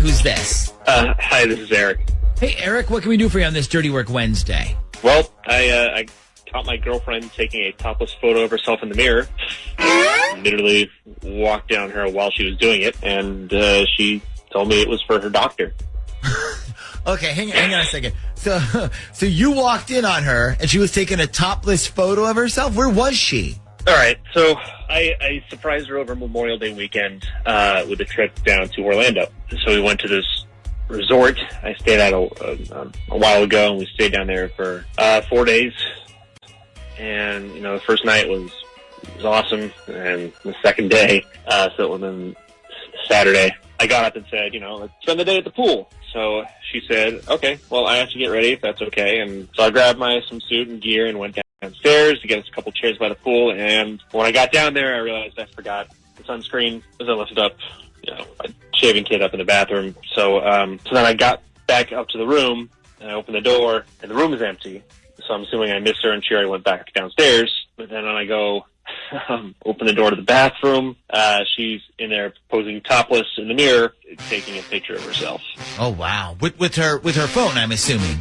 Who's this? Hi, this is Eric. Hey, Eric, what can we do for you on this Dirty Work Wednesday? Well, I caught my girlfriend taking a topless photo of herself in the mirror. Literally walked down her while she was doing it, and she told me it was for her doctor. Okay, hang on a second. So you walked in on her, and she was taking a topless photo of herself? Where was she? All right, so I surprised her over Memorial Day weekend with a trip down to Orlando. So we went to this resort I stayed at a while ago, and we stayed down there for 4 days. And, you know, the first night was awesome, and the second day, so it was on Saturday, I got up and said, you know, let's spend the day at the pool. So she said, okay, well, I have to get ready if that's okay. And so I grabbed my swimsuit and gear and went downstairs to get us a couple chairs by the pool. And when I got down there, I realized I forgot the sunscreen as I lifted up, you know, a shaving kit up in the bathroom. So, so then I got back up to the room and I opened the door and the room is empty. So I'm assuming I missed her and she already went back downstairs. But then when I go open the door to the bathroom, she's in there posing topless in the mirror, taking a picture of herself. Oh, wow. With her phone, I'm assuming.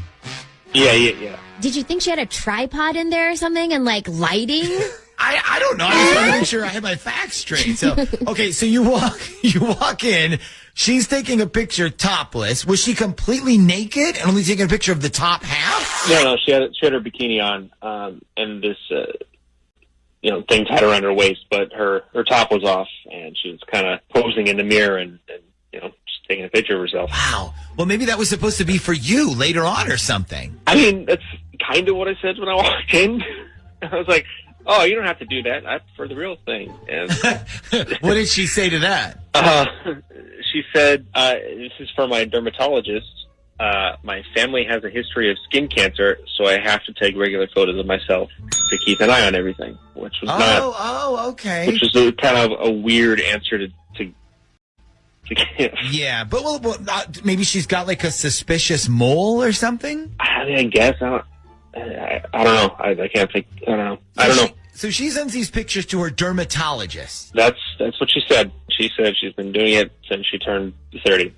Yeah. Did you think she had a tripod in there or something and, like, lighting? I don't know. I just want to make sure I have my facts straight. So, okay, so you walk in. She's taking a picture topless. Was she completely naked and only taking a picture of the top half? No, she had her bikini on, and this, you know, thing tied around her waist, but her top was off, and she was kind of posing in the mirror and, you know, just taking a picture of herself. Wow. Well, maybe that was supposed to be for you later on or something. I mean, that's kind of what I said when I walked in. I was like, oh, you don't have to do that. That's for the real thing. And what did she say to that? She said, this is for my dermatologist. My family has a history of skin cancer, so I have to take regular photos of myself to keep an eye on everything, which was okay. Which is kind of a weird answer to give. Yeah, but well, maybe she's got like a suspicious mole or something. I mean, I guess I don't know. I can't think. I don't know. I don't know. So she sends these pictures to her dermatologist. That's what she said. She said she's been doing it since she turned 30.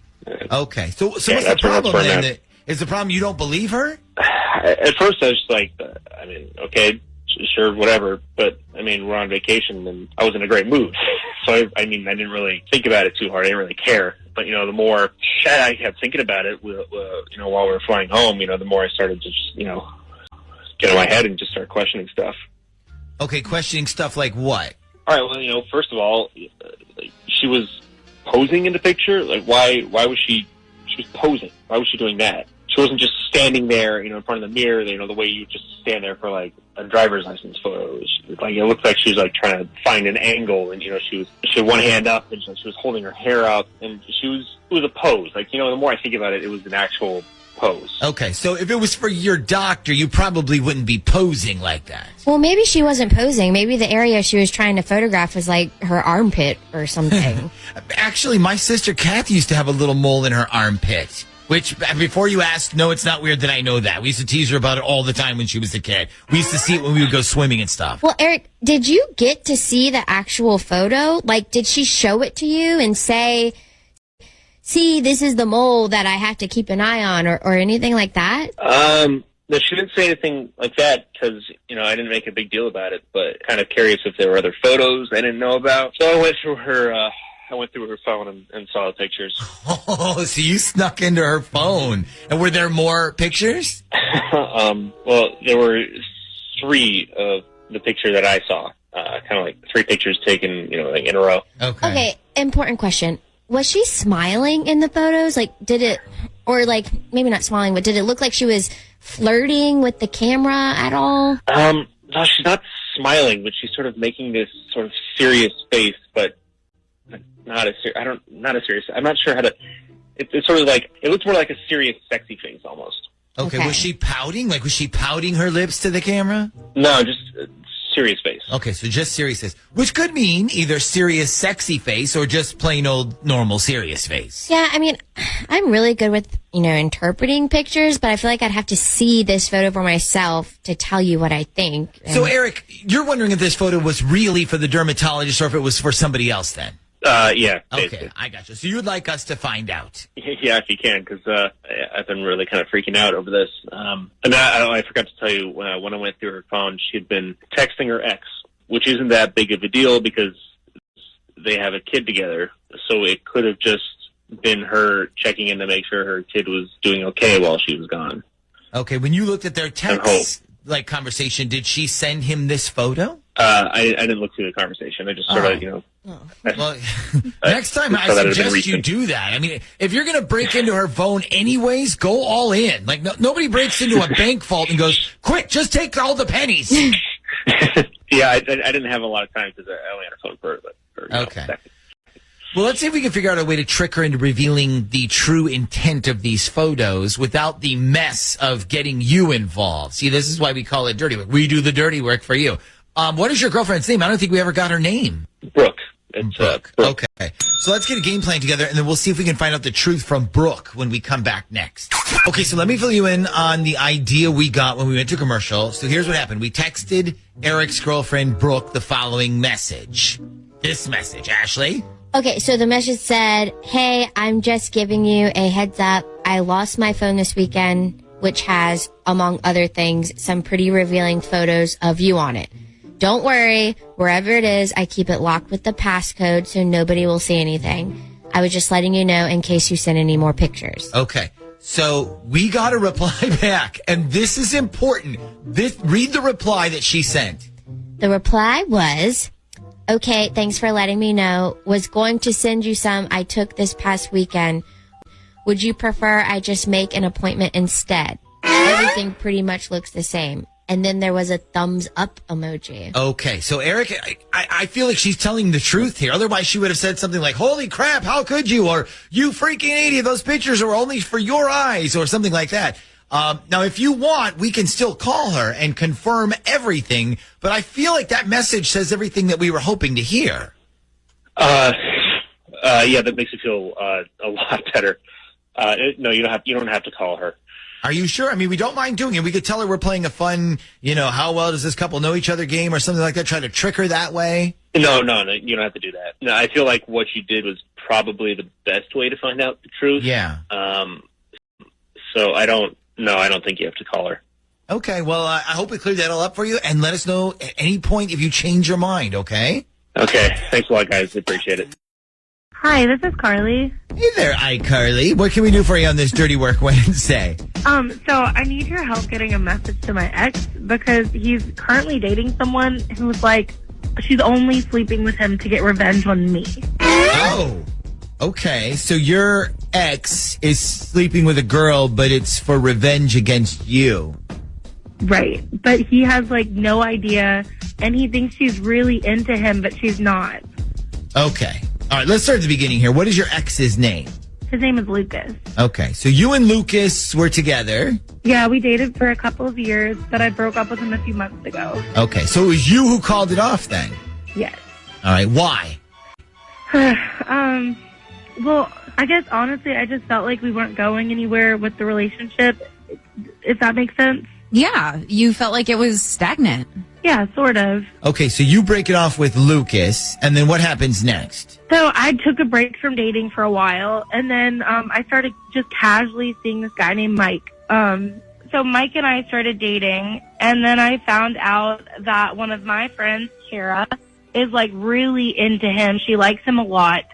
Okay. So yeah, what's the problem then? Is the problem you don't believe her? At first I was just like, I mean, okay, sure, whatever. But, I mean, we're on vacation and I was in a great mood. So, I mean, I didn't really think about it too hard. I didn't really care. But, you know, the more I kept thinking about it, you know, while we were flying home, you know, the more I started to just, you know, get in my head and just start questioning stuff. Okay, questioning stuff like what? All right, well, you know, first of all, she was posing in the picture. Like, why was she was posing? Why was she doing that? She wasn't just standing there, you know, in front of the mirror, you know, the way you just stand there for, like, a driver's license photo. Like, it looked like she was, like, trying to find an angle, and, you know, she had one hand up, and she was holding her hair up, and it was a pose. Like, you know, the more I think about it, it was an actual pose. Okay, so if it was for your doctor, you probably wouldn't be posing like that. Well, maybe she wasn't posing. Maybe the area she was trying to photograph was like her armpit or something. Actually, my sister Kathy used to have a little mole in her armpit. Which, before you ask, no, it's not weird that I know that. We used to tease her about it all the time when she was a kid. We used to see it when we would go swimming and stuff. Well, Eric, did you get to see the actual photo? Like, did she show it to you and say, see, this is the mole that I have to keep an eye on, or anything like that? No, she didn't say anything like that because, you know, I didn't make a big deal about it, but kind of curious if there were other photos I didn't know about. So I went through her phone and saw the pictures. Oh, so you snuck into her phone. And were there more pictures? Well, there were 3 of the picture that I saw. Kind of like 3 pictures taken, you know, like in a row. Okay, important question. Was she smiling in the photos? Like, did it, or like, maybe not smiling, but did it look like she was flirting with the camera at all? No, she's not smiling, but she's sort of making this sort of serious face, but not a serious. I'm not sure how to. It's sort of like, it looks more like a serious, sexy face almost. Okay. Was she pouting? Like, was she pouting her lips to the camera? No, just serious face. Okay, so just serious face, which could mean either serious, sexy face or just plain old normal serious face. Yeah, I mean, I'm really good with, you know, interpreting pictures, but I feel like I'd have to see this photo for myself to tell you what I think. So, Eric, you're wondering if this photo was really for the dermatologist or if it was for somebody else then? Yeah. Okay, Basically. I got you. So you'd like us to find out? Yeah, if you can, because I've been really kind of freaking out over this. And I forgot to tell you, when I went through her phone, she had been texting her ex, which isn't that big of a deal because they have a kid together. So it could have just been her checking in to make sure her kid was doing okay while she was gone. Okay, when you looked at their text conversation, did she send him this photo? I didn't look through the conversation. I just sort of, Well, next time I suggest you do that. I mean, if you're going to break into her phone anyways, go all in. Like, nobody breaks into a bank vault and goes, quick, just take all the pennies. Yeah, I didn't have a lot of time because I only had a phone for okay. Well, let's see if we can figure out a way to trick her into revealing the true intent of these photos without the mess of getting you involved. See, this is why we call it dirty work. We do the dirty work for you. What is your girlfriend's name? I don't think we ever got her name. Brooke. It's Brooke. Brooke. Okay. So let's get a game plan together, and then we'll see if we can find out the truth from Brooke when we come back next. Okay, so let me fill you in on the idea we got when we went to commercial. So here's what happened. We texted Eric's girlfriend, Brooke, the following message. This message, Ashley. Okay, so the message said, hey, I'm just giving you a heads up. I lost my phone this weekend, which has, among other things, some pretty revealing photos of you on it. Don't worry, wherever it is, I keep it locked with the passcode so nobody will see anything. I was just letting you know in case you send any more pictures. Okay, so we got a reply back, and this is important. Read the reply that she sent. The reply was, okay, thanks for letting me know. Was going to send you some I took this past weekend. Would you prefer I just make an appointment instead? Everything pretty much looks the same. And then there was a thumbs up emoji. Okay, so Eric, I feel like she's telling the truth here. Otherwise, she would have said something like, holy crap, how could you? Or, you freaking idiot, those pictures are only for your eyes, or something like that. Now, if you want, we can still call her and confirm everything, but I feel like that message says everything that we were hoping to hear. Yeah, that makes me feel a lot better. No, you don't have to call her. Are you sure? I mean, we don't mind doing it. We could tell her we're playing a fun, how well does this couple know each other game or something like that, try to trick her that way. No, you don't have to do that. No, I feel like what you did was probably the best way to find out the truth. Yeah. So I don't think you have to call her. Okay, well, I hope we cleared that all up for you, and let us know at any point if you change your mind, okay? Okay, thanks a lot, guys. Appreciate it. Hi, this is Carly. Hey there, iCarly. What can we do for you on this Dirty Work Wednesday? So I need your help getting a message to my ex because he's currently dating someone who's like, she's only sleeping with him to get revenge on me. Oh, okay. So your ex is sleeping with a girl, but it's for revenge against you. Right. But he has like no idea, and he thinks she's really into him, but she's not. Okay. All right, let's start at the beginning here. What is your ex's name? His name is Lucas. Okay, so you and Lucas were together. Yeah, we dated for a couple of years, but I broke up with him a few months ago. Okay, so it was you who called it off then? Yes. All right, why? Well, I guess honestly, I just felt like we weren't going anywhere with the relationship, if that makes sense. Yeah, you felt like it was stagnant. Yeah, sort of. Okay, so you break it off with Lucas, and then what happens next? So I took a break from dating for a while, and then I started just casually seeing this guy named Mike. So Mike and I started dating, and then I found out that one of my friends, Tara, is like really into him. She likes him a lot.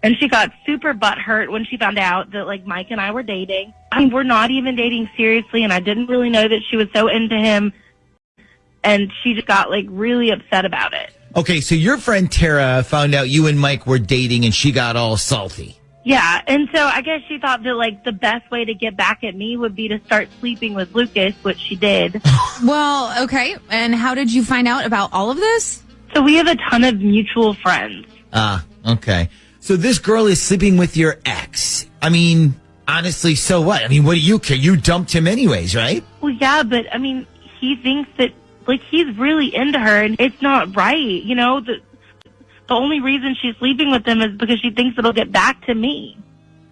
And she got super butthurt when she found out that, like, Mike and I were dating. I mean, we're not even dating seriously, and I didn't really know that she was so into him. And she just got, like, really upset about it. Okay, so your friend Tara found out you and Mike were dating, and she got all salty. Yeah, and so I guess she thought that, like, the best way to get back at me would be to start sleeping with Lucas, which she did. Well, okay. And how did you find out about all of this? So we have a ton of mutual friends. Okay. So this girl is sleeping with your ex. I mean, honestly, so what? I mean, what do you care? You dumped him anyways, right? Well, yeah, but, I mean, he thinks that, like, he's really into her, and it's not right, you know? The only reason she's sleeping with him is because she thinks it'll get back to me.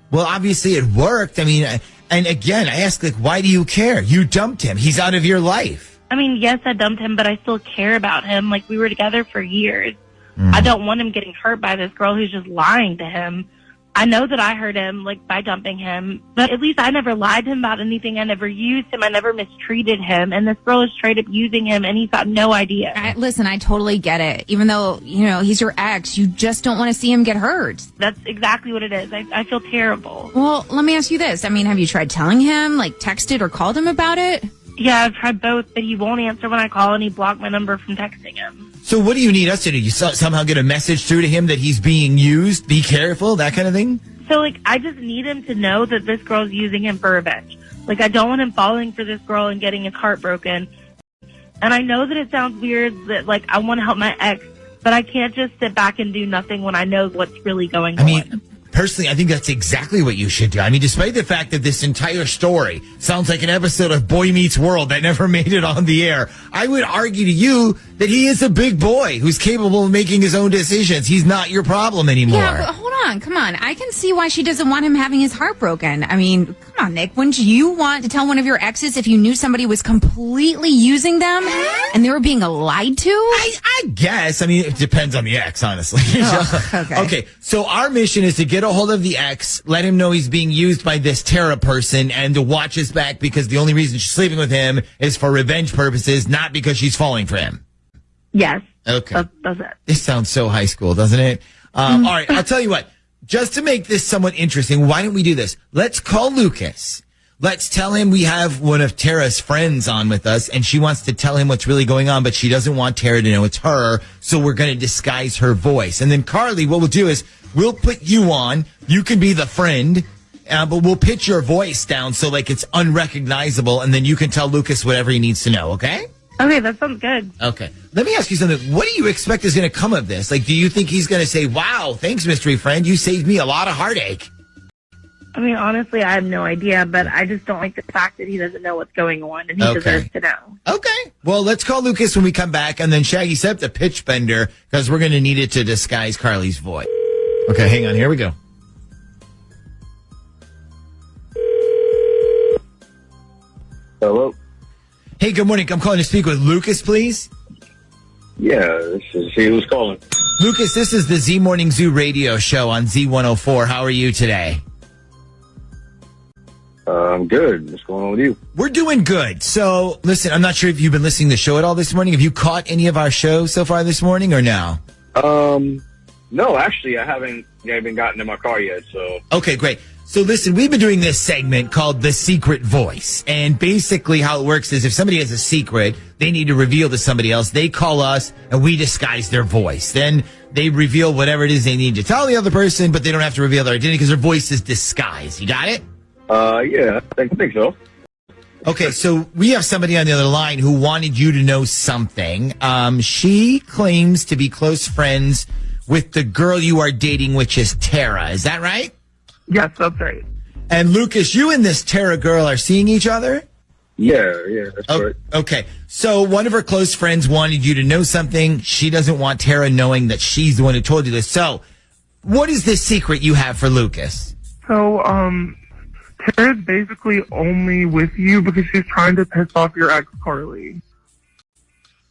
Well, obviously it worked. I mean, and again, I ask, like, why do you care? You dumped him. He's out of your life. I mean, yes, I dumped him, but I still care about him. Like, we were together for years. I don't want him getting hurt by this girl who's just lying to him. I know that I hurt him, like, by dumping him, but at least I never lied to him about anything. I never used him. I never mistreated him. And this girl is straight up using him, and he's got no idea. Listen, I totally get it. Even though, he's your ex, you just don't want to see him get hurt. That's exactly what it is. I feel terrible. Well, let me ask you this. I mean, have you tried telling him, like, texted or called him about it? Yeah, I've tried both, but he won't answer when I call, and he blocked my number from texting him. So what do you need us to do? You somehow get a message through to him that he's being used? Be careful, that kind of thing? So, like, I just need him to know that this girl's using him for revenge. Like, I don't want him falling for this girl and getting his heart broken. And I know that it sounds weird that, like, I want to help my ex, but I can't just sit back and do nothing when I know what's really going on. Personally, I think that's exactly what you should do. I mean, despite the fact that this entire story sounds like an episode of Boy Meets World that never made it on the air, I would argue to you that he is a big boy who's capable of making his own decisions. He's not your problem anymore. Yeah, but hold on. Come on. I can see why she doesn't want him having his heart broken. I mean, come on, Nick. Wouldn't you want to tell one of your exes if you knew somebody was completely using them and they were being lied to? I guess. I mean, it depends on the ex, honestly. Okay. So our mission is to get a hold of the ex, let him know he's being used by this Tara person, and to watch his back because the only reason she's sleeping with him is for revenge purposes, not because she's falling for him. Yes. Okay. That's it. This sounds so high school, doesn't it? All right. I'll tell you what. Just to make this somewhat interesting, why don't we do this? Let's call Lucas. Let's tell him we have one of Tara's friends on with us, and she wants to tell him what's really going on, but she doesn't want Tara to know it's her, so we're going to disguise her voice. And then, Carly, what we'll do is we'll put you on. You can be the friend, but we'll pitch your voice down so, like, it's unrecognizable, and then you can tell Lucas whatever he needs to know, okay? Okay, that sounds good. Okay. Let me ask you something. What do you expect is going to come of this? Like, do you think he's going to say, wow, thanks, mystery friend. You saved me a lot of heartache? I mean, honestly, I have no idea, but I just don't like the fact that he doesn't know what's going on, and he deserves to know. Okay. Well, let's call Lucas when we come back, and then Shaggy, set up the pitch bender, because we're going to need it to disguise Carly's voice. Okay, hang on. Here we go. Hello? Hey, good morning. I'm calling to speak with Lucas, please. Yeah, this is he who's calling. Lucas, this is the Z Morning Zoo radio show on Z104. How are you today? I'm good. What's going on with you? We're doing good. So, listen, I'm not sure if you've been listening to the show at all this morning. Have you caught any of our shows so far this morning or no? No, actually, I haven't gotten in my car yet, so. Okay, great. So listen, we've been doing this segment called The Secret Voice. And basically how it works is if somebody has a secret, they need to reveal to somebody else. They call us and we disguise their voice. Then they reveal whatever it is they need to tell the other person, but they don't have to reveal their identity because their voice is disguised. You got it? Yeah, I think so. Okay, so we have somebody on the other line who wanted you to know something. She claims to be close friends with the girl you are dating, which is Tara. Is that right? Yes, that's right. And Lucas, you and this Tara girl are seeing each other? Yeah, that's right. Okay, so one of her close friends wanted you to know something. She doesn't want Tara knowing that she's the one who told you this. So, what is this secret you have for Lucas? So, Tara's basically only with you because she's trying to piss off your ex, Carly.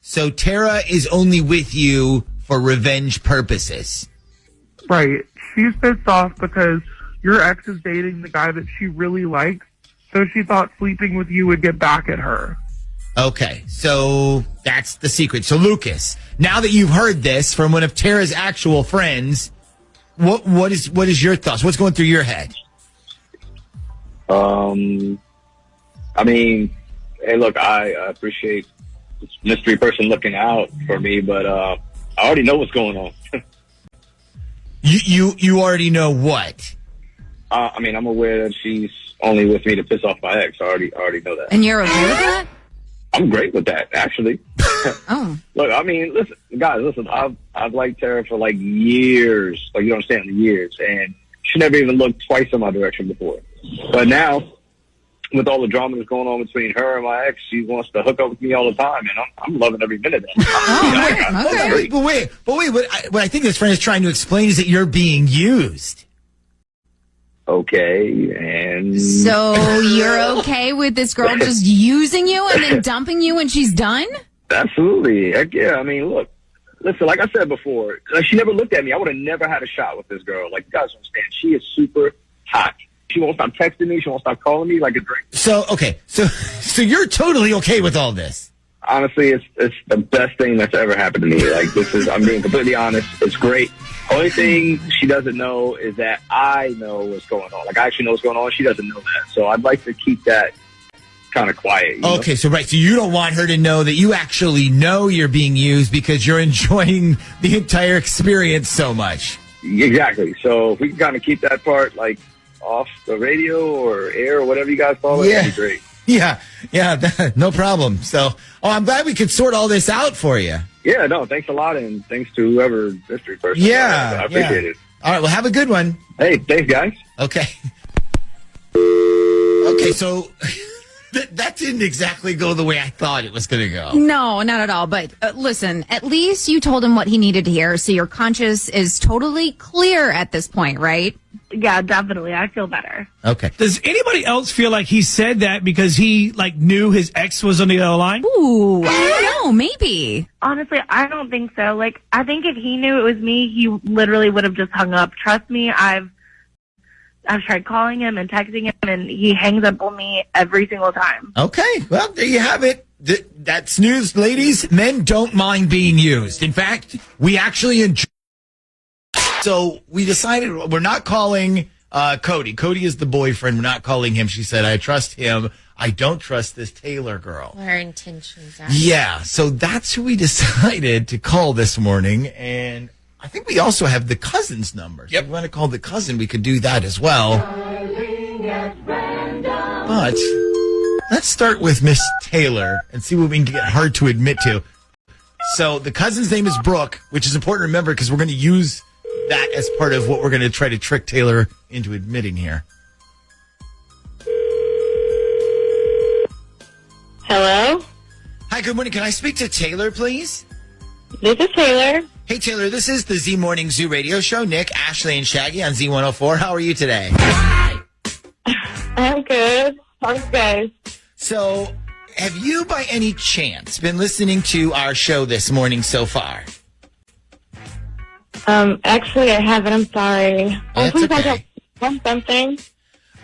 So, Tara is only with you for revenge purposes. Right. She's pissed off because your ex is dating the guy that she really likes, so she thought sleeping with you would get back at her. Okay, so that's the secret. So, Lucas, now that you've heard this from one of Tara's actual friends, what is your thoughts? What's going through your head? I mean, hey, look, I appreciate this mystery person looking out for me, but I already know what's going on. You already know what? I mean, I'm aware that she's only with me to piss off my ex. I already know that. And you're okay with that? I'm great with that, actually. Oh. Look, I mean, listen, I've liked Tara for like years. Like, you don't understand, years. And she never even looked twice in my direction before. But now, with all the drama that's going on between her and my ex, she wants to hook up with me all the time, and I'm loving every minute of it. Okay. But wait. What I think this friend is trying to explain is that you're being used. Okay, and So you're okay with this girl just using you and then dumping you when she's done? absolutely, heck yeah. I mean, look, Listen, like I said before, like she never looked at me. I would have never had a shot with this girl. Like, you guys don't understand. She is super hot. She won't stop texting me. She won't stop calling me like a drink. So, okay. So you're totally okay with all this? Honestly, it's the best thing that's ever happened to me. Like, I'm being completely honest. It's great. Only thing she doesn't know is that I know what's going on. Like, I actually know what's going on. She doesn't know that. So I'd like to keep that kind of quiet. Okay, so you don't want her to know that you actually know you're being used because you're enjoying the entire experience so much. Exactly. So if we can kind of keep that part, like, off the radio or air or whatever you guys call it, that'd be great. Yeah, no problem. So, I'm glad we could sort all this out for you. Yeah, no, thanks a lot, and thanks to whoever mystery person. Yeah, I appreciate it. All right, well, have a good one. Hey, thanks, guys. Okay. Okay, so that didn't exactly go the way I thought it was going to go. No, not at all. But listen, at least you told him what he needed to hear, so your conscience is totally clear at this point, right? Yeah, definitely. I feel better. Okay. Does anybody else feel like he said that because he knew his ex was on the other line? Ooh, I don't know, maybe. Honestly, I don't think so. Like, I think if he knew it was me, he literally would have just hung up. Trust me, I've tried calling him and texting him, and he hangs up on me every single time. Okay, well, there you have it. That's news, ladies. Men don't mind being used. In fact, we actually enjoy. So we decided we're not calling Cody. Cody is the boyfriend. We're not calling him. She said, I trust him. I don't trust this Taylor girl. Her intentions are. Yeah, so that's who we decided to call this morning. And I think we also have the cousin's number. So if we want to call the cousin, we could do that as well. But let's start with Miss Taylor and see what we can get her to admit to. So the cousin's name is Brooke, which is important to remember because we're going to use that as part of what we're going to try to trick Taylor into admitting here. Hello? Hi, good morning. Can I speak to Taylor, please? This is Taylor. Hey, Taylor, this is the Z Morning Zoo radio show. Nick, Ashley, and Shaggy on Z104. How are you today? I'm good. How are you guys? So, have you by any chance been listening to our show this morning so far? Actually, I haven't. I'm sorry. That's okay. Something.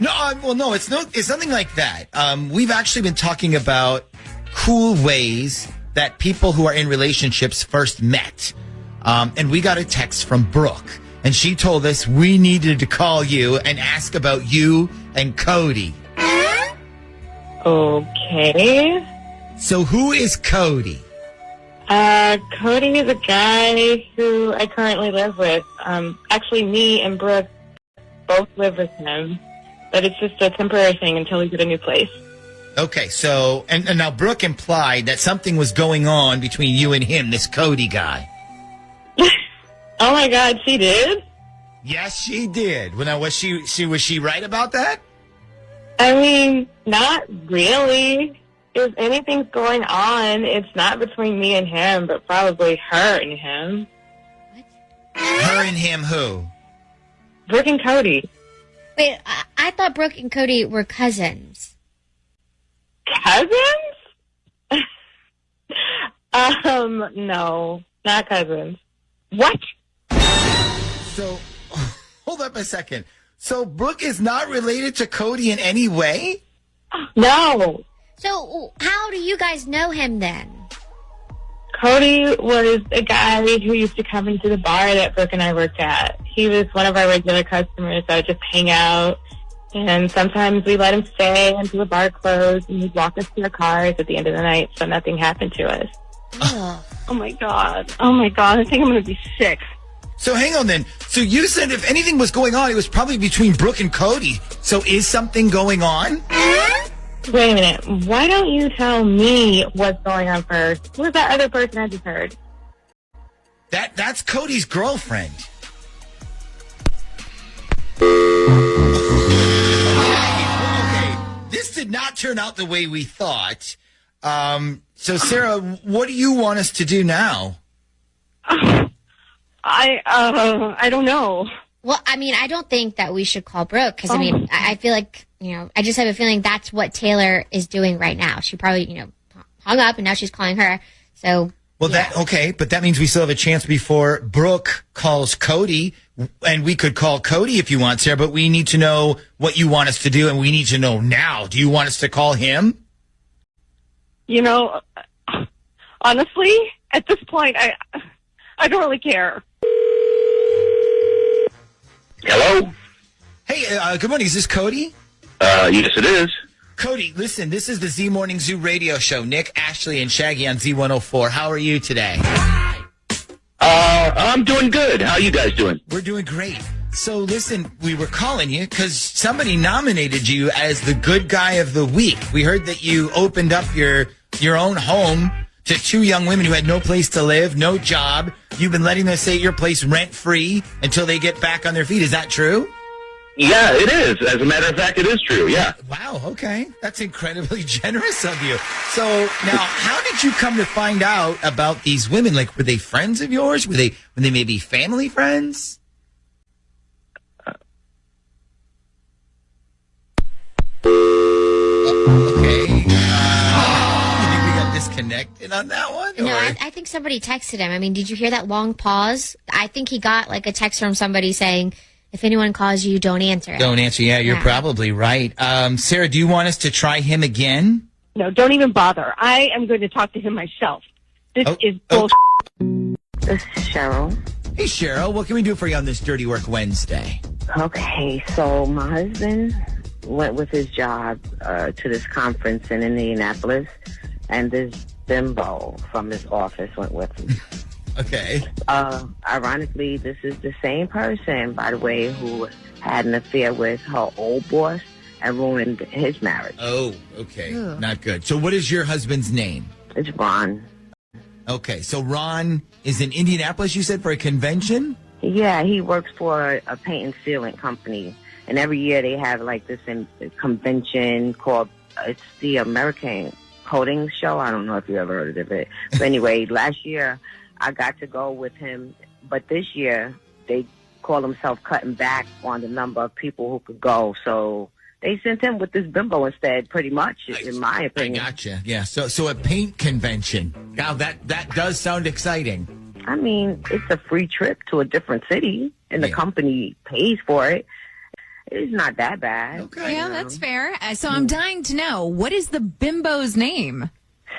No, it's nothing like that. We've actually been talking about cool ways that people who are in relationships first met. And we got a text from Brooke, and she told us we needed to call you and ask about you and Cody. Okay. So who is Cody? Cody is a guy who I currently live with. Actually, me and Brooke both live with him, but it's just a temporary thing until we get a new place. Okay, so, and now Brooke implied that something was going on between you and him, this Cody guy. Oh my God, she did? Yes, she did. Well, now, was she right about that? I mean, not really. If anything's going on, it's not between me and him, but probably her and him. What? Her and him who? Brooke and Cody. Wait, I thought Brooke and Cody were cousins. Cousins? No, not cousins. What? So, hold up a second. So, Brooke is not related to Cody in any way? No. So, how do you guys know him then? Cody was a guy who used to come into the bar that Brooke and I worked at. He was one of our regular customers that would just hang out. And sometimes we let him stay until the bar closed, and he'd walk us to our cars at the end of the night so nothing happened to us. Ugh. Oh my God. Oh my God. I think I'm going to be sick. So, hang on then. So, you said if anything was going on, it was probably between Brooke and Cody. So, is something going on? Wait a minute. Why don't you tell me what's going on first? Who's that other person I just heard? That's Cody's girlfriend. Okay. This did not turn out the way we thought. So, Sarah, what do you want us to do now? I don't know. Well, I mean, I don't think that we should call Brooke because, I mean, I feel like, I just have a feeling that's what Taylor is doing right now. She probably, hung up and now she's calling her. So, Well, but that means we still have a chance before Brooke calls Cody, and we could call Cody if you want, Sarah, but we need to know what you want us to do, and we need to know now. Do you want us to call him? You know, honestly, at this point, I don't really care. Hello? Hey, good morning. Is this Cody? Yes, it is. Cody, listen, this is the Z Morning Zoo radio show. Nick, Ashley, and Shaggy on Z104. How are you today? I'm doing good. How are you guys doing? We're doing great. So listen, we were calling you because somebody nominated you as the good guy of the week. We heard that you opened up your own home to two young women who had no place to live, no job. You've been letting them stay at your place rent-free until they get back on their feet. Is that true? Yeah, it is. As a matter of fact, it is true, yeah. Wow, okay. That's incredibly generous of you. So now, how did you come to find out about these women? Like, were they friends of yours? Were they maybe family friends? Okay. You think we got disconnected on that one? No, I think somebody texted him. I mean, did you hear that long pause? I think he got like a text from somebody saying, if anyone calls you, don't answer it. Don't answer. Yeah, you're probably right. Sarah, do you want us to try him again? No, don't even bother. I am going to talk to him myself. This is bullshit. This is Cheryl. Hey, Cheryl. What can we do for you on this Dirty Work Wednesday? Okay, so my husband went with his job to this conference in Indianapolis, and this bimbo from his office went with him. Okay. Ironically, this is the same person, by the way, who had an affair with her old boss and ruined his marriage. Oh, okay. Ugh. Not good. So what is your husband's name? It's Ron. Okay, so Ron is in Indianapolis, you said, for a convention? Yeah, he works for a paint and sealant company. And every year they have like this convention called, it's the American Coating Show. I don't know if you ever heard of it. But anyway, last year I got to go with him. But this year they call themselves cutting back on the number of people who could go. So they sent him with this bimbo instead, pretty much, in my opinion. I gotcha. Yeah. So a paint convention. Now that does sound exciting. I mean, it's a free trip to a different city, and the company pays for it. It's not that bad. Okay. Yeah, that's fair. So I'm dying to know, what is the bimbo's name?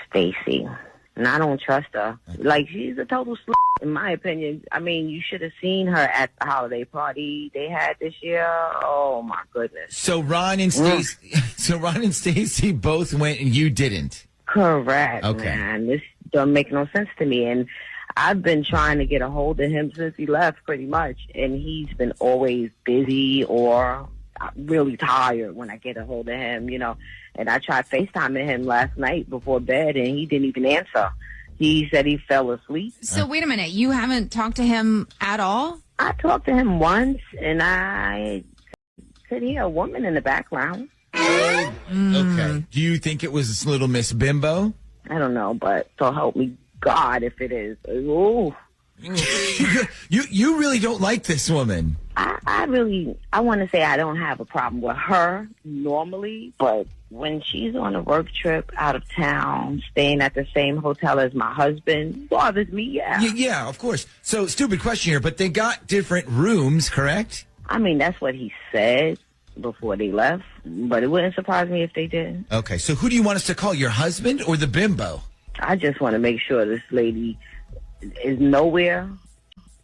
Stacy. And I don't trust her. Like, she's a total slut, in my opinion. I mean, you should have seen her at the holiday party they had this year. Oh, my goodness. So Ron and Stacy both went and you didn't? Correct, okay. Man. This don't make no sense to me. And I've been trying to get a hold of him since he left, pretty much. And he's been always busy or really tired when I get a hold of him, you know. And I tried FaceTiming him last night before bed, and he didn't even answer. He said he fell asleep. So wait a minute. You haven't talked to him at all? I talked to him once, and I could hear a woman in the background. Okay. Do you think it was little Miss Bimbo? I don't know, but so help me God if it is. Ooh. You really don't like this woman. I want to say I don't have a problem with her normally, but when she's on a work trip out of town, staying at the same hotel as my husband, bothers me, Yeah, of course. So, stupid question here, but they got different rooms, correct? I mean, that's what he said before they left, but it wouldn't surprise me if they did. Okay, so who do you want us to call, your husband or the bimbo? I just want to make sure this lady is nowhere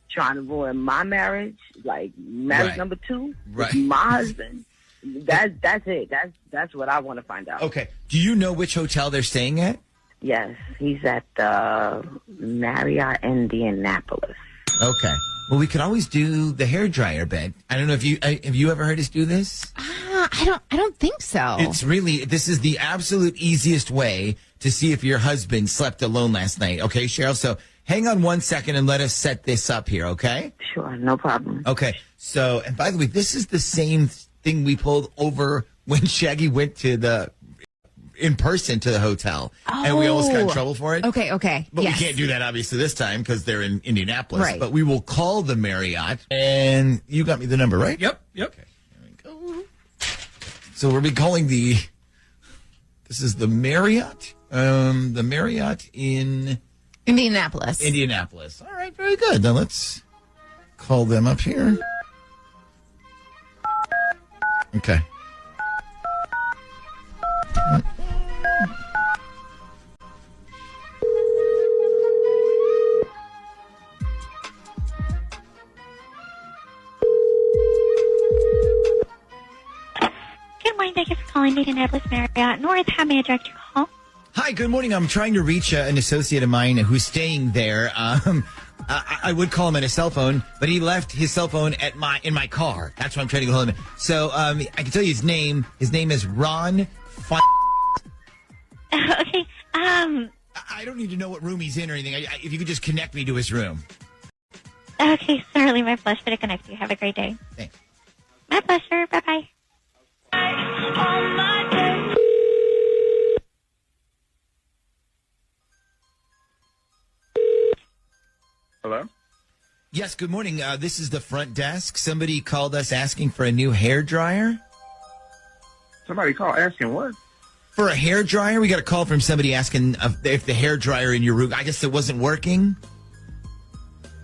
trying to ruin my marriage, like marriage number 2 with my husband. That's it. That's what I want to find out. Okay. Do you know which hotel they're staying at? Yes, he's at the Marriott Indianapolis. Okay. Well, we could always do the hairdryer bed. I don't know if have you ever heard us do this? I don't think so. This is the absolute easiest way to see if your husband slept alone last night. Okay, Cheryl? So hang on 1 second and let us set this up here, okay? Sure, no problem. Okay. So, and by the way, this is the same thing we pulled over when Shaggy went in person to the hotel. Oh. And we almost got in trouble for it. Okay. But we can't do that, obviously, this time because they're in Indianapolis. Right. But we will call the Marriott. And you got me the number, right? Yep. Okay. Here we go. So we'll be calling this is the Marriott. The Marriott in Indianapolis. Indianapolis. All right, very good. Then let's call them up here. Okay. Good morning. Thank you for calling the Indianapolis Marriott North. How may I direct your call? Hi, good morning. I'm trying to reach an associate of mine who's staying there. I would call him on his cell phone, but he left his cell phone in my car. That's why I'm trying to call him. So I can tell you his name. His name is Ron. Okay. I don't need to know what room he's in or anything. If you could just connect me to his room. Okay, certainly my pleasure to connect you. Have a great day. Thanks. My pleasure. Bye-bye. Hello? Yes, good morning. This is the front desk. Somebody called us asking for a new hair dryer. Somebody called asking what? For a hair dryer? We got a call from somebody asking if the hair dryer in your room, I guess it wasn't working.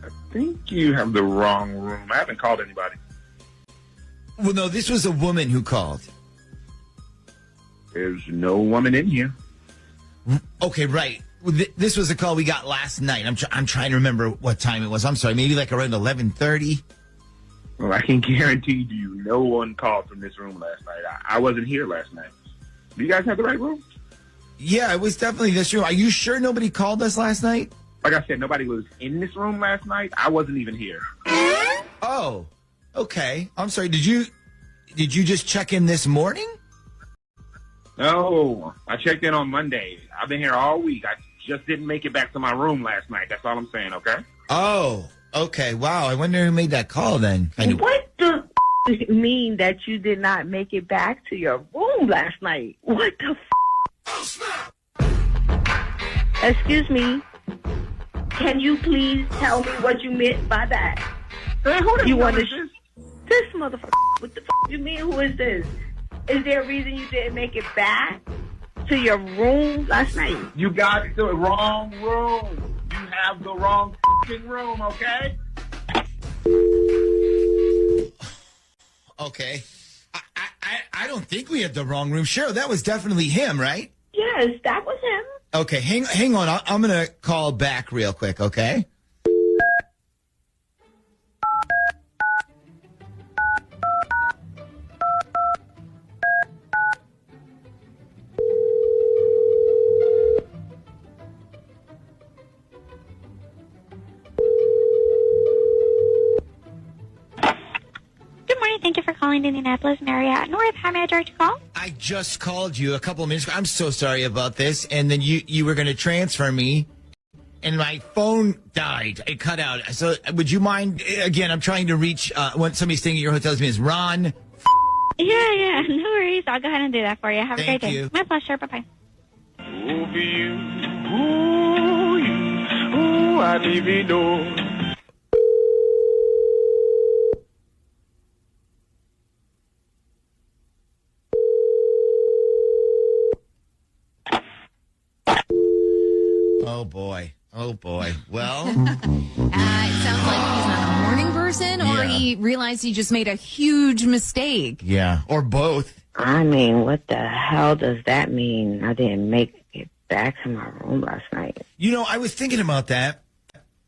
I think you have the wrong room. I haven't called anybody. Well, no, this was a woman who called. There's no woman in here. Okay, right. This was a call we got last night. I'm trying to remember what time it was. I'm sorry, maybe like around 11:30. Well, I can guarantee you no one called from this room last night. I wasn't here last night. Do you guys have the right room? Yeah, it was definitely this room. Are you sure nobody called us last night? Like I said, nobody was in this room last night. I wasn't even here. Oh, okay. I'm sorry. Did you just check in this morning? No, I checked in on Monday. I've been here all week. I just didn't make it back to my room last night. That's all I'm saying, okay? Oh, okay. Wow. I wonder who made that call then. What the mean that you did not make it back to your room last night? What the Excuse me. Can you please tell me what you meant by that? Who the you hell want is to this motherfucker? What the you mean? Who is this? Is there a reason you didn't make it back to your room last night? You got the wrong room. You have the wrong room, okay? Okay. I don't think we had the wrong room. Sure, that was definitely him, right? Yes, that was him. Okay, hang on. I'm going to call back real quick, okay? Thank you for calling the Indianapolis Marriott North. How may I direct your call? I just called you a couple of minutes ago. I'm so sorry about this. And then you were going to transfer me, and my phone died. It cut out. So would you mind, again, I'm trying to reach when somebody's staying at your hotel's name is Ron. Yeah, no worries. I'll go ahead and do that for you. Have a Thank great day. you. My pleasure. Bye-bye. I didn't know. Oh boy. Well, it sounds like he's not a morning person, or he realized he just made a huge mistake. Yeah, or both. I mean, what the hell does that mean? I didn't make it back to my room last night. You know, I was thinking about that.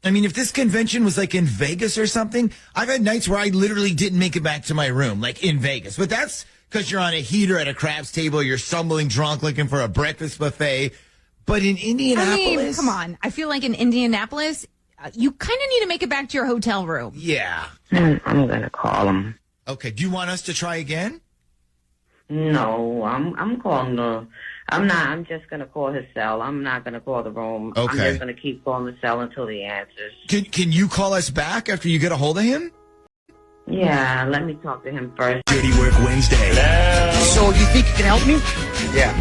I mean, if this convention was like in Vegas or something, I've had nights where I literally didn't make it back to my room, like in Vegas. But that's because you're on a heater at a craps table, you're stumbling drunk looking for a breakfast buffet. But in Indianapolis... I mean, come on. I feel like in Indianapolis, you kind of need to make it back to your hotel room. Yeah. I'm going to call him. Okay. Do you want us to try again? No, I'm calling the... I'm just going to call his cell. I'm not going to call the room. Okay. I'm just going to keep calling the cell until he answers. Can you call us back after you get a hold of him? Yeah, let me talk to him first. Dirty Work Wednesday. So you think you can help me? Yeah,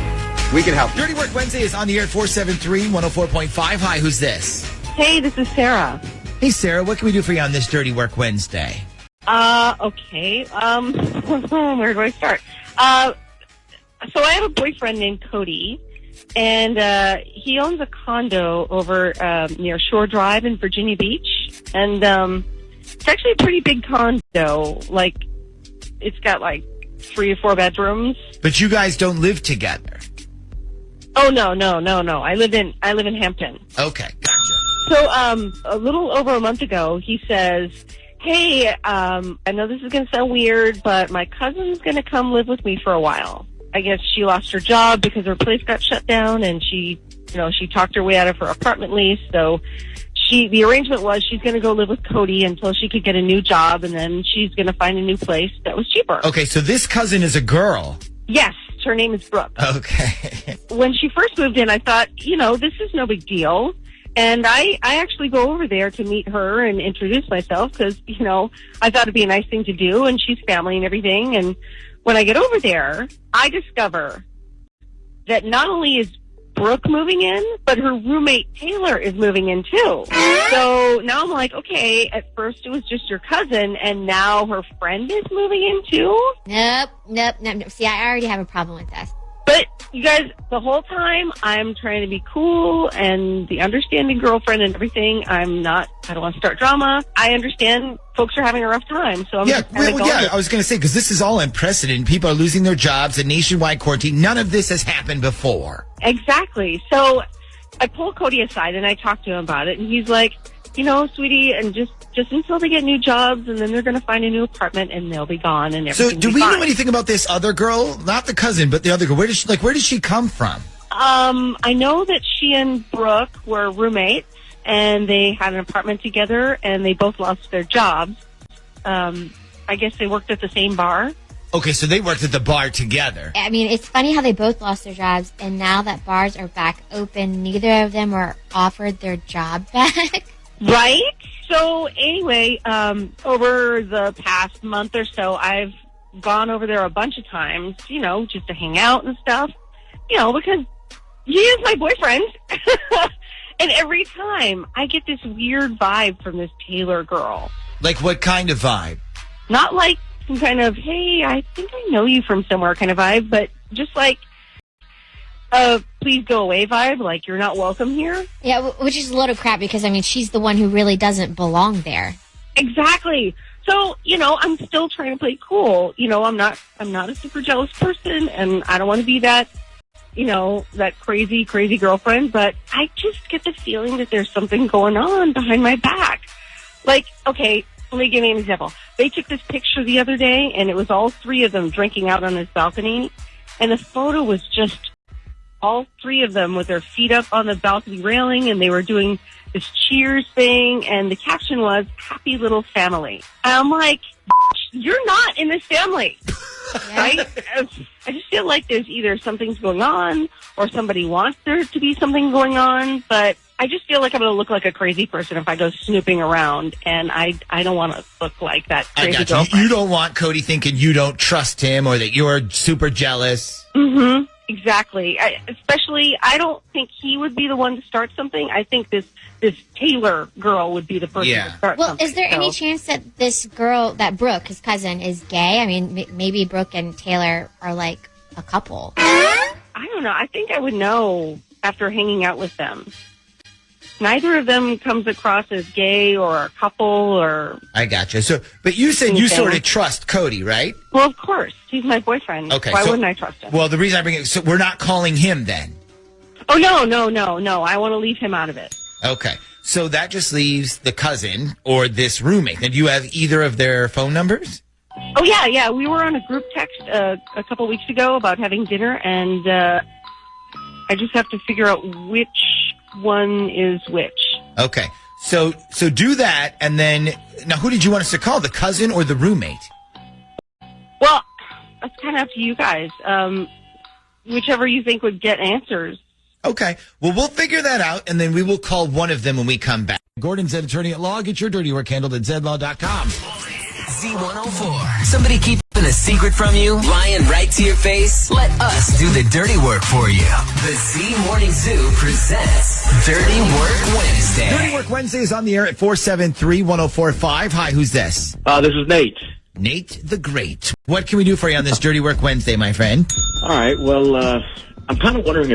we can help. Dirty Work Wednesday is on the air at 473-104.5. Hi, who's this? Hey, this is Sarah. Hey, Sarah, what can we do for you on this Dirty Work Wednesday? Okay. Where do I start? So I have a boyfriend named Cody, And he owns a condo over near Shore Drive in Virginia Beach. And it's actually a pretty big condo. Like, it's got like 3 or 4 bedrooms. But you guys don't live together. Oh, no. I live in Hampton. Okay, gotcha. So a little over a month ago, he says, hey, I know this is going to sound weird, but my cousin's going to come live with me for a while. I guess she lost her job because her place got shut down, and she talked her way out of her apartment lease. So the arrangement was she's going to go live with Cody until she could get a new job, and then she's going to find a new place that was cheaper. Okay, so this cousin is a girl. Yes, her name is Brooke. Okay. When she first moved in, I thought, this is no big deal. And I actually go over there to meet her and introduce myself because, I thought it'd be a nice thing to do, and she's family and everything. And when I get over there, I discover that not only is Brooke moving in, but her roommate Taylor is moving in too. So now I'm like, okay, at first it was just your cousin, and now her friend is moving in too? Nope. See, I already have a problem with this. But you guys, the whole time I'm trying to be cool and the understanding girlfriend and everything. I don't want to start drama. I understand folks are having a rough time. So I'm just kind of going. I was going to say, because this is all unprecedented. People are losing their jobs, a nationwide quarantine. None of this has happened before. Exactly. So I pull Cody aside and I talk to him about it. And he's like, sweetie, and just until they get new jobs, and then they're going to find a new apartment, and they'll be gone, and everything. So, do we know anything about this other girl? Not the cousin, but the other girl. Where does she come from? I know that she and Brooke were roommates, and they had an apartment together, and they both lost their jobs. I guess they worked at the same bar. Okay, so they worked at the bar together. I mean, it's funny how they both lost their jobs, and now that bars are back open, neither of them are offered their job back. Right? So anyway, over the past month or so, I've gone over there a bunch of times, just to hang out and stuff, because he is my boyfriend. And every time I get this weird vibe from this Taylor girl. Like what kind of vibe? Not like some kind of, hey, I think I know you from somewhere kind of vibe, but just like, please go away vibe, like you're not welcome here. Yeah, which is a load of crap because, she's the one who really doesn't belong there. Exactly. So, I'm still trying to play cool. I'm not a super jealous person, and I don't want to be that, that crazy girlfriend, but I just get the feeling that there's something going on behind my back. Like, okay, let me give you an example. They took this picture the other day, and it was all 3 of them drinking out on this balcony, and the photo was just all 3 of them with their feet up on the balcony railing, and they were doing this cheers thing, and the caption was, happy little family. And I'm like, you're not in this family. Right? I just feel like there's either something's going on or somebody wants there to be something going on, but I just feel like I'm going to look like a crazy person if I go snooping around, and I don't want to look like that crazy girlfriend. You don't want Cody thinking you don't trust him or that you're super jealous. Mm-hmm. Exactly. Especially, I don't think he would be the one to start something. I think this Taylor girl would be the person to start something. Well, is there any chance that this girl, that Brooke, his cousin, is gay? Maybe Brooke and Taylor are like a couple. I don't know. I think I would know after hanging out with them. Neither of them comes across as gay or a couple or... I gotcha. So, but you said you sort of trust Cody, right? Well, of course. He's my boyfriend. Okay. Why wouldn't I trust him? Well, the reason I bring it... So we're not calling him then? Oh, no. I want to leave him out of it. Okay. So that just leaves the cousin or this roommate. And do you have either of their phone numbers? Oh, yeah. We were on a group text a couple weeks ago about having dinner, and I just have to figure out which one is which. Okay. So do that, and then... Now, who did you want us to call? The cousin or the roommate? Well, that's kind of up to you guys. Whichever you think would get answers. Okay. Well, we'll figure that out, and then we will call one of them when we come back. Gordon, Zed Attorney at Law. Get your dirty work handled at zedlaw.com. Z104. Somebody keeping a secret from you? Lying right to your face? Let us do the dirty work for you. The Z Morning Zoo presents Dirty Work Wednesday. Dirty Work Wednesday is on the air at 473-1045. Hi, who's this? This is Nate. Nate the Great. What can we do for you on this Dirty Work Wednesday, my friend? All right. Well, I'm kind of wondering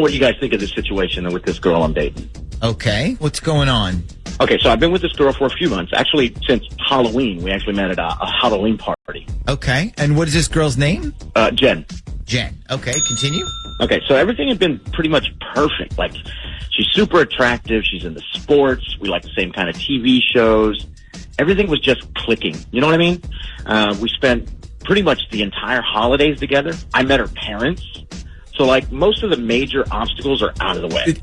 what you guys think of this situation with this girl I'm dating. Okay, what's going on? Okay, so I've been with this girl for a few months. Actually, since Halloween. We actually met at a Halloween party. Okay, and what is this girl's name? Jen. Jen. Okay, continue. Okay, so everything had been pretty much perfect. Like, she's super attractive. She's into sports. We like the same kind of TV shows. Everything was just clicking. You know what I mean? We spent pretty much the entire holidays together. I met her parents. So, like, most of the major obstacles are out of the way.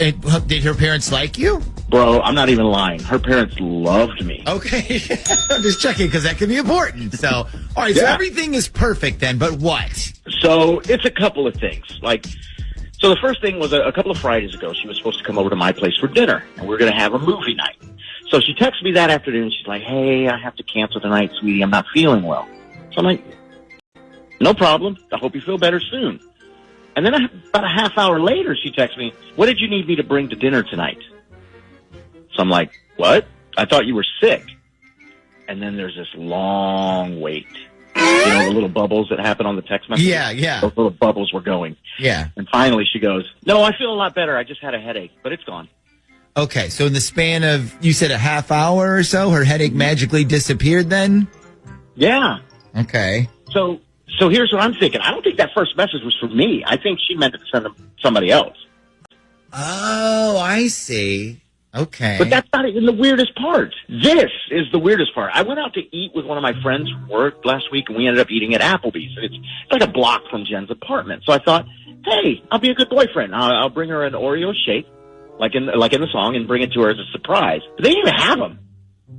Did her parents like you? Bro, I'm not even lying. Her parents loved me. Okay. I'm just checking because that can be important. So, all right, so everything is perfect then, but what? So, it's a couple of things. Like, so the first thing was a couple of Fridays ago, she was supposed to come over to my place for dinner, and we were going to have a movie night. So she texted me that afternoon. She's like, hey, I have to cancel tonight, sweetie. I'm not feeling well. So I'm like, no problem. I hope you feel better soon. And then about a half hour later, she texts me, what did you need me to bring to dinner tonight? So I'm like, what? I thought you were sick. And then there's this long wait. You know, the little bubbles that happen on the text message? Yeah. Those little bubbles were going. Yeah. And finally she goes, no, I feel a lot better. I just had a headache, but it's gone. Okay, so in the span of, you said a half hour or so, her headache magically disappeared then? Yeah. Okay. So here's what I'm thinking. I don't think that first message was for me. I think she meant to send them somebody else. Oh, I see. Okay. But that's not even the weirdest part. This is the weirdest part. I went out to eat with one of my friends from work last week, and we ended up eating at Applebee's. It's like a block from Jen's apartment. So I thought, hey, I'll be a good boyfriend. I'll bring her an Oreo shake, like in the song, and bring it to her as a surprise. But they didn't even have them.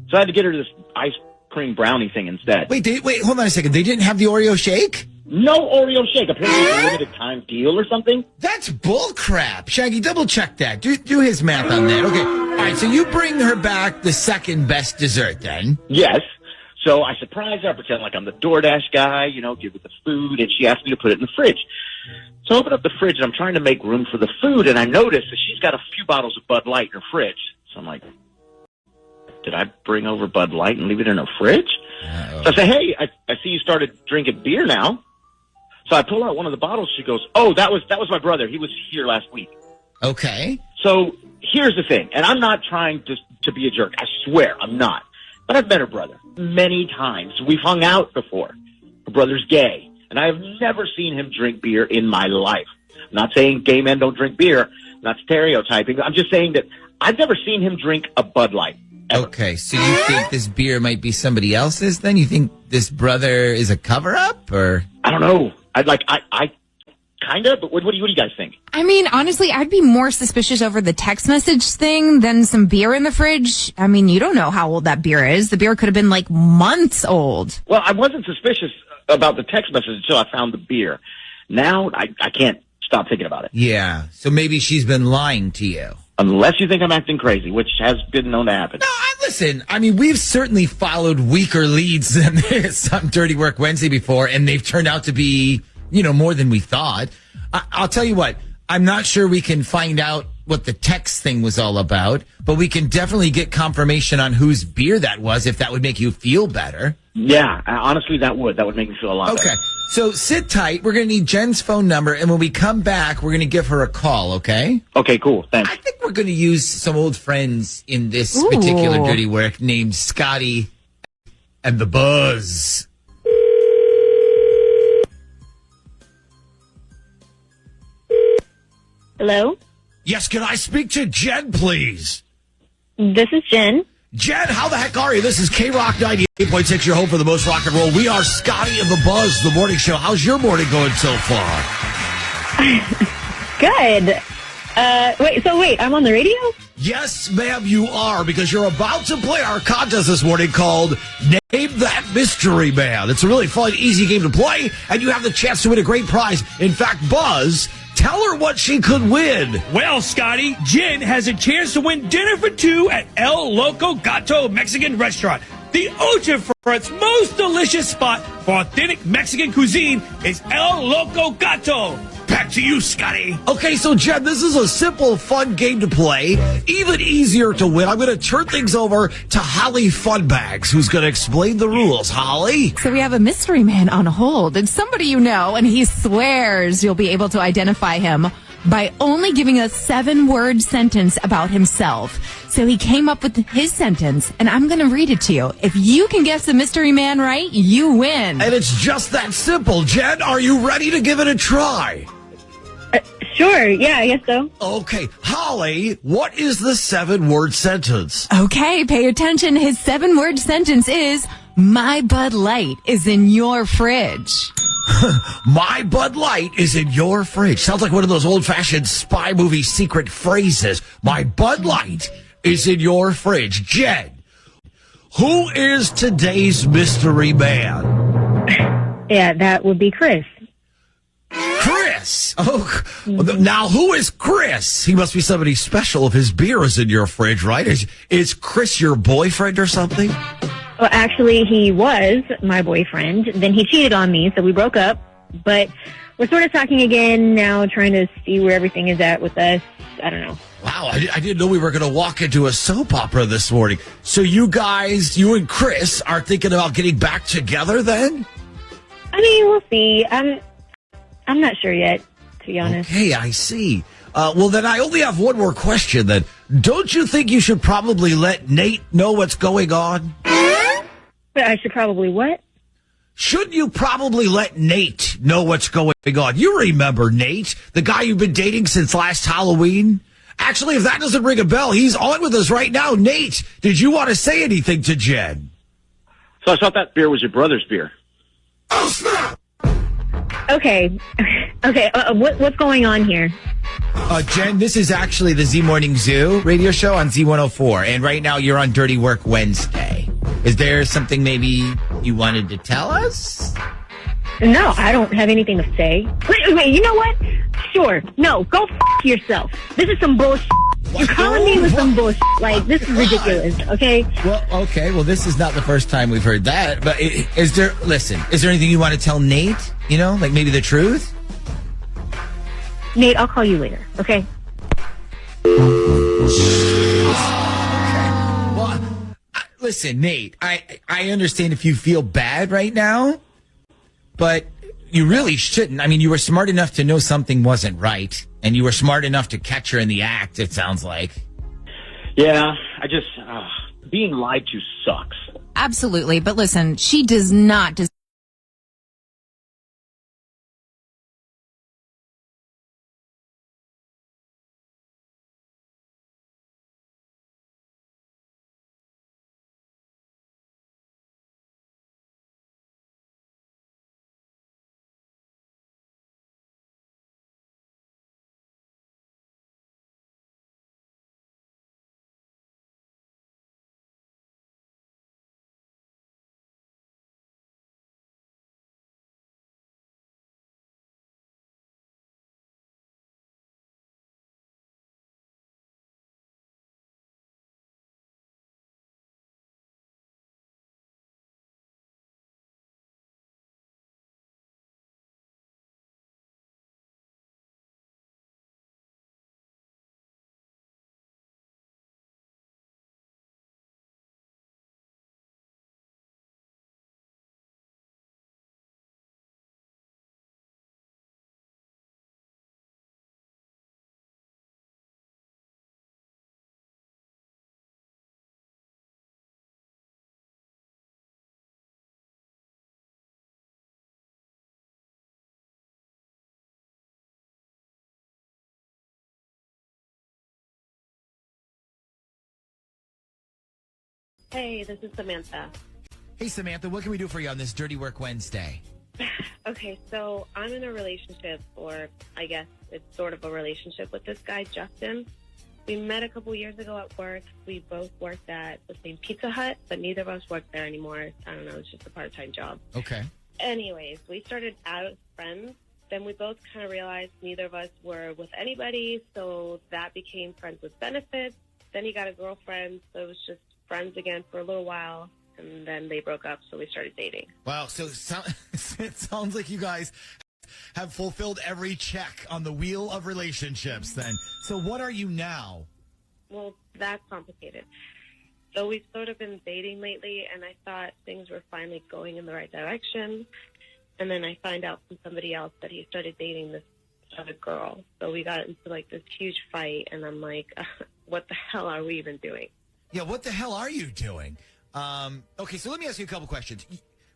So I had to get her this ice cream brownie thing instead. Wait, hold on a second. They didn't have the Oreo shake? No Oreo shake. Apparently it's a limited time deal or something. That's bull crap. Shaggy, double check that. Do his math on that. Okay. All right, so you bring her back the second best dessert then? Yes. So I surprise her. I pretend like I'm the DoorDash guy, give her the food, and she asked me to put it in the fridge. So I open up the fridge, and I'm trying to make room for the food, and I notice that she's got a few bottles of Bud Light in her fridge. So I'm like, did I bring over Bud Light and leave it in her fridge? So I say, hey, I see you started drinking beer now. So I pull out one of the bottles. She goes, oh, that was my brother. He was here last week. Okay. So here's the thing, and I'm not trying to be a jerk. I swear I'm not. But I've met her brother many times. We've hung out before. Her brother's gay, and I have never seen him drink beer in my life. I'm not saying gay men don't drink beer. I'm not stereotyping. I'm just saying that I've never seen him drink a Bud Light. Ever. Okay, so you think this beer might be somebody else's then? You think this brother is a cover-up, or? I don't know. I kind of, but what do you guys think? I mean, honestly, I'd be more suspicious over the text message thing than some beer in the fridge. I mean, you don't know how old that beer is. The beer could have been like months old. Well, I wasn't suspicious about the text message until I found the beer. Now, I can't stop thinking about it. Yeah, so maybe she's been lying to you. Unless you think I'm acting crazy, which has been known to happen. No, listen, I mean, we've certainly followed weaker leads than this on Dirty Work Wednesday before, and they've turned out to be, more than we thought. I'll tell you what, I'm not sure we can find out what the text thing was all about, but we can definitely get confirmation on whose beer that was, if that would make you feel better. Yeah, honestly, that would make me feel a lot better. Okay, so sit tight. We're going to need Jen's phone number, and when we come back, we're going to give her a call, okay? Okay, cool. Thanks. I think we're going to use some old friends in this particular Dirty Work named Scotty and the Buzz. Hello? Yes, can I speak to Jen, please? This is Jen. Jen, how the heck are you? This is K-Rock 98.6, your home for the most rock and roll. We are Scotty and the Buzz, the morning show. How's your morning going so far? Good. Wait, I'm on the radio? Yes, ma'am, you are, because you're about to play our contest this morning called Name That Mystery Man. It's a really fun, easy game to play, and you have the chance to win a great prize. In fact, Buzz, tell her what she could win. Well, Scotty, Jen has a chance to win dinner for two at El Loco Gato Mexican Restaurant. The ocean front's most delicious spot for authentic Mexican cuisine is El Loco Gato. back to you, Scotty. Okay, so Jen, this is a simple, fun game to play. Even easier to win. I'm going to turn things over to Holly Funbags, who's going to explain the rules. Holly? So we have a mystery man on hold. It's somebody you know, and he swears you'll be able to identify him by only giving a 7-word sentence about himself. So he came up with his sentence, and I'm going to read it to you. If you can guess the mystery man right, you win. And it's just that simple. Jen, are you ready to give it a try? Sure. Yeah, I guess so. Okay. Holly, what is the 7-word sentence? Okay, pay attention. His 7-word sentence is, my Bud Light is in your fridge. My Bud Light is in your fridge. Sounds like one of those old-fashioned spy movie secret phrases. My Bud Light is in your fridge. Jen, who is today's mystery man? Yeah, that would be Chris. Chris. Oh, now who is Chris? He must be somebody special if his beer is in your fridge, right? Is Chris your boyfriend or something? Well, actually, he was my boyfriend. Then he cheated on me, so we broke up. But we're sort of talking again now, trying to see where everything is at with us. I don't know. Wow, I didn't know we were going to walk into a soap opera this morning. So you guys, you and Chris, are thinking about getting back together then? I mean, we'll see. I'm not sure yet, to be honest. Okay, I see. Well, then I only have one more question then. Don't you think you should probably let Nate know what's going on? But I should probably what? Shouldn't you probably let Nate know what's going on? You remember Nate, the guy you've been dating since last Halloween? Actually, if that doesn't ring a bell, he's on with us right now. Nate, did you want to say anything to Jen? So I thought that beer was your brother's beer. Oh, snap! Okay. Okay, what's going on here? Jen, this is actually the Z Morning Zoo radio show on Z104, and right now you're on Dirty Work Wednesday. Is there something maybe you wanted to tell us? No, I don't have anything to say. Wait, you know what? Sure. No, go f*** yourself. This is some bullshit. You're calling me with some bullshit. Like, this is ridiculous, okay? Well, okay. Well, this is not the first time we've heard that. But is there anything you want to tell Nate? You know, like maybe the truth? Nate, I'll call you later, okay? Well, listen, Nate, I understand if you feel bad right now, but you really shouldn't. I mean, you were smart enough to know something wasn't right, and you were smart enough to catch her in the act, it sounds like. Yeah, I just, being lied to sucks. Absolutely. But listen, she does not deserve Hey, this is Samantha. Hey, Samantha, what can we do for you on this Dirty Work Wednesday? Okay, so I'm in a relationship, or I guess it's sort of a relationship with this guy, Justin. We met a couple years ago at work. We both worked at the same Pizza Hut, but neither of us work there anymore. I don't know, it's just a part-time job. Okay. Anyways, we started out as friends. Then we both kind of realized neither of us were with anybody, so that became friends with benefits. Then he got a girlfriend, so it was just friends again for a little while, and then they broke up, so we started dating. Wow, so it sounds like you guys have fulfilled every check on the wheel of relationships then. So what are you now? Well, that's complicated. So we've sort of been dating lately, and I thought things were finally going in the right direction. And then I find out from somebody else that he started dating this other girl. So we got into like this huge fight, and I'm like, what the hell are we even doing? Yeah, what the hell are you doing? Okay, so let me ask you a couple questions.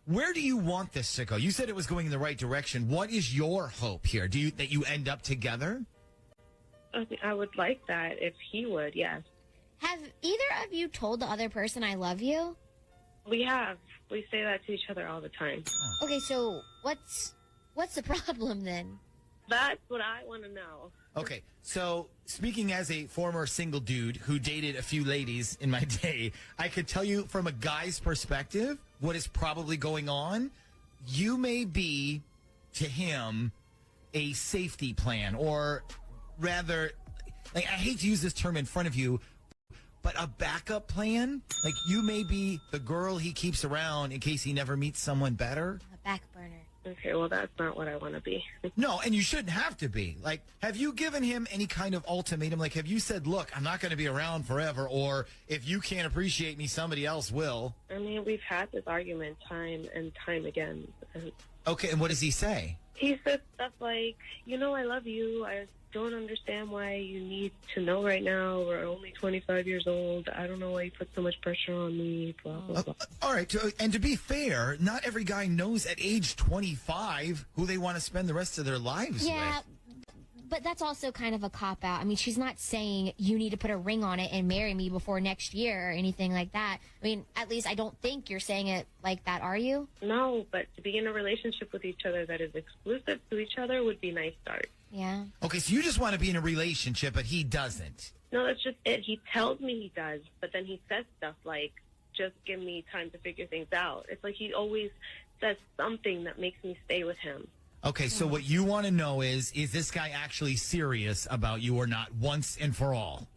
Where do you want this to go? You said it was going in the right direction. What is your hope here? That you end up together? I would like that if he would, yes. Have either of you told the other person I love you? We have. We say that to each other all the time. Okay, so what's the problem then? That's what I want to know. Okay, so speaking as a former single dude who dated a few ladies in my day, I could tell you from a guy's perspective what is probably going on. You may be, to him, a safety plan, or rather, like, I hate to use this term in front of you, but a backup plan. Like, you may be the girl he keeps around in case he never meets someone better. A back burner. Okay, well, that's not what I want to be. No, and you shouldn't have to be. Like, have you given him any kind of ultimatum? Like, have you said, look, I'm not going to be around forever, or if you can't appreciate me, somebody else will? I mean, we've had this argument time and time again. Okay, and what does he say? He says stuff like, I love you. I don't understand why you need to know right now. We're only 25 years old. I don't know why you put so much pressure on me, blah, blah, blah. All right, and to be fair, not every guy knows at age 25 who they want to spend the rest of their lives with. But that's also kind of a cop-out. I mean, she's not saying you need to put a ring on it and marry me before next year or anything like that. I mean, at least I don't think you're saying it like that, are you? No, but to be in a relationship with each other that is exclusive to each other would be a nice start. Yeah. Okay, so you just want to be in a relationship, but he doesn't. No, that's just it. He tells me he does, but then he says stuff like, just give me time to figure things out. It's like he always says something that makes me stay with him. Okay, so what you want to know is this guy actually serious about you or not, once and for all?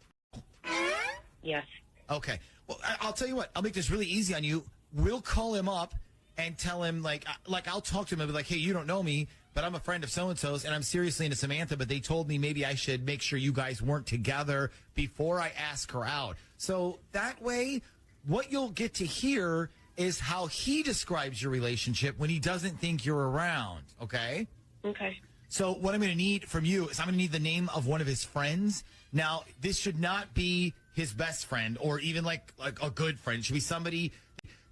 Yes. Okay. Well, I'll tell you what. I'll make this really easy on you. We'll call him up and tell him, like I'll talk to him and be like, hey, you don't know me, but I'm a friend of so-and-so's, and I'm seriously into Samantha, but they told me maybe I should make sure you guys weren't together before I ask her out. So that way, what you'll get to hear is how he describes your relationship when he doesn't think you're around, okay? Okay. So what I'm going to need from you is I'm going to need the name of one of his friends. Now, this should not be his best friend or even like a good friend. It should be somebody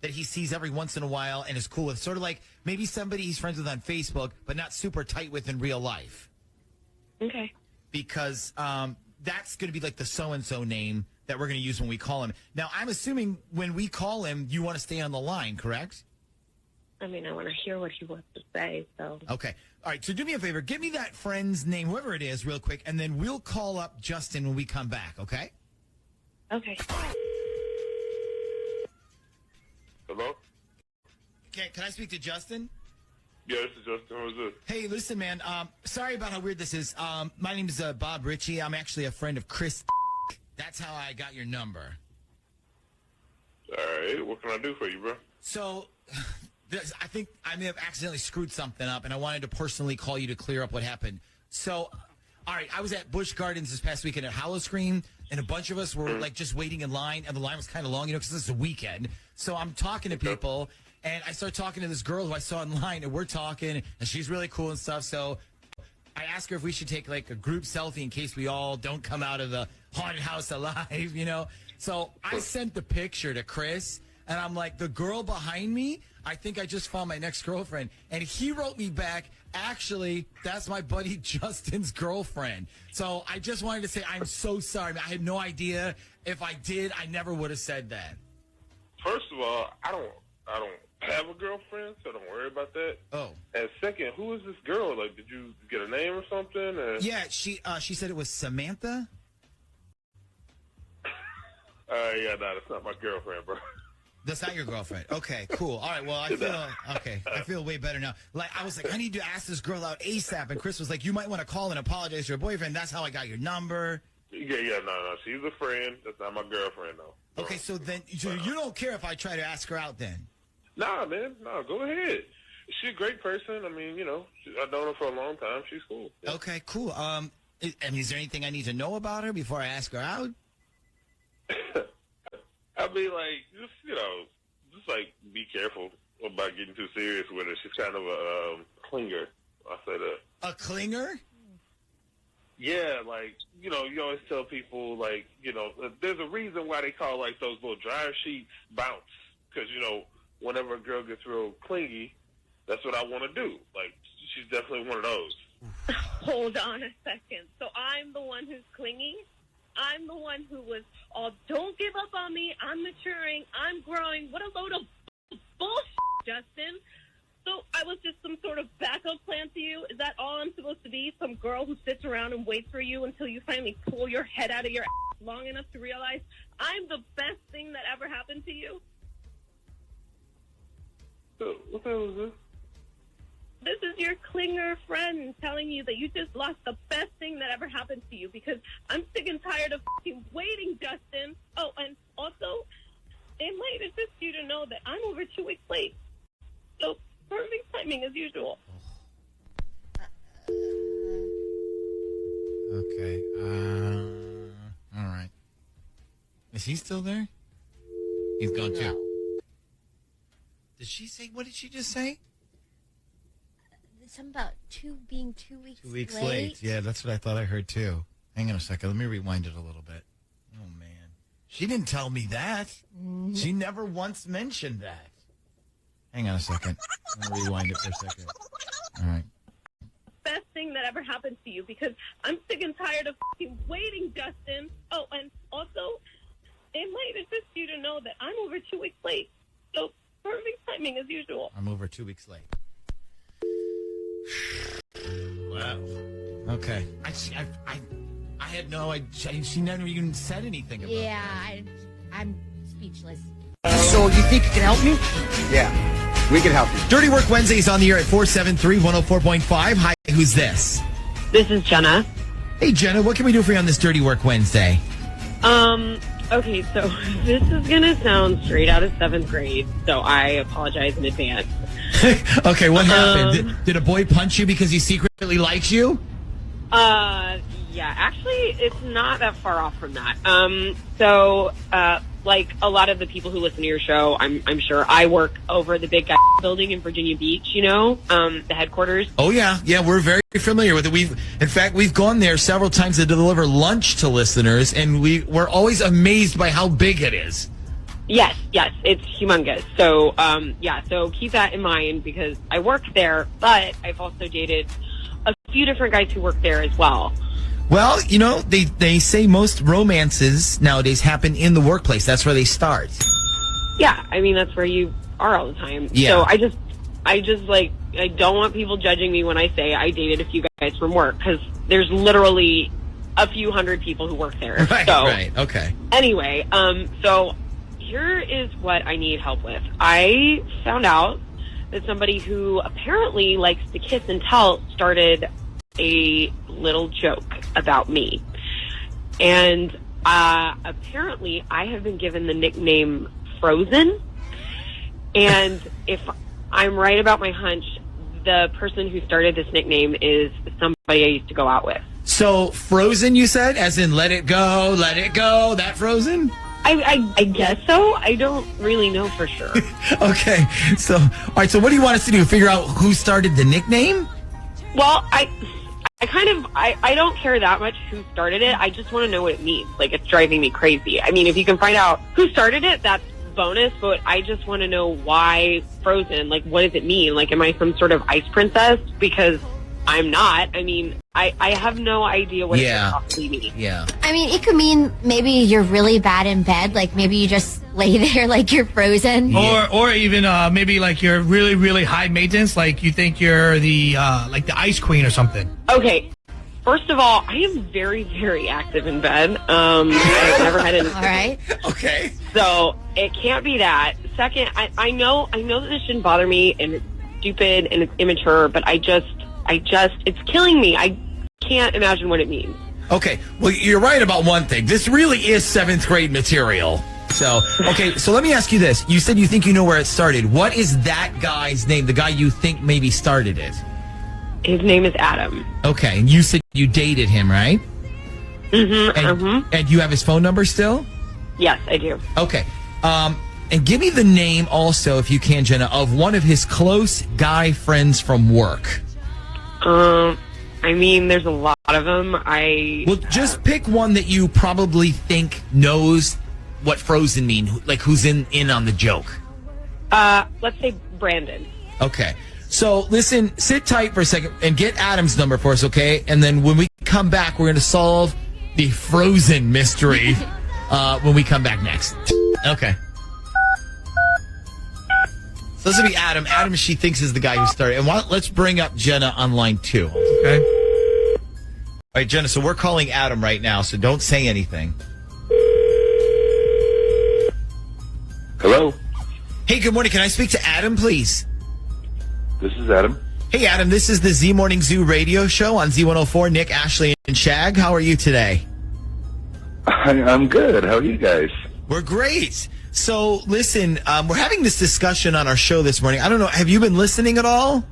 that he sees every once in a while and is cool with. Sort of like maybe somebody he's friends with on Facebook, but not super tight with in real life. Okay. Because that's going to be like the so-and-so name that we're going to use when we call him. Now, I'm assuming when we call him, you want to stay on the line, correct? I mean, I want to hear what he wants to say, so. Okay. All right, so do me a favor. Give me that friend's name, whoever it is, real quick, and then we'll call up Justin when we come back, okay? Okay. Hello? Okay, can I speak to Justin? Yeah, this is Justin. Who's this? Hey, listen, man. Sorry about how weird this is. My name is Bob Ritchie. I'm actually a friend of Chris. That's how I got your number. All right, what can I do for you, bro? So, I think I may have accidentally screwed something up, and I wanted to personally call you to clear up what happened. So, all right, I was at Busch Gardens this past weekend at Howl-O-Scream, and a bunch of us were like just waiting in line, and the line was kind of long, because it's a weekend. So I'm talking to people, and I start talking to this girl who I saw in line, and we're talking, and she's really cool and stuff. So I asked her if we should take like a group selfie in case we all don't come out of the haunted house alive, So I sent the picture to Chris, and I'm like, the girl behind me, I think I just found my next girlfriend. And he wrote me back, actually, that's my buddy Justin's girlfriend. So I just wanted to say I'm so sorry. I had no idea. If I did, I never would have said that. First of all, I don't have a girlfriend, so don't worry about that. Oh. And second, who is this girl? Like, did you get a name or something? Or? Yeah, she said it was Samantha. Yeah, no, that's not my girlfriend, bro. That's not your girlfriend. Okay, cool. All right, well, I feel way better now. Like, I was like, I need to ask this girl out ASAP, and Chris was like, you might want to call and apologize to your boyfriend. That's how I got your number. Yeah, no, she's a friend. That's not my girlfriend, though. Okay, so then you don't care if I try to ask her out then? Nah, man, no, go ahead. she's a great person. I mean, I've known her for a long time. She's cool. Yeah. Okay, cool. Is there anything I need to know about her before I ask her out? I mean, just be careful about getting too serious with her. She's kind of a clinger. I say that. A clinger? Yeah, you always tell people, there's a reason why they call, those little dryer sheets bounce. Because, whenever a girl gets real clingy, that's what I want to do. She's definitely one of those. Hold on a second. So I'm the one who's clingy? I'm the one who was, don't give up on me. I'm maturing. I'm growing. What a load of bullshit, Justin. So I was just some sort of backup plan to you? Is that all I'm supposed to be? Some girl who sits around and waits for you until you finally pull your head out of your ass long enough to realize I'm the best thing that ever happened to you? What the hell is this? This is your clinger friend telling you that you just lost the best thing that ever happened to you because I'm sick and tired of waiting, Justin. Oh, and also, it might assist you to know that I'm over 2 weeks late. So, perfect timing as usual. Okay. All right. Is he still there? He's gone too. Did she say, what did she just say? Something about being 2 weeks late. 2 weeks late. Yeah, that's what I thought I heard too. Hang on a second. Let me rewind it a little bit. Oh, man. She didn't tell me that. Mm-hmm. She never once mentioned that. Hang on a second. I'm going to rewind it for a second. All right. Best thing that ever happened to you because I'm sick and tired of waiting, Justin. Oh, and also, it might assist you to know that I'm over 2 weeks late. So, perfect timing as usual. I'm over 2 weeks late. Wow. Okay. I had no idea. She never even said anything about Yeah, I'm speechless. So you think you can help me? Yeah, we can help you. Dirty Work Wednesdays on the air at 473-104.5. Hi, who's this? This is Jenna. Hey, Jenna, what can we do for you on this Dirty Work Wednesday? Okay, so this is going to sound straight out of 7th grade, so I apologize in advance. Okay, what happened? Did a boy punch you because he secretly likes you? Yeah, actually, it's not that far off from that. So, like a lot of the people who listen to your show, I'm sure I work over the big guy building in Virginia Beach, the headquarters. Oh, yeah. Yeah, we're very familiar with it. In fact, we've gone there several times to deliver lunch to listeners, and we're always amazed by how big it is. Yes, it's humongous. So, so keep that in mind because I work there, but I've also dated a few different guys who work there as well. Well, they say most romances nowadays happen in the workplace. That's where they start. Yeah, I mean, that's where you are all the time. Yeah. So I don't want people judging me when I say I dated a few guys from work because there's literally a few hundred people who work there. Right, okay. Anyway, so here is what I need help with. I found out that somebody who apparently likes to kiss and tell started a little joke about me. And apparently I have been given the nickname Frozen. And if I'm right about my hunch, the person who started this nickname is somebody I used to go out with. So Frozen, you said? As in let it go, that Frozen? I guess so. I don't really know for sure. Okay. So, all right. So what do you want us to do? Figure out who started the nickname? Well, I don't care that much who started it. I just want to know what it means. Like, it's driving me crazy. I mean, if you can find out who started it, that's bonus, but I just want to know why Frozen. Like, what does it mean? Like, am I some sort of ice princess? Because I'm not. I mean, I have no idea what it could possibly mean. Yeah. I mean, it could mean maybe you're really bad in bed. Like, maybe you just lay there like you're frozen. Or even maybe like you're really, really high maintenance. Like you think you're the ice queen or something. Okay. First of all, I am very, very active in bed. I've never had an... All right. Okay. So it can't be that. Second, I know that this shouldn't bother me and it's stupid and it's immature, but it's killing me. I can't imagine what it means. Okay. Well, you're right about one thing. This really is 7th grade material. So, okay, so let me ask you this. You said you think you know where it started. What is that guy's name, the guy you think maybe started it? His name is Adam. Okay, and you said you dated him, right? Mm-hmm. And you have his phone number still? Yes, I do. Okay. And give me the name also, if you can, Jenna, of one of his close guy friends from work. I mean, there's a lot of them. Well, just pick one that you probably think knows what frozen mean, like who's in on the joke. Let's say Brandon. Okay. So, listen, sit tight for a second and get Adam's number for us, okay? And then when we come back, we're going to solve the frozen mystery when we come back next. Okay. So this will be Adam. Adam, she thinks, is the guy who started. And let's bring up Jenna on line 2, okay? All right, Jenna, so we're calling Adam right now, so don't say anything. Hello? Hey, good morning. Can I speak to Adam, please? This is Adam. Hey, Adam, this is the Z Morning Zoo radio show on Z104. Nick, Ashley, and Shag. How are you today? I'm good. How are you guys? We're great. So, listen, we're having this discussion on our show this morning. I don't know, have you been listening at all?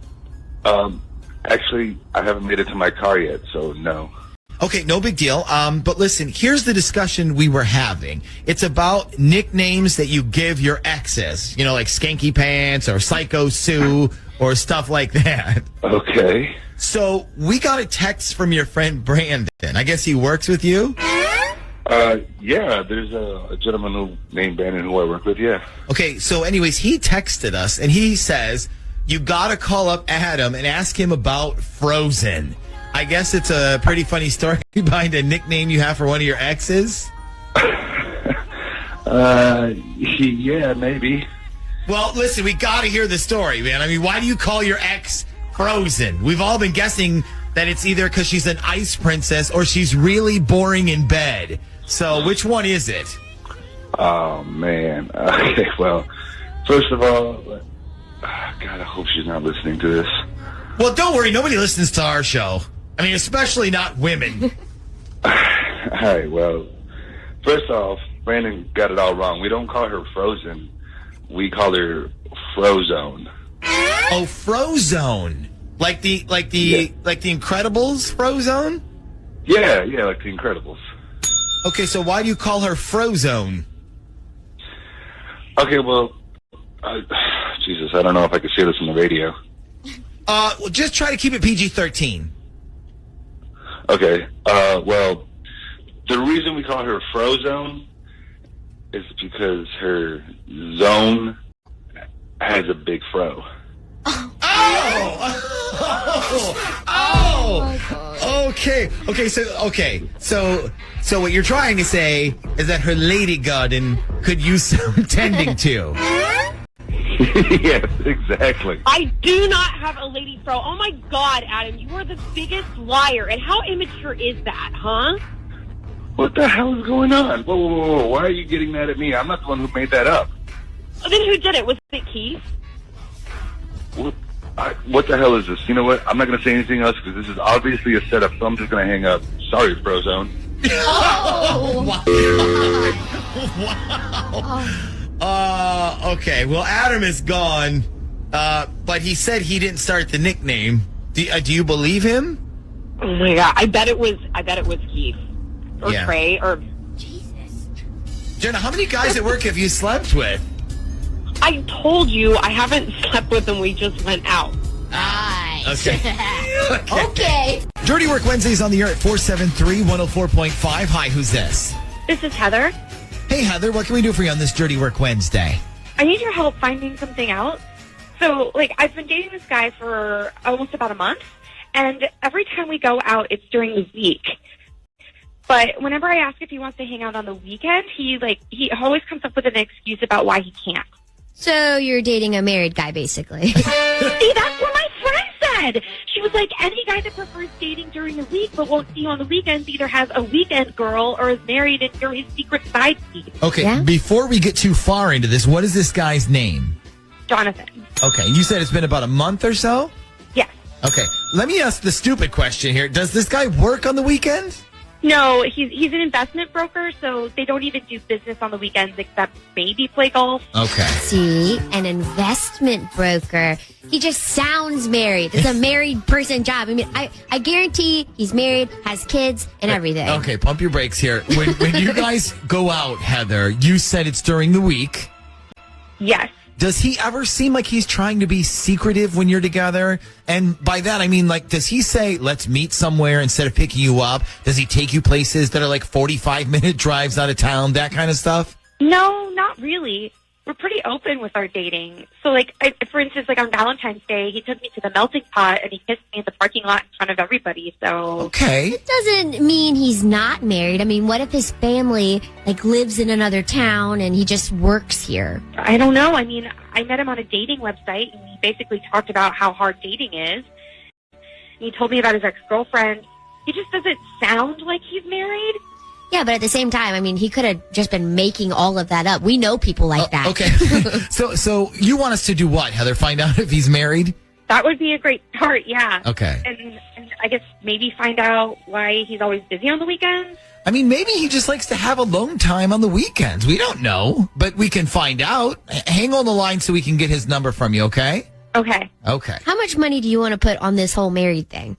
Actually, I haven't made it to my car yet, so no. Okay, no big deal. But listen, here's the discussion we were having. It's about nicknames that you give your exes. You know, like Skanky Pants or Psycho Sue or stuff like that. Okay. So we got a text from your friend Brandon. I guess he works with you? Yeah, there's a gentleman named Brandon who I work with, yeah. Okay, so anyways, he texted us and he says, you got to call up Adam and ask him about Frozen. I guess it's a pretty funny story behind a nickname you have for one of your exes. Yeah, maybe. Well, listen, we got to hear the story, man. I mean, why do you call your ex Frozen? We've all been guessing that it's either because she's an ice princess or she's really boring in bed. So which one is it? Oh, man. Okay, well, first of all, God, I hope she's not listening to this. Well, don't worry. Nobody listens to our show. I mean, especially not women. All right, well, first off, Brandon got it all wrong. We don't call her Frozen. We call her Frozone. Oh, Frozone. Like the Incredibles Frozone? Yeah, like the Incredibles. Okay, so why do you call her Frozone? Okay, well, Jesus, I don't know if I could say this on the radio. Well, just try to keep it PG-13. Okay, well, the reason we call her Frozone is because her zone has a big fro. Okay, so what you're trying to say is that her lady garden could use some tending to. Yes, exactly. I do not have a lady fro. Oh my God, Adam, you are the biggest liar. And how immature is that, huh? What the hell is going on? Whoa. Why are you getting mad at me? I'm not the one who made that up. Then who did it? Was it Keith? What the hell is this? You know what? I'm not going to say anything else because this is obviously a setup, so I'm just going to hang up. Sorry, Frozone. Wow. Okay, well, Adam is gone, but he said he didn't start the nickname. Do you believe him? Oh my God, I bet it was Keith or Yeah. Trey or Jenna, how many guys at work have you slept with? I told you I haven't slept with them. We just went out. Nice. Okay. Okay. Dirty Work Wednesdays on the air at 473-104.5. Hi, who's this? This is Heather. Hey, Heather, what can we do for you on this Dirty Work Wednesday? I need your help finding something out. So, I've been dating this guy for almost about a month, and every time we go out, it's during the week. But whenever I ask if he wants to hang out on the weekend, he always comes up with an excuse about why he can't. So you're dating a married guy, basically. See, that's what my friend said. She was like, any guy that prefers dating during the week but won't see you on the weekends either has a weekend girl or is married and you're his secret side piece. Okay, Before we get too far into this, what is this guy's name? Jonathan. Okay, you said it's been about a month or so? Yes. Okay, let me ask the stupid question here. Does this guy work on the weekend? No, he's an investment broker, so they don't even do business on the weekends except maybe play golf. Okay. See, an investment broker. He just sounds married. It's a married person job. I mean, I guarantee he's married, has kids, and everything. Okay, pump your brakes here. When you guys go out, Heather, you said it's during the week. Yes. Does he ever seem like he's trying to be secretive when you're together? And by that, I mean, like, does he say, let's meet somewhere instead of picking you up? Does he take you places that are like 45-minute drives out of town, that kind of stuff? No, not really. We're pretty open with our dating. So, like, for instance, like on Valentine's Day, he took me to the melting pot and he kissed me in the parking lot in front of everybody. So okay, it doesn't mean he's not married. I mean, what if his family like lives in another town and he just works here? I don't know. I mean, I met him on a dating website and he basically talked about how hard dating is. He told me about his ex-girlfriend. He just doesn't sound like he's married. Yeah, but at the same time, I mean, he could have just been making all of that up. We know people like that. Okay. So you want us to do what, Heather? Find out if he's married? That would be a great start, yeah. Okay. And I guess maybe find out why he's always busy on the weekends. I mean, maybe he just likes to have alone time on the weekends. We don't know, but we can find out. Hang on the line so we can get his number from you, okay? Okay. Okay. How much money do you want to put on this whole married thing?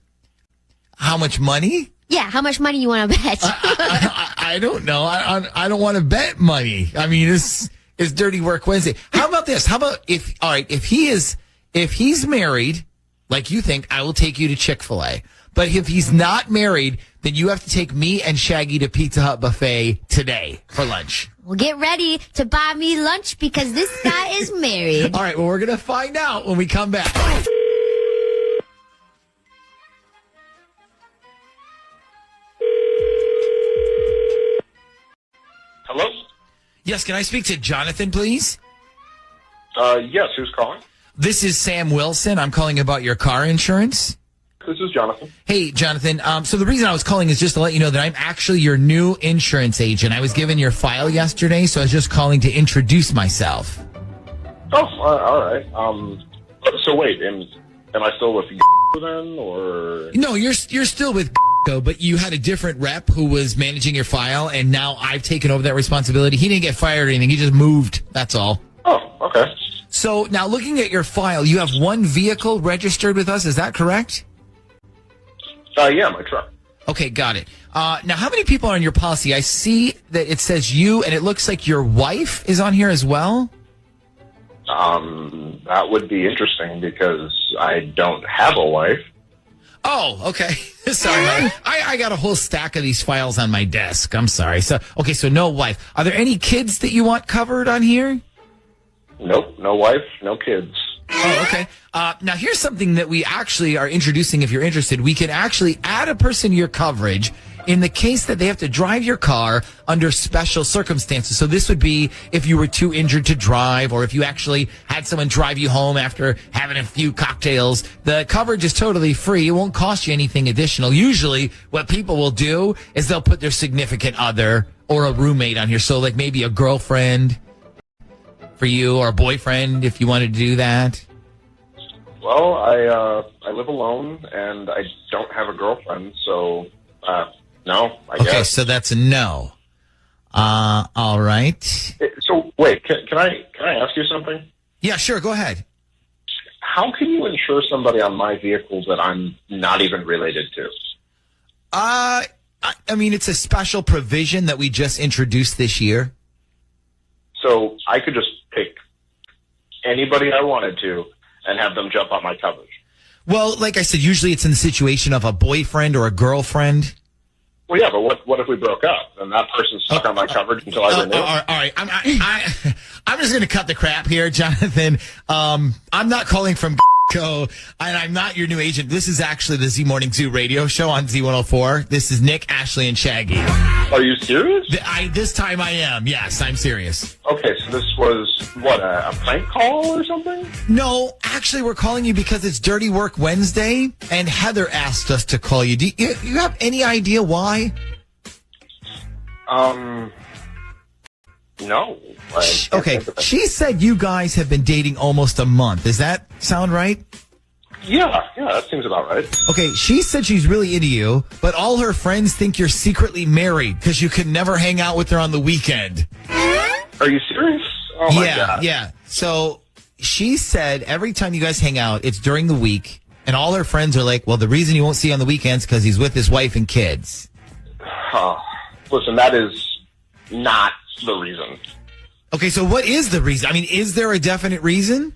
How much money? Yeah, how much money you want to bet? I don't know. I don't want to bet money. I mean, this is Dirty Work Wednesday. How about this? How about if he's married, like you think, I will take you to Chick-fil-A. But if he's not married, then you have to take me and Shaggy to Pizza Hut buffet today for lunch. Well, get ready to buy me lunch because this guy is married. All right, well, we're going to find out when we come back. Hello? Yes, can I speak to Jonathan, please? Yes, who's calling? This is Sam Wilson. I'm calling about your car insurance. This is Jonathan. Hey, Jonathan. So the reason I was calling is just to let you know that I'm actually your new insurance agent. I was given your file yesterday, so I was just calling to introduce myself. Oh, all right. So wait, am I still with you then, or? No, you're still with but you had a different rep who was managing your file, and now I've taken over that responsibility. He didn't get fired or anything. He just moved. That's all. Oh, okay. So now looking at your file, you have one vehicle registered with us. Is that correct? Yeah, my truck. Okay, got it. Now, how many people are on your policy? I see that it says you, and it looks like your wife is on here as well. That would be interesting because I don't have a wife. Oh, okay. Sorry, I got a whole stack of these files on my desk. I'm sorry. So no wife. Are there any kids that you want covered on here? Nope, no wife, no kids. Oh, okay. Now, here's something that we actually are introducing if you're interested. We can actually add a person to your coverage in the case that they have to drive your car under special circumstances. So this would be if you were too injured to drive, or if you actually had someone drive you home after having a few cocktails. The coverage is totally free. It won't cost you anything additional. Usually what people will do is they'll put their significant other or a roommate on here. So like maybe a girlfriend for you, or a boyfriend if you wanted to do that. Well, I live alone and I don't have a girlfriend, so no, I guess. Okay, so that's a no. All right. So wait, can I ask you something? Yeah, sure. Go ahead. How can you insure somebody on my vehicle that I'm not even related to? I mean, it's a special provision that we just introduced this year. So I could just pick anybody I wanted to and have them jump on my coverage. Well, like I said, usually it's in the situation of a boyfriend or a girlfriend. Well, yeah, but what if we broke up and that person's stuck on my coverage until I renew? All right. I'm just going to cut the crap here, Jonathan. I'm not calling from and I'm not your new agent. This is actually the Z Morning Zoo radio show on Z104. This is Nick, Ashley, and Shaggy. Are you serious? This time I am. Yes, I'm serious. Okay, so this was, what, a prank call or something? No, actually, we're calling you because it's Dirty Work Wednesday, and Heather asked us to call you. Do you have any idea why? No. Okay, she said you guys have been dating almost a month. Does that sound right? Yeah, that seems about right. Okay, she said she's really into you, but all her friends think you're secretly married because you could never hang out with her on the weekend. Are you serious? Oh my God. Yeah. So she said every time you guys hang out, it's during the week, and all her friends are like, well, the reason you won't see you on the weekends because he's with his wife and kids. Listen, that is not the reason. Okay, so what is the reason? I mean, is there a definite reason?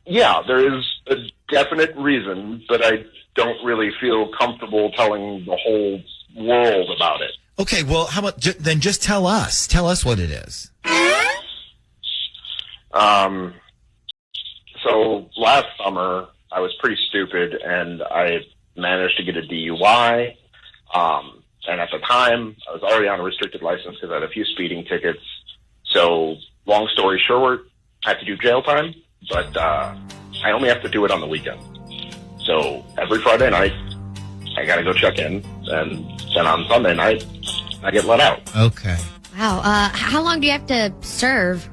Yeah, there is a definite reason, but I don't really feel comfortable telling the whole world about it. Okay, well, how about then just tell us. Tell us what it is. So last summer, I was pretty stupid, and I managed to get a DUI. And at the time, I was already on a restricted license because I had a few speeding tickets. So long story short, I had to do jail time, but I only have to do it on the weekend. So every Friday night, I got to go check in, and then on Sunday night, I get let out. Okay. Wow. How long do you have to serve?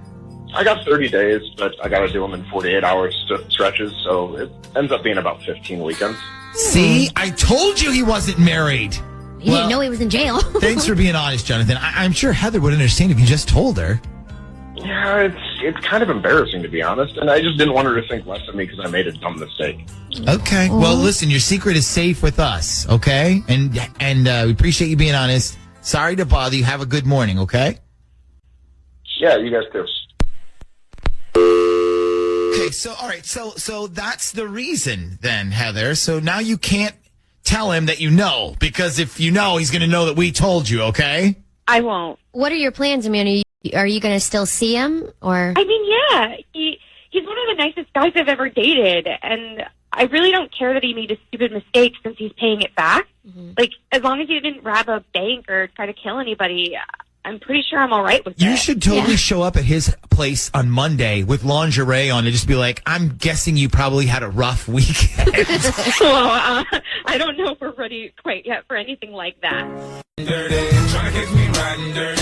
I got 30 days, but I got to do them in 48-hour stretches, so it ends up being about 15 weekends. See? I told you he wasn't married. You didn't know he was in jail. Thanks for being honest, Jonathan. I'm sure Heather would understand if you just told her. Yeah, it's kind of embarrassing, to be honest, and I just didn't want her to think less of me because I made a dumb mistake. Okay. Well, listen, your secret is safe with us, okay? And we appreciate you being honest. Sorry to bother you. Have a good morning, okay? Yeah, you guys too. Okay, so all right, so that's the reason then, Heather. So now you can't tell him that you know, because if you know, he's going to know that we told you, okay? I won't. What are your plans? I mean, are you going to still see him, or? I mean, yeah, he's one of the nicest guys I've ever dated, and I really don't care that he made a stupid mistake since he's paying it back. Mm-hmm. Like, as long as he didn't rob a bank or try to kill anybody, I'm pretty sure I'm all right with it. You should totally show up at his place on Monday with lingerie on and just be like, I'm guessing you probably had a rough weekend. Well, I don't know if we're ready quite yet for anything like that.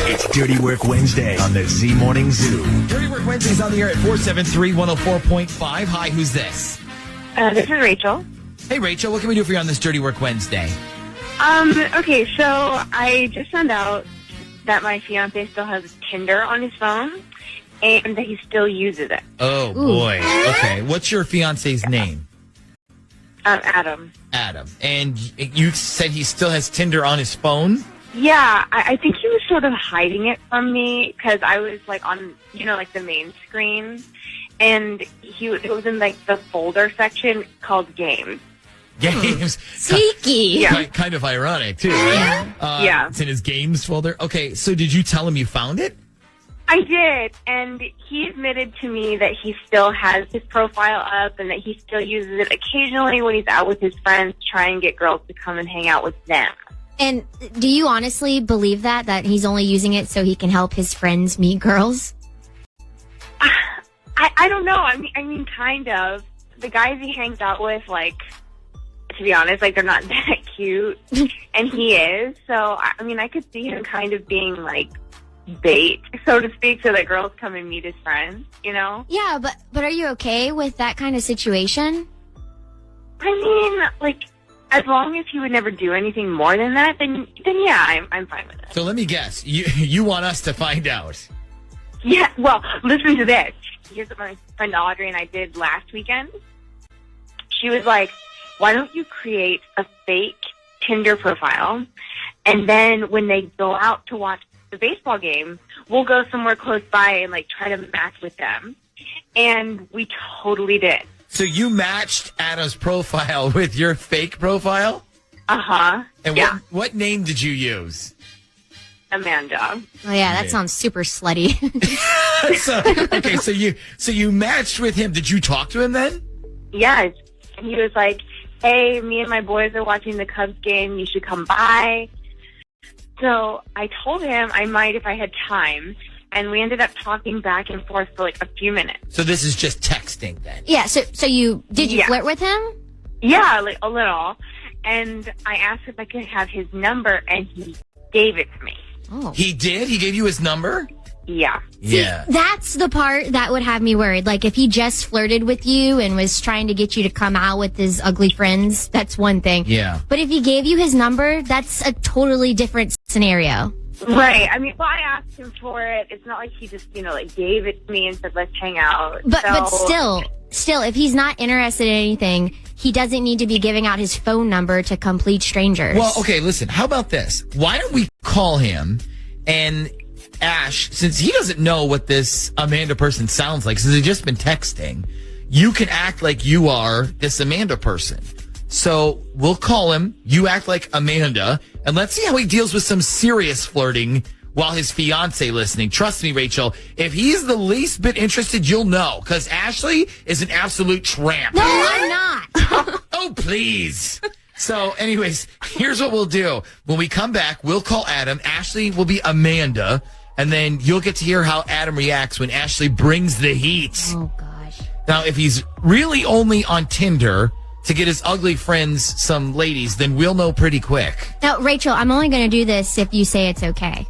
It's Dirty Work Wednesday on the Z Morning Zoo. Dirty Work Wednesday's on the air at 473-104.5. Hi, who's this? This is Rachel. Hey, Rachel, what can we do for you on this Dirty Work Wednesday? Okay, so I just found out that my fiance still has Tinder on his phone and that he still uses it. Oh, boy. Okay, what's your fiance's name? Adam. Adam. And you said he still has Tinder on his phone? Yeah, I think he was sort of hiding it from me because I was like on, like the main screen, and it was in like the folder section called Games. Games. Sneaky. Yeah. Kind of ironic, too, right? Yeah. It's in his games folder. Okay, so did you tell him you found it? I did, and he admitted to me that he still has his profile up and that he still uses it occasionally when he's out with his friends to try and get girls to come and hang out with them. And do you honestly believe that he's only using it so he can help his friends meet girls? I don't know. I mean, kind of. The guys he hangs out with, like, to be honest, like, they're not that cute, and he is. So, I mean, I could see him kind of being, like, bait, so to speak, so that girls come and meet his friends, Yeah, but are you okay with that kind of situation? I mean, like, as long as he would never do anything more than that, then yeah, I'm fine with it. So let me guess. You want us to find out? Yeah, well, listen to this. Here's what my friend Audrey and I did last weekend. She was like, why don't you create a fake Tinder profile, and then when they go out to watch the baseball game, we'll go somewhere close by and, like, try to match with them. And we totally did. So you matched Anna's profile with your fake profile? Uh-huh. And yeah. What name did you use? Amanda. Oh yeah, that sounds super slutty. So you matched with him. Did you talk to him then? Yes. And he was like, hey, me and my boys are watching the Cubs game. You should come by. So I told him I might if I had time. And we ended up talking back and forth for like a few minutes. So this is just texting then? Yeah, so did you flirt with him? Yeah, like a little. And I asked if I could have his number, and he gave it to me. Oh. He did? He gave you his number? Yeah. Yeah. That's the part that would have me worried. Like, if he just flirted with you and was trying to get you to come out with his ugly friends, that's one thing. Yeah. But if he gave you his number, that's a totally different scenario. Right. I mean, well, I asked him for it. It's not like he just, like gave it to me and said, let's hang out. But still, if he's not interested in anything, he doesn't need to be giving out his phone number to complete strangers. Well, okay, listen, how about this? Why don't we call him and Ash, since he doesn't know what this Amanda person sounds like, since they've just been texting, you can act like you are this Amanda person. So we'll call him, you act like Amanda, and let's see how he deals with some serious flirting while his fiance listening. Trust me, Rachel, if he's the least bit interested, you'll know, because Ashley is an absolute tramp. No, I'm not. Oh, please. So, anyways, here's what we'll do. When we come back, we'll call Adam. Ashley will be Amanda, and then you'll get to hear how Adam reacts when Ashley brings the heat. Oh, gosh. Now, if he's really only on Tinder to get his ugly friends some ladies, then we'll know pretty quick. Now, Rachel, I'm only going to do this if you say it's okay.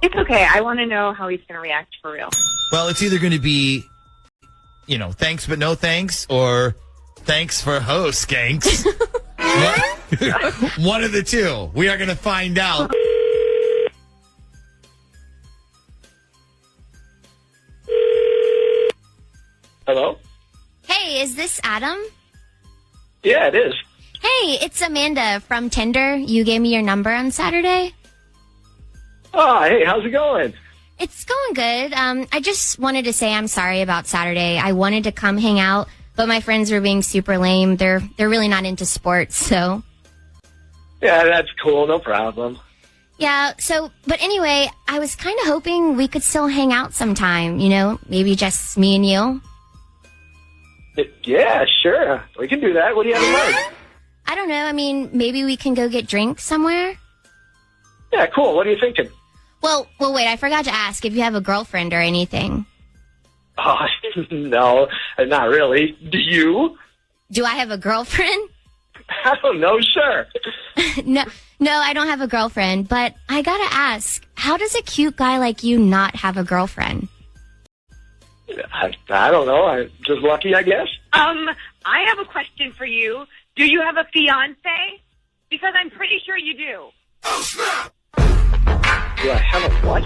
It's okay. I want to know how he's going to react for real. Well, it's either going to be, thanks but no thanks, or thanks for ho, skanks. One of the two. We are going to find out. Hello? Hey, is this Adam? Yeah, it is. Hey, it's Amanda from Tinder. You gave me your number on Saturday. Oh, hey, how's it going? It's going good. I just wanted to say I'm sorry about Saturday. I wanted to come hang out, but my friends were being super lame. They're really not into sports, so. Yeah, that's cool. No problem. Yeah, but anyway, I was kind of hoping we could still hang out sometime, maybe just me and you. Yeah, sure. We can do that. What do you have in mind? I don't know. I mean, maybe we can go get drinks somewhere? Yeah, cool. What are you thinking? Well, wait, I forgot to ask if you have a girlfriend or anything. Oh, no, not really. Do you? Do I have a girlfriend? I don't know. Sure. No, I don't have a girlfriend, but I gotta ask, how does a cute guy like you not have a girlfriend? I don't know. I'm just lucky, I guess. I have a question for you. Do you have a fiance? Because I'm pretty sure you do. Do I have a what?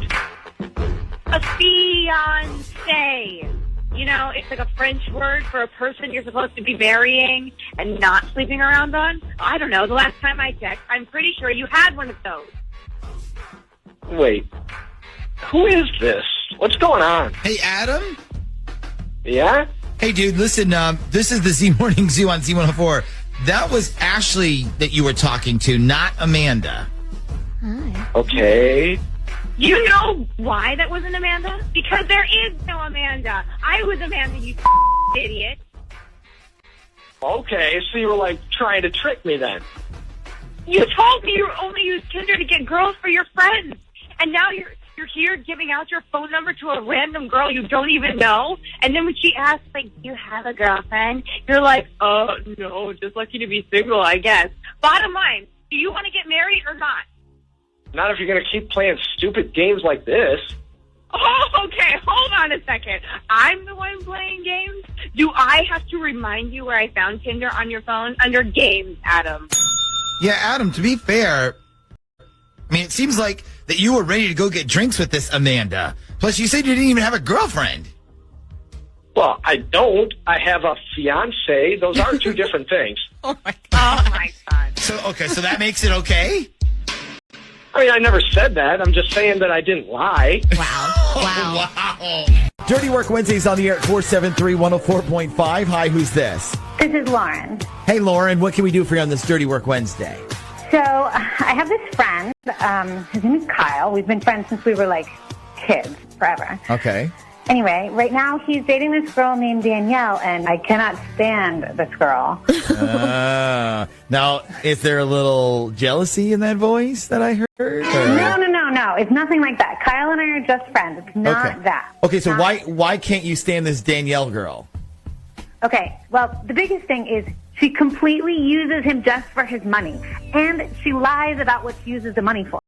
A fiance. It's like a French word for a person you're supposed to be marrying and not sleeping around on. I don't know. The last time I checked, I'm pretty sure you had one of those. Wait. Who is this? What's going on? Hey, Adam? Yeah? Hey, dude, listen, this is the Z Morning Zoo on Z104. That was Ashley that you were talking to, not Amanda. Hi. Okay. You know why that wasn't Amanda? Because there is no Amanda. I was Amanda, you idiot. Okay, so you were, trying to trick me then. You told me you only use Tinder to get girls for your friends. And now you're here giving out your phone number to a random girl you don't even know. And then when she asks, do you have a girlfriend? You're like, oh, no, just lucky to be single, I guess. Bottom line, do you want to get married or not? Not if you're going to keep playing stupid games like this. Oh, okay, hold on a second. I'm the one playing games? Do I have to remind you where I found Tinder on your phone? Under games, Adam. Yeah, Adam, to be fair, it seems like that you were ready to go get drinks with this Amanda. Plus, you said you didn't even have a girlfriend. Well, I don't. I have a fiance. Those are two different things. Oh, my God. So that makes it okay? I never said that. I'm just saying that I didn't lie. Wow. Dirty Work Wednesdays on the air at 473-104.5. Hi, who's this? This is Lauren. Hey, Lauren, what can we do for you on this Dirty Work Wednesday? So I have this friend. His name is Kyle. We've been friends since we were kids, forever. Okay. Anyway, right now he's dating this girl named Danielle, and I cannot stand this girl. Now, is there a little jealousy in that voice that I heard? Or? No. It's nothing like that. Kyle and I are just friends. It's not that. Okay, so why can't you stand this Danielle girl? Okay, well, the biggest thing is she completely uses him just for his money, and she lies about what she uses the money for.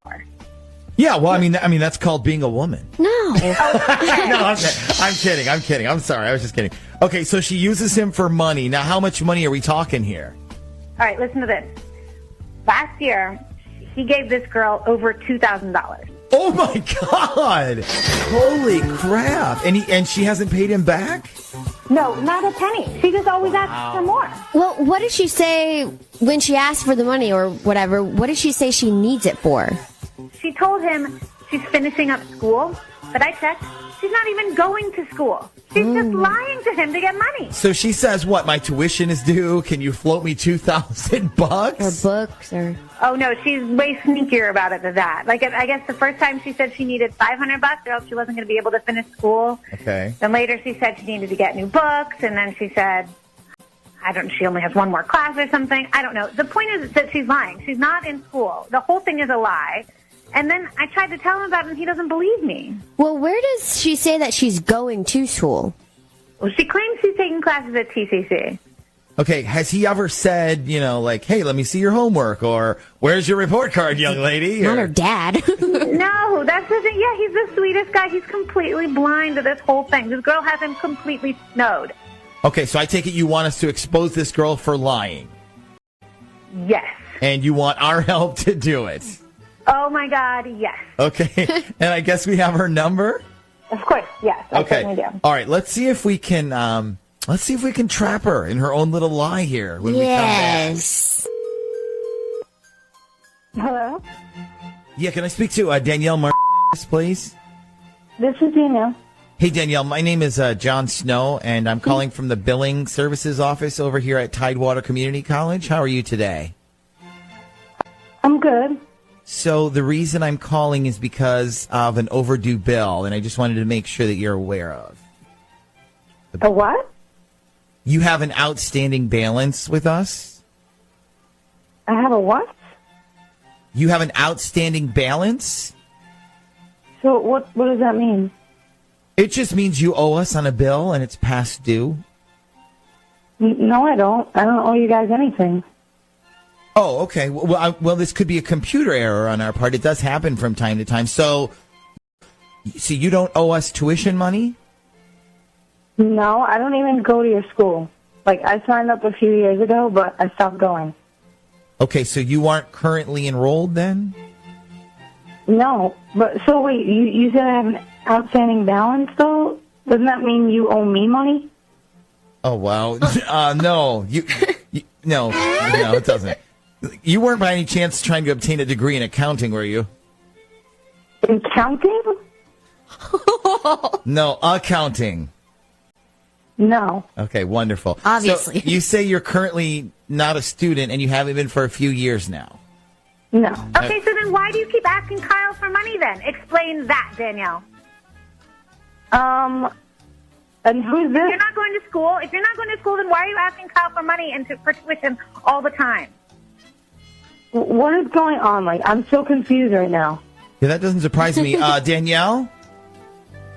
Yeah, well, I mean, that's called being a woman. No. No, I'm kidding. I'm sorry. I was just kidding. Okay, so she uses him for money. Now, how much money are we talking here? All right, listen to this. Last year, he gave this girl over $2,000. Oh my God! Holy crap! And she hasn't paid him back? No, not a penny. She just always asks for more. Well, what did she say when she asked for the money or whatever? What did she say she needs it for? She told him she's finishing up school, but I checked. She's not even going to school. She's just lying to him to get money. So she says, what, my tuition is due? Can you float me $2,000? Or books, or... Oh, no, she's way sneakier about it than that. Like, I guess the first time she said she needed $500 or else she wasn't going to be able to finish school. Okay. Then later she said she needed to get new books, and then she said, she only has one more class or something. I don't know. The point is that she's lying. She's not in school. The whole thing is a lie. And then I tried to tell him about it, and he doesn't believe me. Well, where does she say that she's going to school? Well, she claims she's taking classes at TCC. Okay, has he ever said, like, hey, let me see your homework, or where's your report card, young lady? Not her dad. No, that's just it. Yeah, he's the sweetest guy. He's completely blind to this whole thing. This girl has him completely snowed. Okay, so I take it you want us to expose this girl for lying. Yes. And you want our help to do it. Oh, my God, yes. Okay, and I guess we have her number? Of course, yes. I Okay. certainly do. All right, let's see if we can trap her in her own little lie here when we come back. Hello? Yeah, can I speak to Danielle Martinez, please? This is Danielle. Hey, Danielle, my name is John Snow, and I'm calling from the Billing Services Office over here at Tidewater Community College. How are you today? I'm good. So the reason I'm calling is because of an overdue bill, and I just wanted to make sure that you're aware of. A what? You have an outstanding balance with us? I have a what? You have an outstanding balance? So what does that mean? It just means you owe us on a bill and it's past due. No, I don't. I don't owe you guys anything. Oh, okay. Well, this could be a computer error on our part. It does happen from time to time. So you don't owe us tuition money? No, I don't even go to your school. Like, I signed up a few years ago, but I stopped going. Okay, so you aren't currently enrolled then? No, but so wait, you said I have an outstanding balance, though? Doesn't that mean you owe me money? Oh, wow. No, no, it doesn't. You weren't by any chance trying to obtain a degree in accounting, were you? In counting? No, accounting. No. Okay, wonderful. Obviously. So you say you're currently not a student and you haven't been for a few years now. No. Okay, so then why do you keep asking Kyle for money then? Explain that, Danielle. And who's this? If you're not going to school, then why are you asking Kyle for money and for tuition all the time? What is going on? Like, I'm so confused right now. Yeah, that doesn't surprise me. Danielle?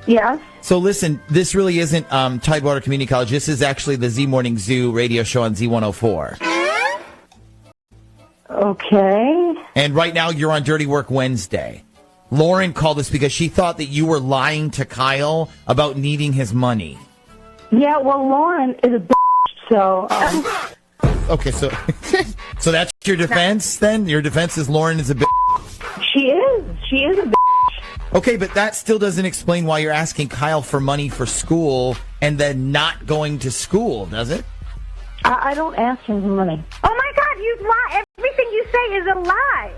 Yes? So listen, this really isn't Tidewater Community College. This is actually the Z Morning Zoo radio show on Z104. Okay. And right now you're on Dirty Work Wednesday. Lauren called us because she thought that you were lying to Kyle about needing his money. Yeah, well, Lauren is a bitch, so... Okay, so so that's your defense then? Your defense is Lauren is a bitch? She is a bitch. Okay, but that still doesn't explain why you're asking Kyle for money for school and then not going to school, does it? I don't ask him for money. Oh, my God, you lie. Everything you say is a lie.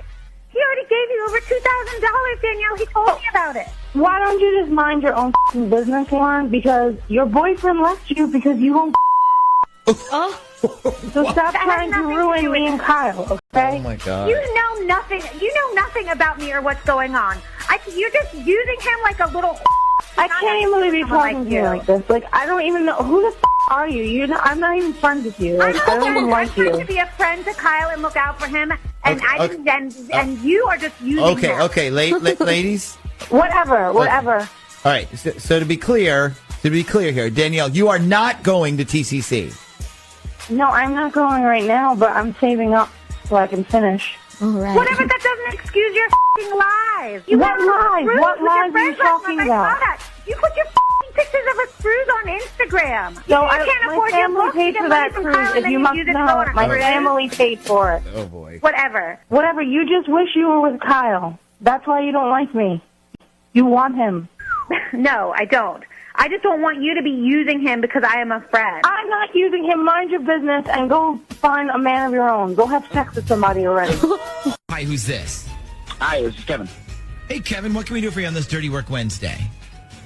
He already gave you over $2,000, Danielle. He told me about it. Why don't you just mind your own business, Lauren? Because your boyfriend left you because you won't. Oh. So stop trying to ruin me and Kyle, okay? Oh, my God. You know nothing about me or what's going on. You're just using him like a little... I can't even believe you're talking to me like this. Like, I don't even know. Who the are you? I'm not even friends with you. Like, I don't even like you. I'm trying to be a friend to Kyle and look out for him, and and you are just using him. Okay, ladies. Whatever. All right, so to be clear here, Danielle, you are not going to TCC. No, I'm not going right now, but I'm saving up so I can finish. All right. Whatever, that doesn't excuse your f***ing lies. You What went on a lies? cruise What with your lies are you friends last talking month. about? I saw that. You put your f***ing pictures of a cruise on Instagram. No, You can't my afford your family books. paid You get for money that from cruise. Kyle, and If then you you must use it to know, go on a my cruise. family paid for it. Oh, boy. Whatever. Whatever. You just wish you were with Kyle. That's why you don't like me. You want him. No, I don't. I just don't want you to be using him because I am a friend. I'm not using him. Mind your business and go find a man of your own. Go have sex with somebody already. Hi, who's this? Hi, this is Kevin. Hey, Kevin, what can we do for you on this Dirty Work Wednesday?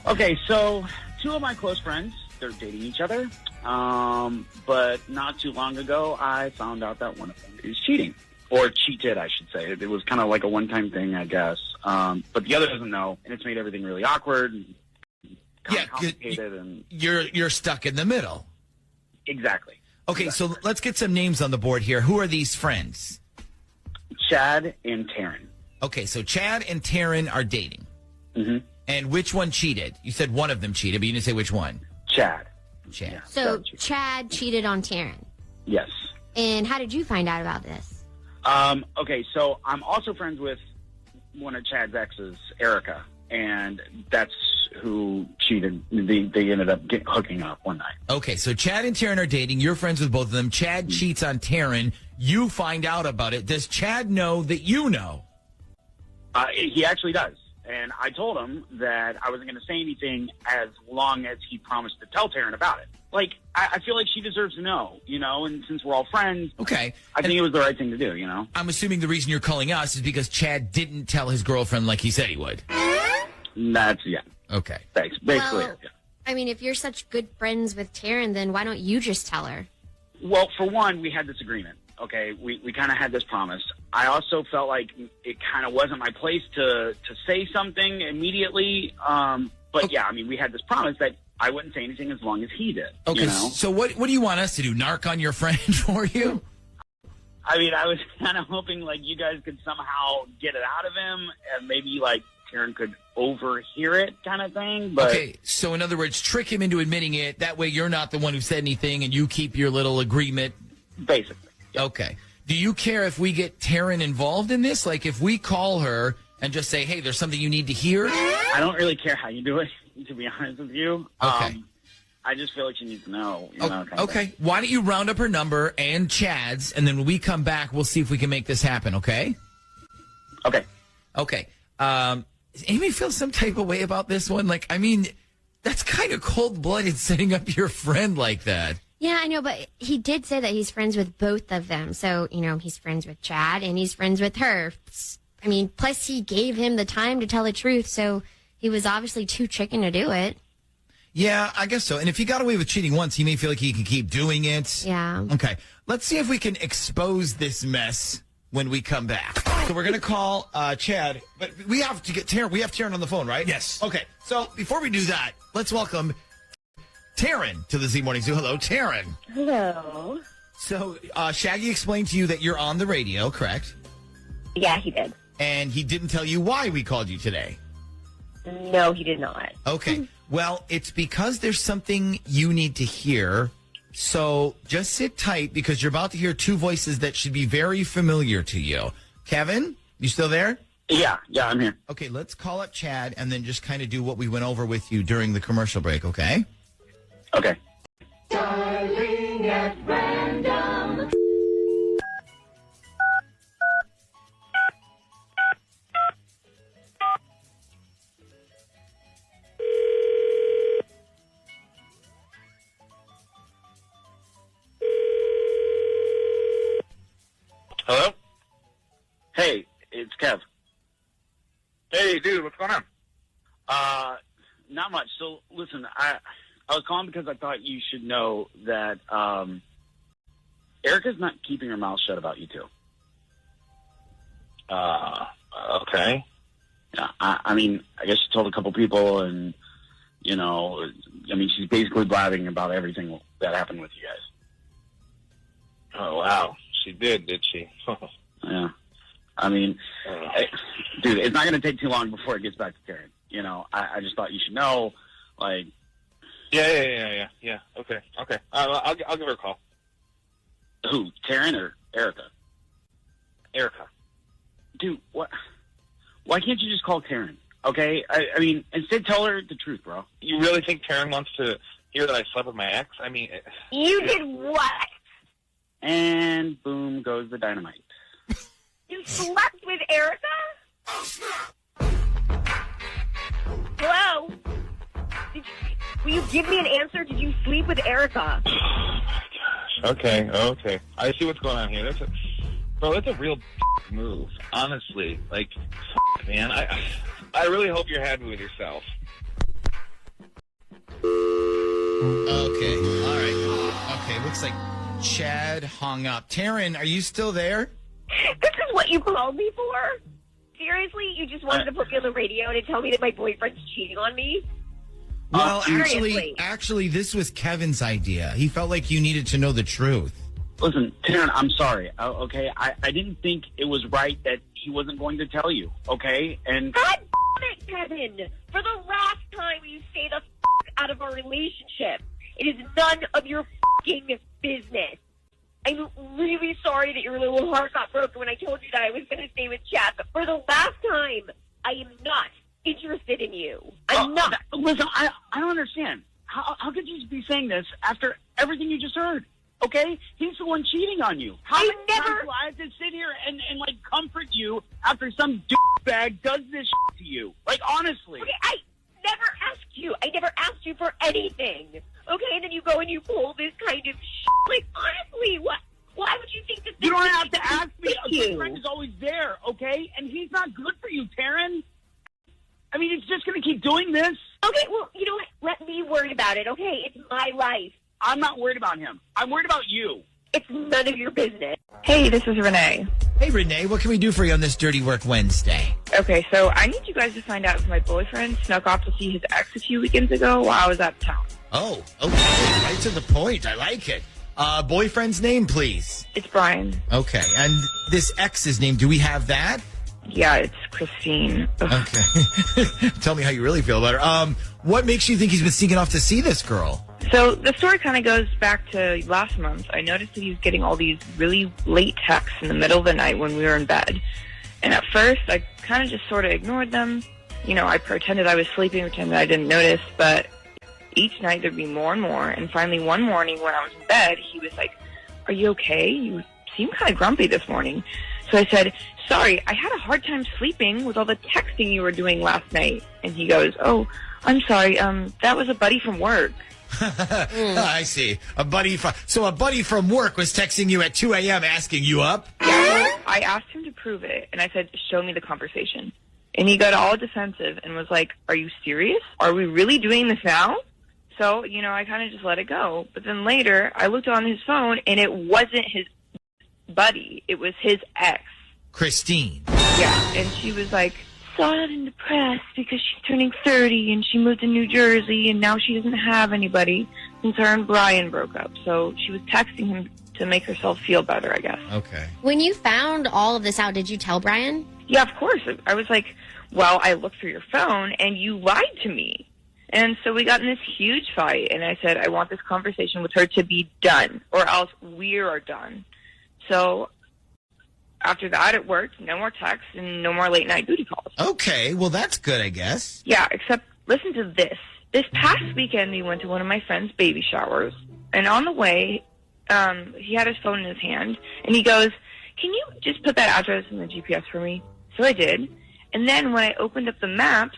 Okay, so two of my close friends, they're dating each other. But not too long ago, I found out that one of them is cheating. Or cheated, I should say. It was kind of like a one-time thing, I guess. But the other doesn't know, and it's made everything really awkward and Yeah, complicated. And you're stuck in the middle. exactly. Okay, so let's get some names on the board here. Who are these friends? Chad and Taryn. Okay, so Chad and Taryn are dating. Mm-hmm. And which one cheated? You said one of them cheated, but you didn't say which one. Chad. Chad. So Chad cheated on Taryn. Yes. And how did you find out about this? Okay, so I'm also friends with one of Chad's exes, Erica, and that's who cheated. They ended up hooking up one night. Okay, so Chad and Taryn are dating. You're friends with both of them. Chad cheats on Taryn. You find out about it. Does Chad know that you know? He actually does. And I told him that I wasn't going to say anything as long as he promised to tell Taryn about it. Like, I feel like she deserves to know, you know, and since we're all friends, okay, I think it was the right thing to do, you know? I'm assuming the reason you're calling us is because Chad didn't tell his girlfriend like he said he would. Yeah. Okay. Thanks. Basically, Well, I mean, if you're such good friends with Taryn, then why don't you just tell her? Well, for one, we had this agreement. Okay, we kind of had this promise. I also felt like it kind of wasn't my place to say something immediately. But yeah, I mean, we had this promise that I wouldn't say anything as long as he did. Okay, You know? so what do you want us to do? Narc on your friend for you? I mean, I was kind of hoping like you guys could somehow get it out of him, and maybe like Taryn could overhear it, kind of thing. But Okay, so in other words, trick him into admitting it. That way, you're not the one who said anything, and you keep your little agreement. Basically. Okay. Do you care if we get Taryn involved in this? Like, if we call her and just say, "Hey, there's something you need to hear." I don't really care how you do it, to be honest with you. Okay. I just feel like you need to know. You know kind of Okay. thing. Why don't you round up her number and Chad's, and then when we come back, we'll see if we can make this happen. Okay. Okay. Okay. Does Amy feel some type of way about this one? Like, I mean, that's kind of cold-blooded setting up your friend like that. Yeah, I know, but he did say that he's friends with both of them. So, you know, he's friends with Chad and he's friends with her. I mean, plus he gave him the time to tell the truth, so he was obviously too chicken to do it. Yeah, I guess so. And if he got away with cheating once, he may feel like he can keep doing it. Yeah. Okay. Let's see if we can expose this mess when we come back. So we're going to call Chad, but we have to get Taryn. We have Taryn on the phone, right? Yes. Okay. So before we do that, let's welcome Taryn to the Z Morning Zoo. Hello, Taryn. Hello. So Shaggy explained to you that you're on the radio, correct? Yeah, he did. And he didn't tell you why we called you today. No, he did not. Okay. Well, it's because there's something you need to hear. So just sit tight because you're about to hear two voices that should be very familiar to you. Kevin, you still there? Yeah, I'm here. Okay, let's call up Chad and then just kind of do what we went over with you during the commercial break, okay? Okay. Darling at random. Hello? Hey, it's Kev. Hey, dude, what's going on? Not much. So, listen, I was calling because I thought you should know that Erica's not keeping her mouth shut about you two. Okay. Yeah, I mean, I guess she told a couple people, and you know, I mean, she's basically blabbing about everything that happened with you guys. Oh, wow. She did she? Yeah. I mean, hey, dude, it's not going to take too long before it gets back to Taryn. You know, I just thought you should know, like. Yeah. Okay. I'll give her a call. Who, Taryn or Erica? Erica. dude, what? Why can't you just call Taryn? Okay, I mean, instead tell her the truth, bro. You really think Taryn wants to hear that I slept with my ex? I mean, You did what? And boom goes the dynamite. You slept with Erica? Hello? Will you give me an answer? Did you sleep with Erica? okay. I see what's going on here. That's a real move, honestly. Like, man, I really hope you're happy with yourself. Okay, all right. Okay, looks like Chad hung up. Taryn, are you still there? This is what you called me for? Seriously? You just wanted to put me on the radio to tell me that my boyfriend's cheating on me? Well, Seriously. actually, this was Kevin's idea. He felt like you needed to know the truth. Listen, Taryn, I'm sorry, okay? I didn't think it was right that he wasn't going to tell you, okay? And God damn it, Kevin! For the last time, you stay the out of our relationship. It is none of your business. I'm really sorry that your little heart got broken when I told you that I was going to stay with Chad, but for the last time, I am not interested in you. I'm not. Listen, I don't understand. How could you be saying this after everything you just heard? Okay? He's the one cheating on you. How many times do I have to sit here and like, comfort you after some douchebag does this to you? Like, honestly. Okay, I never asked you. I never asked you for anything. Okay, and then you go and you pull this kind of Like, honestly, what? Why would you think that this You don't would have to even ask me. A fit good you? friend is always there, okay? And he's not good for you, Taryn. I mean, it's just going to keep doing this. Okay, well, you know what? Let me worry about it, okay? It's my life. I'm not worried about him. I'm worried about you. It's none of your business. Hey, this is Renee. Hey, Renee, what can we do for you on this Dirty Work Wednesday? Okay, so I need you guys to find out if my boyfriend snuck off to see his ex a few weekends ago while I was out of town. Oh, okay. Right to the point. I like it. Boyfriend's name, please. It's Brian. Okay. And this ex's name, do we have that? Yeah, it's Christine. Okay. Tell me how you really feel about her. What makes you think he's been sneaking off to see this girl? So the story kind of goes back to last month. I noticed that he was getting all these really late texts in the middle of the night when we were in bed. And at first, I kind of just sort of ignored them. You know, I pretended I was sleeping, pretended I didn't notice. But each night there'd be more and more. And finally, one morning when I was in bed, he was like, "Are you okay? You seem kind of grumpy this morning." So I said, "Sorry, I had a hard time sleeping with all the texting you were doing last night." And he goes, "Oh, I'm sorry. That was a buddy from work." I see. So a buddy from work was texting you at 2 a.m. asking you up? Yeah, I asked him to prove it, and I said, "Show me the conversation." And he got all defensive and was like, "Are you serious? Are we really doing this now?" So, you know, I kind of just let it go. But then later, I looked on his phone, and it wasn't his buddy. It was his ex. Christine. Yeah, and she was like, sad and depressed because she's turning 30 and she moved to New Jersey and now she doesn't have anybody since her and Brian broke up. So she was texting him to make herself feel better, I guess. Okay. When you found all of this out, did you tell Brian? Yeah, of course. I was like, well, I looked through your phone and you lied to me. And so we got in this huge fight and I said, I want this conversation with her to be done or else we are done. So after that, it worked. No more texts and no more late night booty calls. Okay, well, that's good, I guess. Yeah, except listen to this. This past weekend, we went to one of my friend's baby showers. And on the way, he had his phone in his hand. And he goes, "Can you just put that address in the GPS for me?" So I did. And then when I opened up the maps,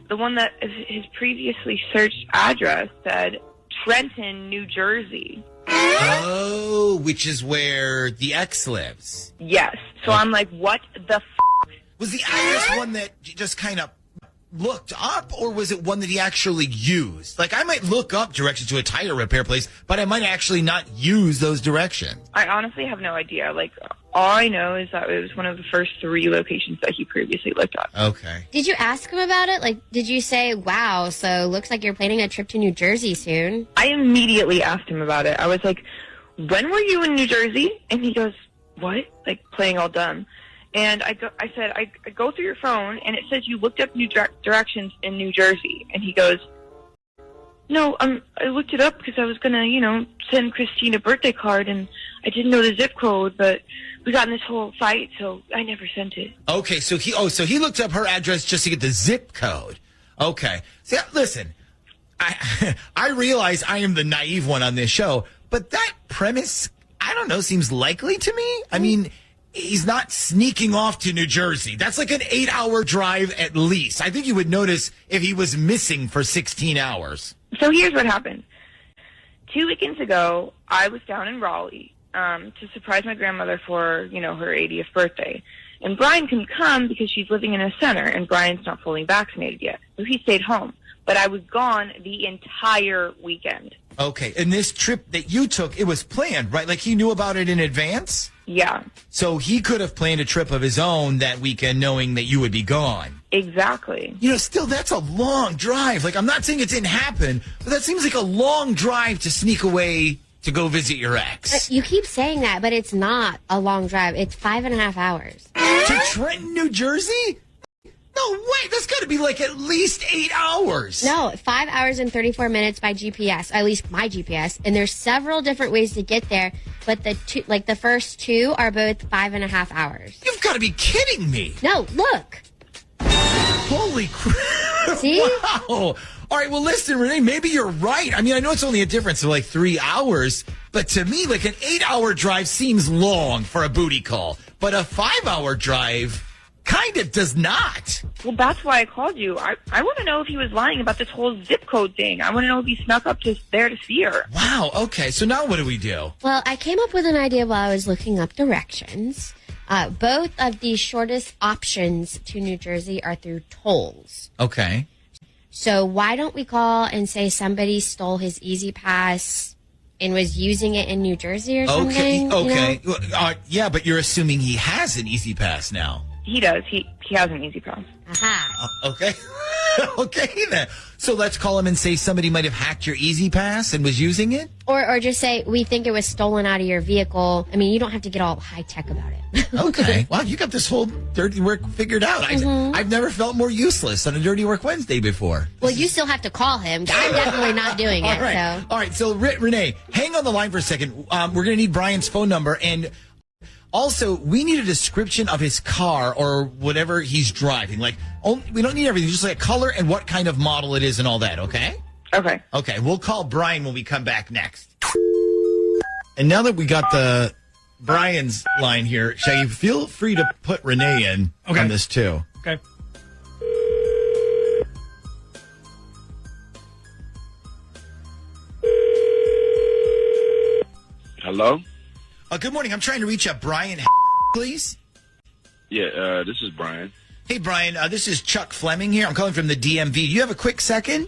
the one that his previously searched address said Trenton, New Jersey. Oh, which is where the ex lives. Yes. So I'm like, what the Was the address one that you just kind of looked up, or was it one that he actually used? Like, I might look up directions to a tire repair place, but I might actually not use those directions. I honestly have no idea. Like, all I know is that it was one of the first 3 locations that he previously looked at. Okay. Did you ask him about it? Like, did you say, wow, so looks like you're planning a trip to New Jersey soon? I immediately asked him about it. I was like, when were you in New Jersey? And he goes, what? Like, playing all dumb. And I said, I go through your phone, and it says you looked up new directions in New Jersey. And he goes, No, I looked it up because I was gonna, send Christine a birthday card, and I didn't know the zip code, but we got in this whole fight, so I never sent it. Okay, so he looked up her address just to get the zip code. Okay. See, listen, I realize I am the naive one on this show, but that premise, I don't know, seems likely to me. I mean, he's not sneaking off to New Jersey. That's like an 8-hour drive at least. I think you would notice if he was missing for 16 hours. So here's what happened. 2 weekends ago, I was down in Raleigh to surprise my grandmother for, her 80th birthday. And Brian couldn't come because she's living in a center, and Brian's not fully vaccinated yet. So he stayed home. But I was gone the entire weekend. Okay, and this trip that you took, it was planned, right? Like he knew about it in advance? Yeah. So he could have planned a trip of his own that weekend knowing that you would be gone. Exactly. Still, that's a long drive. Like, I'm not saying it didn't happen, but that seems like a long drive to sneak away to go visit your ex. You keep saying that, but it's not a long drive. It's 5.5 hours. To Trenton, New Jersey? No way. That's got to be like at least 8 hours. No, 5 hours and 34 minutes by GPS, at least my GPS. And there's several different ways to get there, but the first two are both 5.5 hours. You've got to be kidding me. No, look. Holy crap. See? Wow. All right, well, listen, Renee, maybe you're right. I mean, I know it's only a difference of like 3 hours, but to me, like an 8-hour drive seems long for a booty call, but a 5-hour drive kind of does not. Well, that's why I called you. I want to know if he was lying about this whole zip code thing. I want to know if he snuck up there to see her. Wow, okay, so now what do we do? Well, I came up with an idea while I was looking up directions. Both of the shortest options to New Jersey are through tolls. Okay. So why don't we call and say somebody stole his Easy Pass and was using it in New Jersey or something? Okay. Yeah, but you're assuming he has an Easy Pass now. He does. He has an Easy Pass. Aha. Okay. Okay, then. So let's call him and say somebody might have hacked your Easy Pass and was using it? Or just say, we think it was stolen out of your vehicle. I mean, you don't have to get all high-tech about it. Okay. Wow, you got this whole dirty work figured out. I've never felt more useless on a Dirty Work Wednesday before. Well, you still have to call him. I'm definitely not doing it. So. All right, so Renee, hang on the line for a second. We're going to need Brian's phone number, and also, we need a description of his car or whatever he's driving. Like, we don't need everything, just like a color and what kind of model it is and all that, okay? Okay. Okay, we'll call Brian when we come back next. And now that we got the Brian's line here, Shaggy, feel free to put Renee in on this too. Okay. Hello? Good morning. I'm trying to reach Brian, please. Yeah, this is Brian. Hey, Brian. This is Chuck Fleming here. I'm calling from the DMV. Do you have a quick second?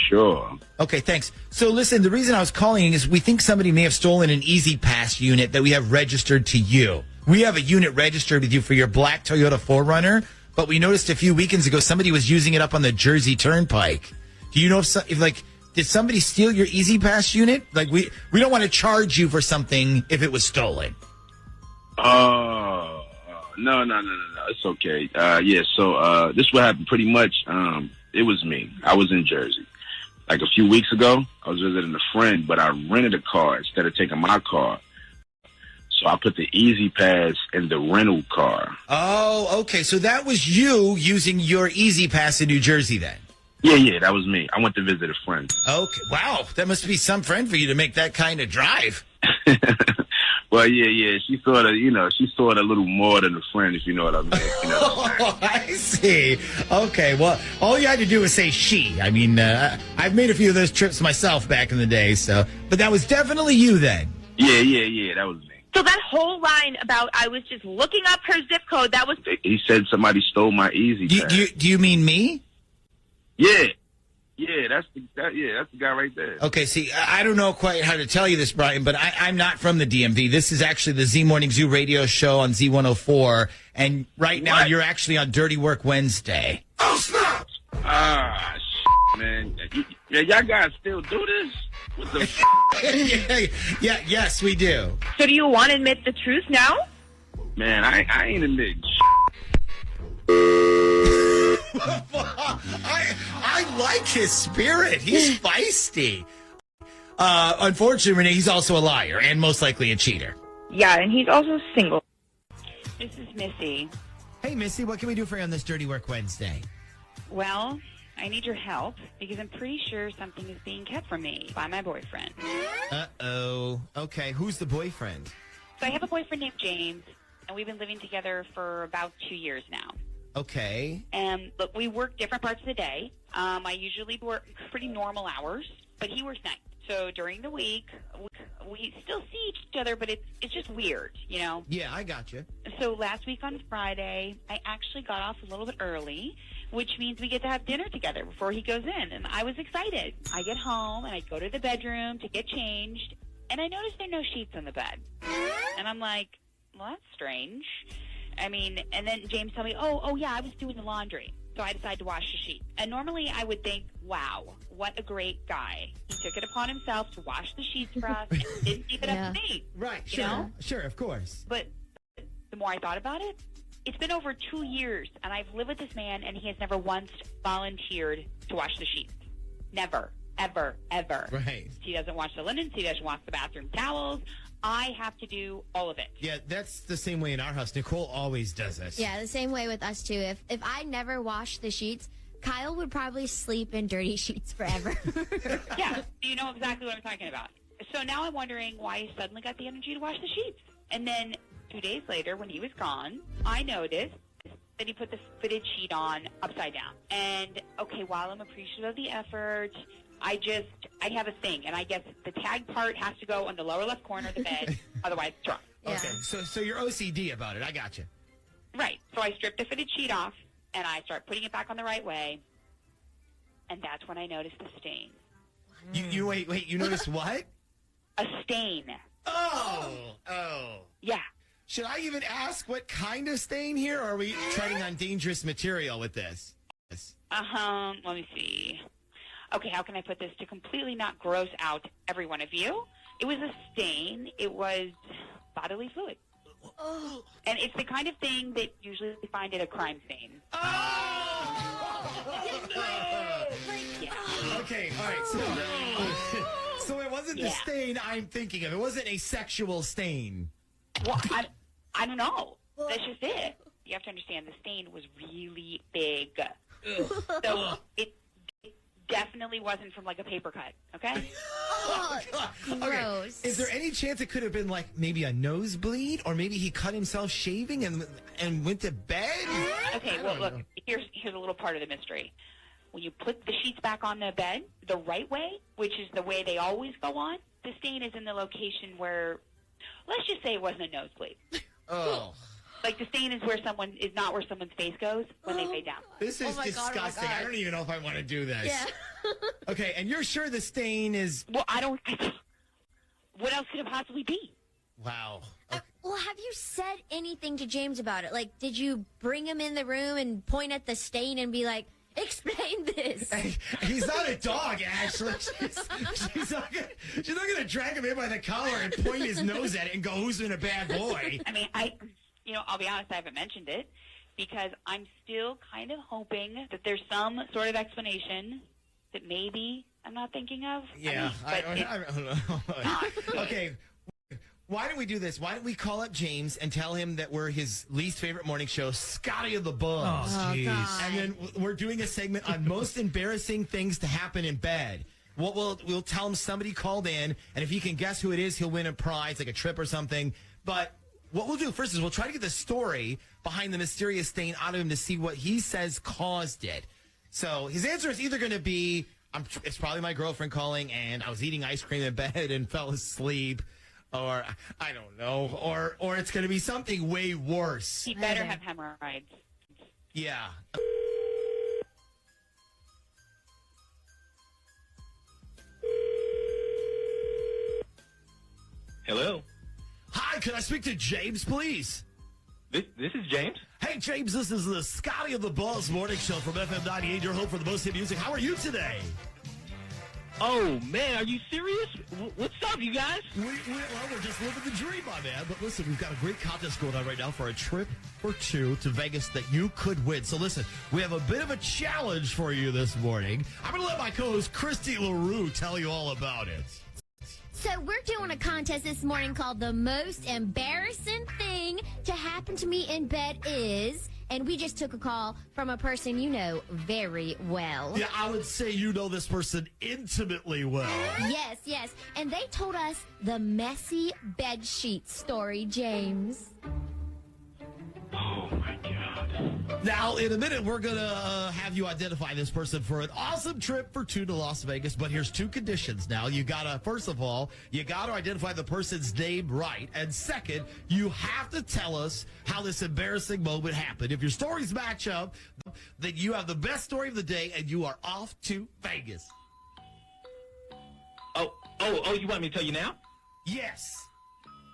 Sure. Okay, thanks. So, listen, the reason I was calling is we think somebody may have stolen an Easy Pass unit that we have registered to you. We have a unit registered with you for your black Toyota 4Runner, but we noticed a few weekends ago somebody was using it up on the Jersey Turnpike. Do you know if did somebody steal your Easy Pass unit? Like, we don't want to charge you for something if it was stolen. No. It's okay. So this what happened pretty much. It was me. I was in Jersey. Like a few weeks ago, I was visiting a friend, but I rented a car instead of taking my car. So I put the Easy Pass in the rental car. Oh, okay. So that was you using your Easy Pass in New Jersey then? Yeah, that was me. I went to visit a friend. Okay. Wow. That must be some friend for you to make that kind of drive. Well, yeah. She sort of a little more than a friend, if you know what I mean. Oh, I see. Okay. Well, all you had to do was say she. I mean, I've made a few of those trips myself back in the day, but that was definitely you then. Yeah, that was me. So that whole line about I was just looking up her zip code, that was... He said somebody stole my Easy Pass. Do you mean me? Yeah, that's the guy right there. Okay, see, I don't know quite how to tell you this, Brian, but I'm not from the DMV. This is actually the Z Morning Zoo radio show on Z104, and right now you're actually on Dirty Work Wednesday. Oh, snap! Man. Y'all guys still do this? What the Yes, we do. So do you want to admit the truth now? Man, I ain't admitting I like his spirit. He's feisty. Unfortunately, Renee, he's also a liar and most likely a cheater. Yeah, and he's also single. This is Missy. Hey, Missy, what can we do for you on this Dirty Work Wednesday? Well, I need your help because I'm pretty sure something is being kept from me by my boyfriend. Uh-oh. Okay, who's the boyfriend? So I have a boyfriend named James, and we've been living together for about 2 years now. Okay. And look, we work different parts of the day. I usually work pretty normal hours, but he works nights. So during the week, we still see each other, but it's just weird, you know? Yeah, I got you. So last week on Friday, I actually got off a little bit early, which means we get to have dinner together before he goes in. And I was excited. I get home, and I go to the bedroom to get changed, and I notice there are no sheets on the bed. And I'm like, well, that's strange. I mean, and then James told me, oh yeah, I was doing the laundry. So I decided to wash the sheets. And normally I would think, wow, what a great guy. He took it upon himself to wash the sheets for us and didn't leave it up to me. Right, you sure. know? Sure, of course. But the more I thought about it, it's been over 2 years, and I've lived with this man, and he has never once volunteered to wash the sheets. Never, ever, ever. Right. He doesn't wash the linens. He doesn't wash the bathroom towels. I have to do all of it. Yeah, that's the same way in our house. Nicole always does this. Yeah, the same way with us, too. If I never washed the sheets, Kyle would probably sleep in dirty sheets forever. Yeah, you know exactly what I'm talking about. So now I'm wondering why he suddenly got the energy to wash the sheets. And then 2 days later, when he was gone, I noticed that he put the fitted sheet on upside down. And, okay, while I'm appreciative of the effort, I have a thing, and I guess the tag part has to go on the lower left corner of the bed, otherwise it's wrong. Okay, so you're OCD about it. I got you. Right. So I strip the fitted sheet off, and I start putting it back on the right way, and that's when I noticed the stain. You wait, you noticed what? A stain. Oh. Yeah. Should I even ask what kind of stain here, or are we treading on dangerous material with this? Let me see. Okay, how can I put this to completely not gross out every one of you? It was a stain. It was bodily fluid. Oh. And it's the kind of thing that usually we find at a crime scene. Yeah. Okay, all right. So it wasn't the stain I'm thinking of. It wasn't a sexual stain. Well, I don't know. That's just it. You have to understand, the stain was really big. So it definitely wasn't from like a paper cut, okay? Oh, Okay. gross. Is there any chance it could have been like maybe a nosebleed, or maybe he cut himself shaving and went to bed? Okay, well, look, here's a little part of the mystery. When you put the sheets back on the bed the right way, which is the way they always go on, the stain is in the location where, let's just say it wasn't a nosebleed. Oh. Like the stain is not where someone's face goes when they fade down. This is disgusting. I don't even know if I want to do this. Yeah. Okay, and you're sure the stain is... Well, what else could it possibly be? Wow. Well, have you said anything to James about it? Like, did you bring him in the room and point at the stain and be like, explain this? He's not a dog, Ashley. She's not gonna drag him in by the collar and point his nose at it and go, who's been a bad boy? I mean, I'll be honest, I haven't mentioned it because I'm still kind of hoping that there's some sort of explanation that maybe I'm not thinking of. Yeah, I don't know. Okay, why don't we do this? Why don't we call up James and tell him that we're his least favorite morning show, Scotty of the Bugs. Oh, jeez. And then we're doing a segment on most embarrassing things to happen in bed. We'll tell him somebody called in, and if he can guess who it is, he'll win a prize, like a trip or something. But what we'll do first is we'll try to get the story behind the mysterious stain out of him to see what he says caused it. So his answer is either going to be, it's probably my girlfriend calling, and I was eating ice cream in bed and fell asleep, or I don't know, or it's going to be something way worse. He better have hemorrhoids. Yeah. Hello. Hi, can I speak to James, please? This is James. Hey, James, this is the Scotty of the Buzz morning show from FM 98, your home for the most hit music. How are you today? Oh, man, are you serious? What's up, you guys? We're just living the dream, my man. But listen, we've got a great contest going on right now for a trip for two to Vegas that you could win. So listen, we have a bit of a challenge for you this morning. I'm going to let my co-host Christy LaRue tell you all about it. So we're doing a contest this morning called The Most Embarrassing Thing to Happen to Me in Bed Is... And we just took a call from a person you know very well. Yeah, I would say you know this person intimately well. Yes. And they told us the messy bedsheet story, James. Oh, my God. Now, in a minute, we're going to have you identify this person for an awesome trip for two to Las Vegas. But here's two conditions now. You got to, first of all, you got to identify the person's name right. And second, you have to tell us how this embarrassing moment happened. If your stories match up, then you have the best story of the day and you are off to Vegas. Oh, you want me to tell you now? Yes.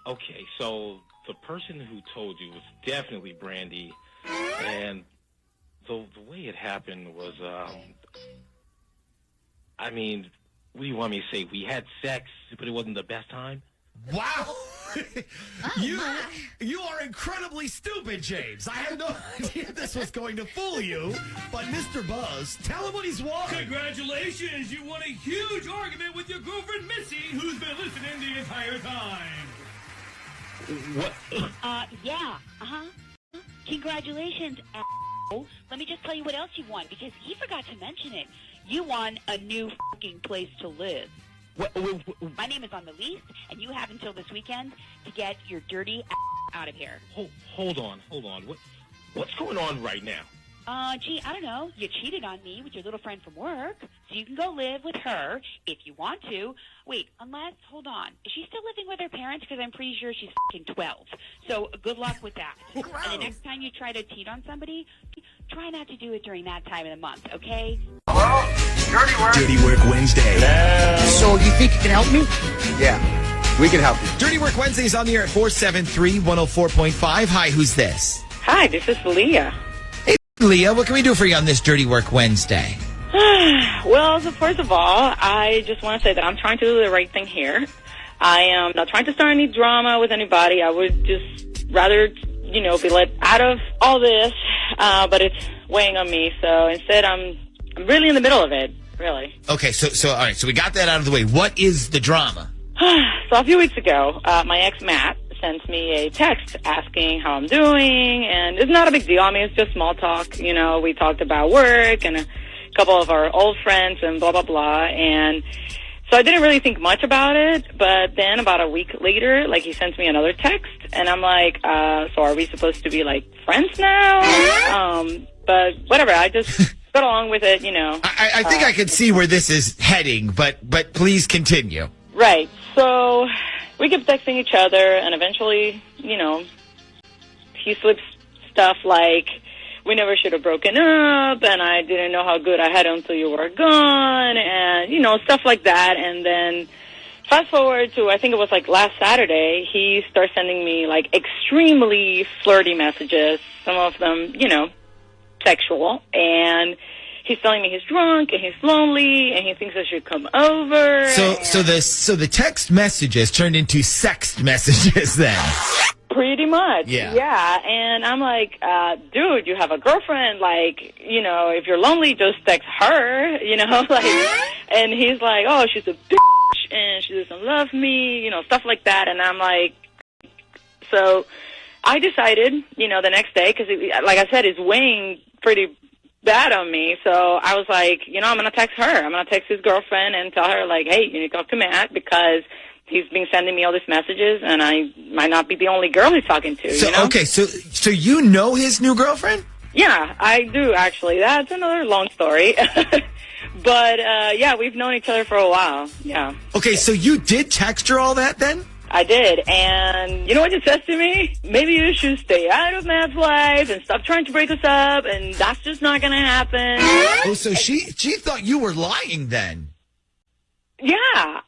Okay, so the person who told you was definitely Brandy. And the way it happened was, I mean, what do you want me to say? We had sex, but it wasn't the best time? Wow. You are incredibly stupid, James. I had no idea this was going to fool you. But Mr. Buzz, tell him what he's won. Congratulations, you won a huge argument with your girlfriend Missy, who's been listening the entire time. What? Yeah. Congratulations, a**hole. Let me just tell you what else you won, because he forgot to mention it. You won a new fucking place to live. What? My name is on the lease, and you have until this weekend to get your dirty out of here. Hold on. What's going on right now? Gee, I don't know. You cheated on me with your little friend from work, so you can go live with her if you want to. Wait, hold on. Is she still living with her parents? Because I'm pretty sure she's fucking 12. So good luck with that. And the next time you try to cheat on somebody, try not to do it during that time of the month, okay? Dirty Work Wednesday. So you think you can help me? Yeah, we can help you. Dirty Work Wednesday is on the air at 473-104.5. Hi, who's this? Hi, this is Leah. Hey, Leah, what can we do for you on this Dirty Work Wednesday? Well, so first of all, I just want to say that I'm trying to do the right thing here. I am not trying to start any drama with anybody. I would just rather, be let out of all this, but it's weighing on me. So instead, I'm really in the middle of it, really. Okay, so all right, so we got that out of the way. What is the drama? So a few weeks ago, my ex, Matt, sent me a text asking how I'm doing, and it's not a big deal. I mean, it's just small talk. We talked about work and a couple of our old friends and blah, blah, blah. And so I didn't really think much about it, but then about a week later, he sends me another text, and I'm like, so are we supposed to be, friends now? But whatever, I just got along with it, I think I can see where this is heading, but please continue. Right. So we kept texting each other, and eventually, he slips stuff like, we never should have broken up, and I didn't know how good I had until you were gone, and, stuff like that. And then fast forward to, I think it was last Saturday, he starts sending me extremely flirty messages, some of them, sexual, and he's telling me he's drunk and he's lonely and he thinks I should come over. So the text messages turned into sext messages then. Pretty much. Yeah. And I'm like, dude, you have a girlfriend. If you're lonely, just text her, and he's like, oh, she's a bitch and she doesn't love me, stuff like that. And I'm like, so I decided, the next day, because like I said, it's weighing pretty bad on me. So I was like, I'm going to text her. I'm going to text his girlfriend and tell her, hey, you need to talk to Matt because he's been sending me all these messages, and I might not be the only girl he's talking to. Okay, so you know his new girlfriend? Yeah, I do, actually. That's another long story. But, yeah, we've known each other for a while. Yeah. Okay, so you did text her all that then? I did, and you know what it says to me? Maybe you should stay out of Matt's life and stop trying to break us up, and that's just not going to happen. Oh, so she thought you were lying then? Yeah.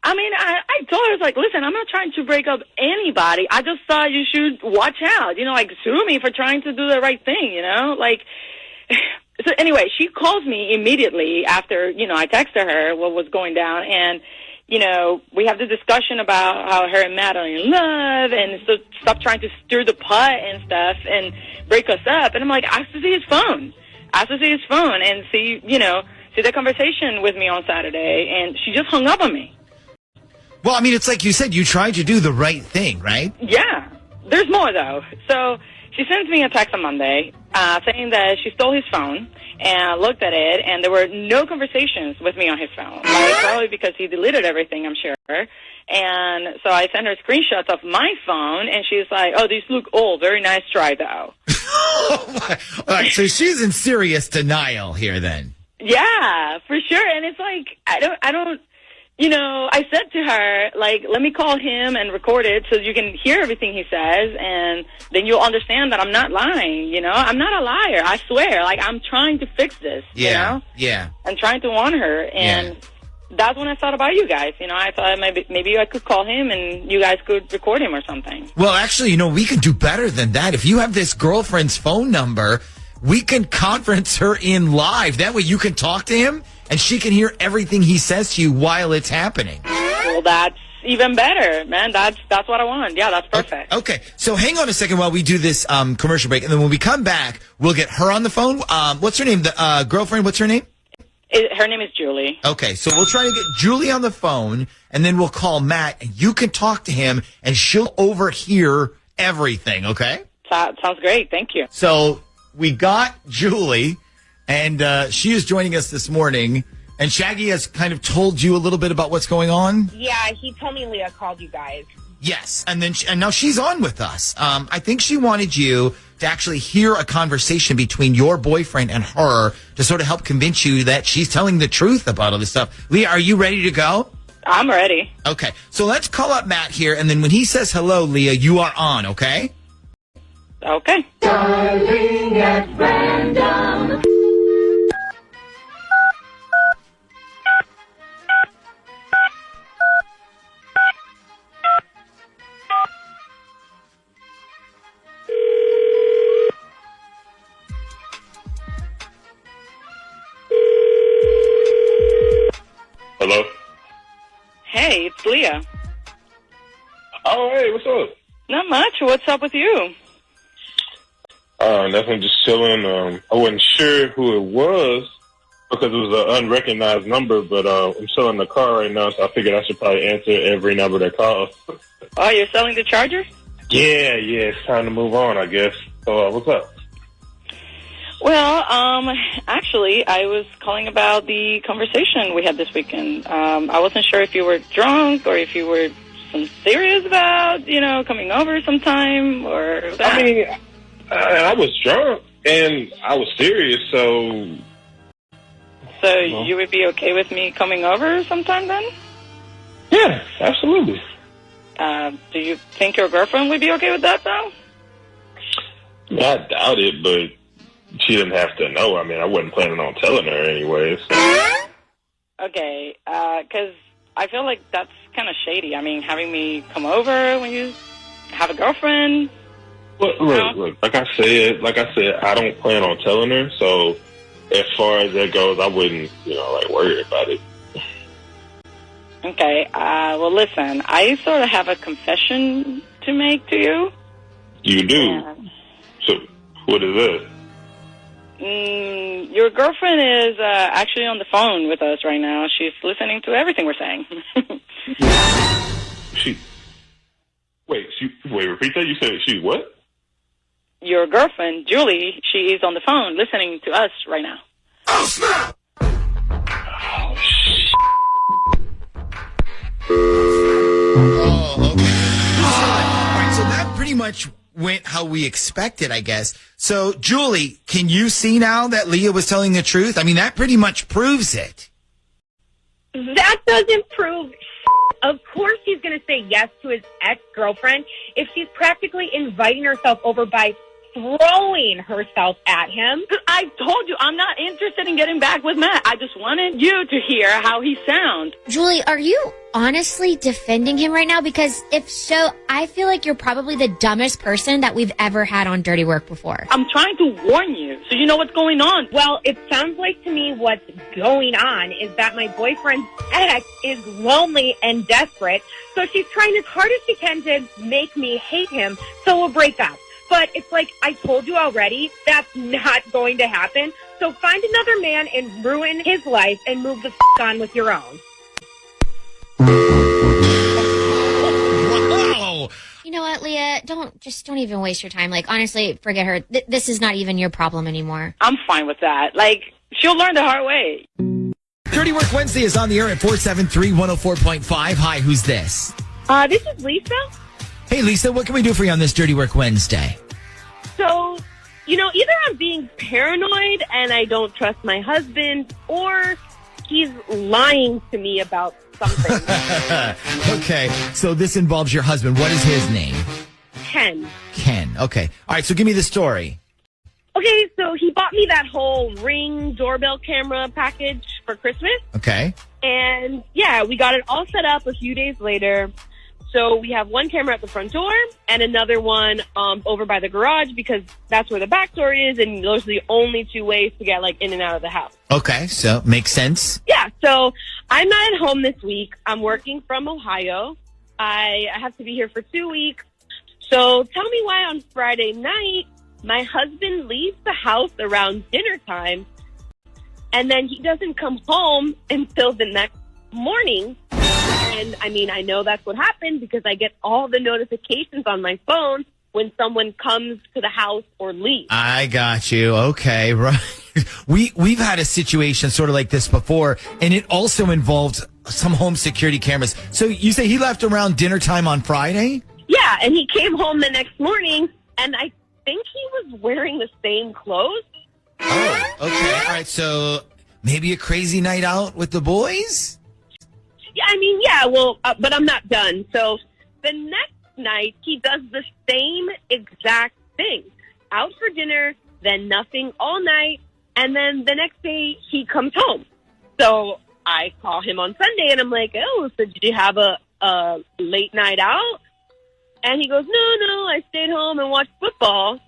I mean, I told her, I was like, listen, I'm not trying to break up anybody. I just thought you should watch out, sue me for trying to do the right thing, So anyway, she calls me immediately after, I texted her what was going down, and, we have the discussion about how her and Matt are in love, and so stop trying to stir the pot and stuff and break us up. And I'm like, I have to see his phone. I have to see his phone and see the conversation with me on Saturday, and she just hung up on me. Well, I mean, it's like you said, you tried to do the right thing, right? Yeah. There's more, though. So she sends me a text on Monday saying that she stole his phone, and I looked at it, and there were no conversations with me on his phone. Probably because he deleted everything, I'm sure. And so I sent her screenshots of my phone, and she's like, oh, these look old. Very nice try, though. All right, so she's in serious denial here then. Yeah, for sure. And it's like, I don't, I said to her, let me call him and record it so you can hear everything he says, and then you'll understand that I'm not lying, I'm not a liar, I swear. I'm trying to fix this, Yeah. I'm trying to warn her, and that's when I thought about you guys. I thought maybe I could call him and you guys could record him or something. Well, actually, we can do better than that. If you have this girlfriend's phone number, we can conference her in live. That way you can talk to him and she can hear everything he says to you while it's happening. Well, that's even better, man. That's what I want. Yeah, that's perfect. Okay, so hang on a second while we do this commercial break, and then when we come back, we'll get her on the phone. What's her name? The girlfriend, what's her name? Her name is Julie. Okay, so we'll try to get Julie on the phone, and then we'll call Matt, and you can talk to him, and she'll overhear everything, okay? Sounds great. Thank you. So we got Julie, and she is joining us this morning. And Shaggy has kind of told you a little bit about what's going on? Yeah, he told me Leah called you guys. Yes, and now she's on with us. I think she wanted you to actually hear a conversation between your boyfriend and her to sort of help convince you that she's telling the truth about all this stuff. Leah, are you ready to go? I'm ready. Okay, so let's call up Matt here, and then when he says hello, Leah, you are on, okay? Okay. Darling at random. Hello? Hey, it's Leah. Oh, hey, what's up? Not much. What's up with you? Nothing, just chilling. I wasn't sure who it was because it was an unrecognized number, but I'm still in the car right now, so I figured I should probably answer every number that calls. Oh, you're selling the Charger? Yeah, it's time to move on, I guess. So, what's up? Well, actually, I was calling about the conversation we had this weekend. I wasn't sure if you were drunk or if you were serious about, coming over sometime or that. I mean, I was drunk and I was serious, so... So you would be okay with me coming over sometime then? Yeah, absolutely. Do you think your girlfriend would be okay with that, though? I doubt it, but she didn't have to know. I mean, I wasn't planning on telling her anyways. Okay, because I feel like that's kind of shady. I mean, having me come over when you have a girlfriend. Look, like I said, I don't plan on telling her, so as far as that goes, I wouldn't, worry about it. Okay, well, listen, I sort of have a confession to make to you. You do? So, what is that? Your girlfriend is actually on the phone with us right now. She's listening to everything we're saying. Wait, repeat that? You said she what? Your girlfriend, Julie, she is on the phone listening to us right now. Oh, snap! Oh, shit. Oh, okay. All right, so that pretty much went how we expected, I guess. So, Julie, can you see now that Leah was telling the truth? I mean, that pretty much proves it. That doesn't prove. Of course he's going to say yes to his ex-girlfriend if she's practically inviting herself over by throwing herself at him. I I told you I'm not interested in getting back with Matt. I just wanted you to hear how he sounds. Julie, are you honestly defending him right now? Because if so, I feel like you're probably the dumbest person that we've ever had on Dirty Work before. I'm trying to warn you so you know what's going on. Well, it sounds like to me what's going on is that my boyfriend's ex is lonely and desperate, so she's trying as hard as she can to make me hate him, so we'll break up. But it's like, I told you already, that's not going to happen. So find another man and ruin his life and move the on with your own. Wow. You know what, Leah? Don't even waste your time. Like, honestly, forget her. This is not even your problem anymore. I'm fine with that. Like, she'll learn the hard way. Dirty Work Wednesday is on the air at 473-104.5. Hi, who's this? This is Lisa. Hey, Lisa, what can we do for you on this Dirty Work Wednesday? So, either I'm being paranoid and I don't trust my husband, or he's lying to me about something. Okay, so this involves your husband. What is his name? Ken. Ken. Okay. All right, so give me the story. Okay, so he bought me that whole Ring doorbell camera package for Christmas. Okay. And, yeah, we got it all set up a few days later. So we have one camera at the front door and another one over by the garage because that's where the back door is, and those are the only two ways to get in and out of the house. Okay, so makes sense. Yeah, so I'm not at home this week. I'm working from Ohio. I have to be here for 2 weeks. So tell me why on Friday night my husband leaves the house around dinner time, and then he doesn't come home until the next morning. And, I know that's what happened because I get all the notifications on my phone when someone comes to the house or leaves. I got you. Okay, right. We've had a situation sort of like this before, and it also involved some home security cameras. So you say he left around dinner time on Friday? Yeah, and he came home the next morning, and I think he was wearing the same clothes. Oh, okay. All right, so maybe a crazy night out with the boys? Yeah, but I'm not done. So the next night, he does the same exact thing. Out for dinner, then nothing all night, and then the next day, he comes home. So I call him on Sunday, and I'm like, oh, so did you have a late night out? And he goes, no, I stayed home and watched football.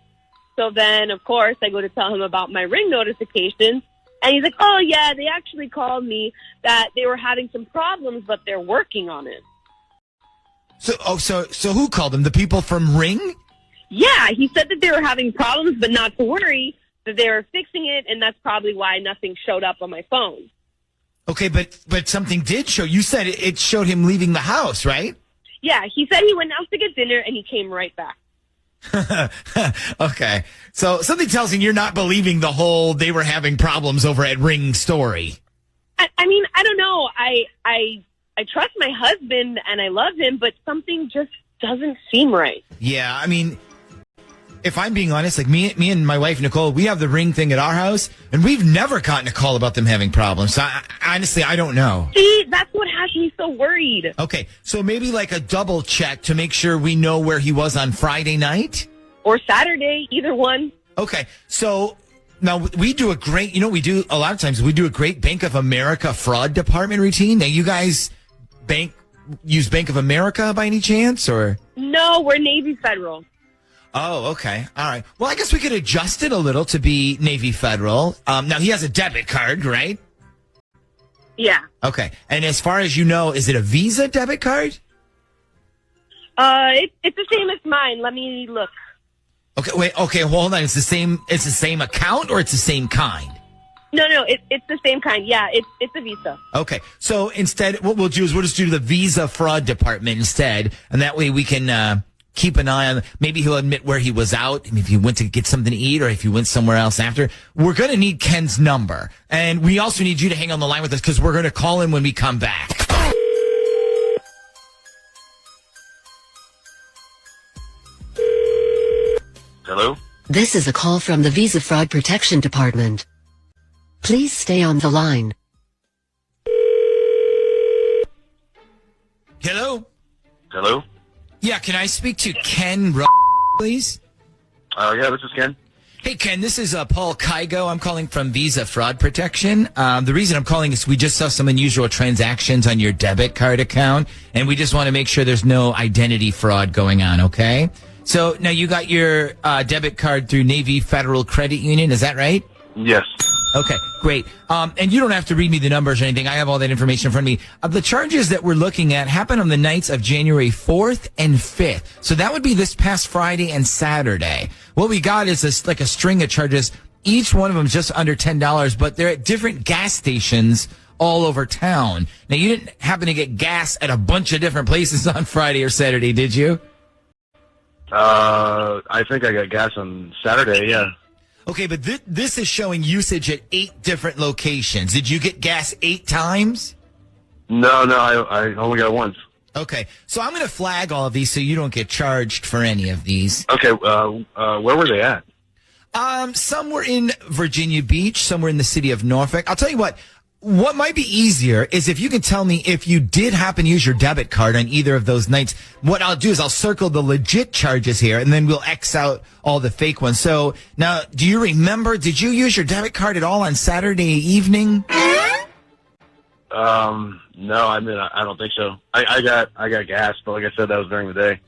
So then, of course, I go to tell him about my Ring notifications. And he's like, oh, yeah, they actually called me that they were having some problems, but they're working on it. So who called them? The people from Ring? Yeah, he said that they were having problems, but not to worry, that they were fixing it, and that's probably why nothing showed up on my phone. Okay, but something did show. You said it showed him leaving the house, right? Yeah, he said he went out to get dinner, and he came right back. Okay. So something tells me you're not believing the whole they were having problems over at Ring story. I don't know. I trust my husband and I love him, but something just doesn't seem right. Yeah, if I'm being honest, like me and my wife, Nicole, we have the Ring thing at our house, and we've never gotten a call about them having problems. So honestly, I don't know. See, that's what has me so worried. Okay, so maybe like a double check to make sure we know where he was on Friday night? Or Saturday, either one. Okay, so now we do a great, we do a lot of times, we do a great Bank of America fraud department routine. Now, you guys use Bank of America by any chance, or? No, we're Navy Federal. Oh, okay. All right. Well, I guess we could adjust it a little to be Navy Federal. Now, he has a debit card, right? Yeah. Okay. And as far as you know, is it a Visa debit card? It's the same as mine. Let me look. Okay, wait. Okay, hold on. It's the same account, or it's the same kind? No, it's the same kind. Yeah, it's a Visa. Okay. So instead, what we'll do is we'll just do the Visa fraud department instead, and that way we can keep an eye on, maybe he'll admit where he was out, if he went to get something to eat, or if he went somewhere else after. We're going to need Ken's number. And we also need you to hang on the line with us because we're going to call him when we come back. Hello? This is a call from the Visa Fraud Protection Department. Please stay on the line. Hello? Hello? Yeah, can I speak to Ken, please? Yeah, this is Ken. Hey, Ken, this is Paul Kygo. I'm calling from Visa Fraud Protection. The reason I'm calling is we just saw some unusual transactions on your debit card account, and we just want to make sure there's no identity fraud going on, okay? So now you got your debit card through Navy Federal Credit Union, is that right? Yes. Okay, great. And you don't have to read me the numbers or anything. I have all that information in front of me. The charges that we're looking at happen on the nights of January 4th and 5th. So that would be this past Friday and Saturday. What we got is like a string of charges. Each one of them is just under $10, but they're at different gas stations all over town. Now, you didn't happen to get gas at a bunch of different places on Friday or Saturday, did you? I think I got gas on Saturday, yeah. Okay, but this is showing usage at 8 different locations. Did you get gas 8 times? No, I only got it once. Okay, so I'm going to flag all of these so you don't get charged for any of these. Okay, where were they at? Some were in Virginia Beach, some were in the city of Norfolk. I'll tell you what might be easier is if you can tell me if you did happen to use your debit card on either of those nights. What I'll do is I'll circle the legit charges here, and then we'll X out all the fake ones. So now, do you remember, did you use your debit card at all on Saturday evening? No, I mean, I don't think so. I got gas, but like I said, that was during the day.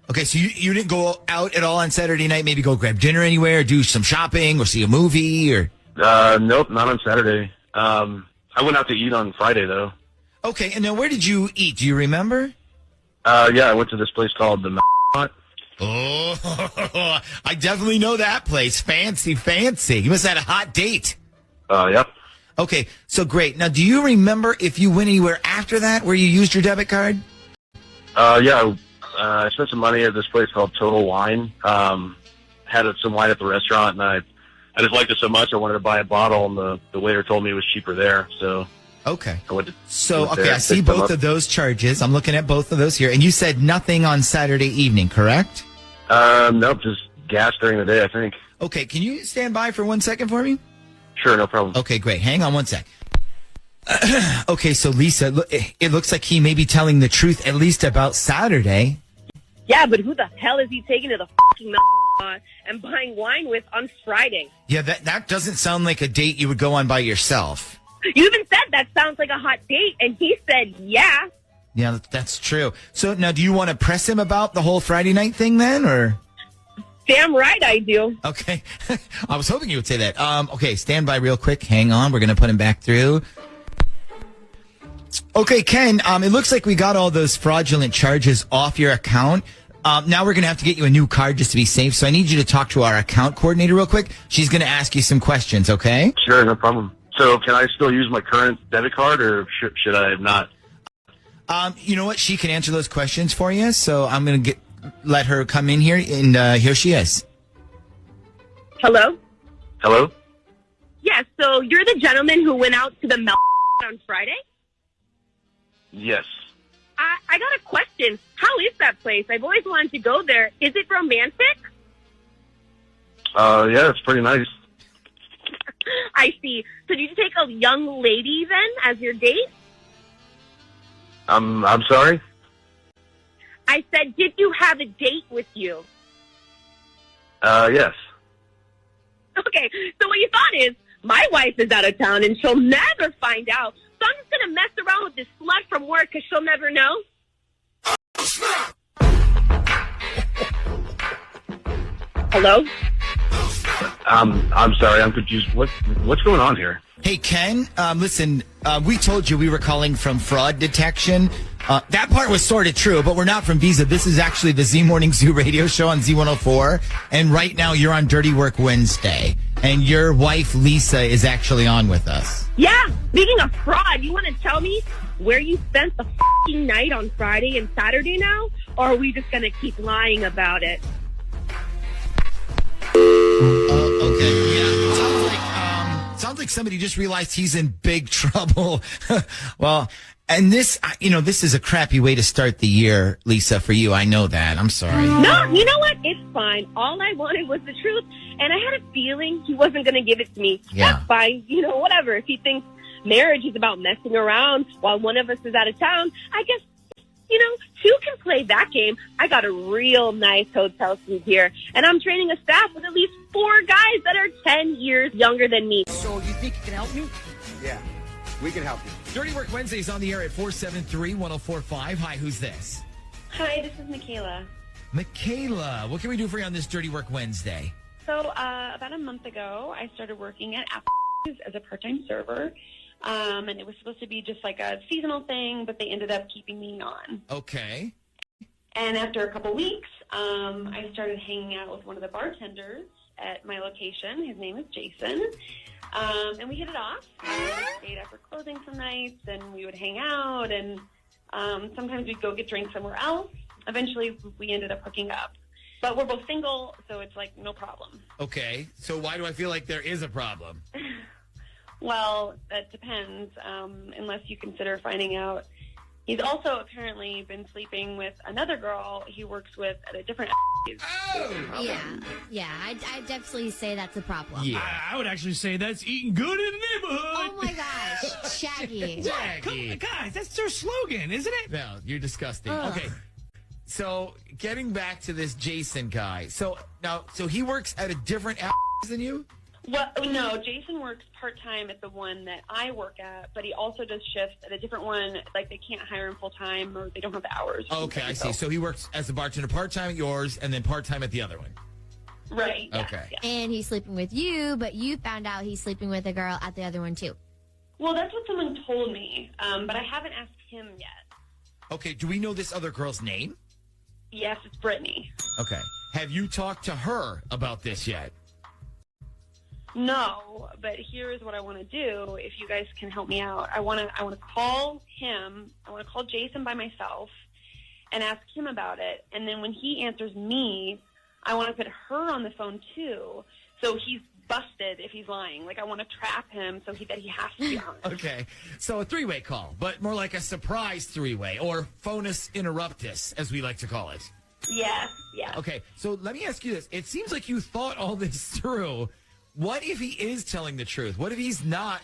Okay, so you didn't go out at all on Saturday night, maybe go grab dinner anywhere, do some shopping, or see a movie, or? Nope, not on Saturday. I went out to eat on Friday, though. Okay, and now where did you eat? Do you remember? Yeah, I went to this place called the Hut. Oh, I definitely know that place. Fancy, fancy. You must have had a hot date. Yep. Okay, so great. Now, do you remember if you went anywhere after that where you used your debit card? Yeah, I spent some money at this place called Total Wine. Had some wine at the restaurant, and I just liked it so much I wanted to buy a bottle, and the waiter told me it was cheaper there. So okay, I I see both of those charges. I'm looking at both of those here, and you said nothing on Saturday evening, correct? Nope, just gas during the day, I think. Okay, can you stand by for 1 second for me? Sure, no problem. Okay, great. Hang on 1 sec. Okay, so Lisa, it looks like he may be telling the truth at least about Saturday. Yeah, but who the hell is he taking to the fucking and buying wine with on Friday? Yeah, that doesn't sound like a date you would go on by yourself. You even said that sounds like a hot date, and he said, yeah. Yeah, that's true. So now, do you want to press him about the whole Friday night thing then, or? Damn right I do. Okay. I was hoping you would say that. Okay, stand by real quick. Hang on. We're going to put him back through. Okay, Ken, it looks like we got all those fraudulent charges off your account. Now we're going to have to get you a new card just to be safe. So I need you to talk to our account coordinator real quick. She's going to ask you some questions, okay? Sure, no problem. So can I still use my current debit card, or should I not? You know what? She can answer those questions for you. So I'm going to let her come in here, and here she is. Hello? Hello? Yeah, so you're the gentleman who went out to the on Friday? Yes. I got a question. How is that place? I've always wanted to go there. Is it romantic? Yeah, it's pretty nice. I see. So did you take a young lady then as your date? I'm sorry? I said, did you have a date with you? Yes. Okay, so what you thought is, my wife is out of town and she'll never find out. So I'm just going to mess around with this slut from work because she'll never know. Hello? I'm sorry, I'm confused. What's going on here? Hey, Ken, listen, we told you we were calling from fraud detection. That part was sort of true, but we're not from Visa. This is actually the Z Morning Zoo radio show on Z104. And right now you're on Dirty Work Wednesday. And your wife, Lisa, is actually on with us. Yeah, speaking of fraud, you want to tell me where you spent the f***ing night on Friday and Saturday now? Or are we just going to keep lying about it? Okay, yeah. Sounds like somebody just realized he's in big trouble. Well, and this, this is a crappy way to start the year, Lisa, for you. I know that. I'm sorry. No, you know what? It's fine. All I wanted was the truth, and I had a feeling he wasn't going to give it to me. Yeah. That's fine. Whatever. If he thinks marriage is about messing around while one of us is out of town, I guess, two can play that game. I got a real nice hotel suite here, and I'm training a staff with at least 4 guys years younger than me. So you think you can help me? Yeah, we can help you. Dirty Work Wednesday's on the air at 473-1045. Hi, who's this? Hi, this is Michaela. Michaela, what can we do for you on this Dirty Work Wednesday? So about a month ago, I started working at Applebee's as a part-time server. And it was supposed to be just like a seasonal thing, but they ended up keeping me on. Okay. And after a couple weeks, I started hanging out with one of the bartenders at my location. His name is Jason. And we hit it off. I stayed after closing some nights, and we would hang out, and sometimes we'd go get drinks somewhere else. Eventually, we ended up hooking up. But we're both single, so it's like no problem. Okay. So why do I feel like there is a problem? Well, that depends, unless you consider finding out. He's also apparently been sleeping with another girl he works with at a different. Yeah. I'd definitely say that's a problem. Yeah. I would actually say that's eating good in the neighborhood. Oh my gosh, Shaggy. Shaggy. Guys, that's their slogan, isn't it? No, you're disgusting. Ugh. Okay. So getting back to this Jason guy. So he works at a different than you? Well, no, Jason works part-time at the one that I work at, but he also does shifts at a different one. Like, they can't hire him full-time, or they don't have the hours. Okay, I see. So he works as a bartender part-time at yours and then part-time at the other one. Right. Yeah, okay. yeah. And he's sleeping with you, but you found out he's sleeping with a girl at the other one, too. Well, that's what someone told me, but I haven't asked him yet. Okay, do we know this other girl's name? Yes, it's Brittany. Okay. Have you talked to her about this yet? No, but here's what I want to do. If you guys can help me out, I want to call him. I want to call Jason by myself and ask him about it. And then when he answers me, I want to put her on the phone too. So he's busted if he's lying. Like, I want to trap him so that he has to be honest. Okay. So a three-way call, but more like a surprise three-way, or phonus interruptus, as we like to call it. Yeah. Okay. So let me ask you this. It seems like you thought all this through. What if he is telling the truth? What if he's not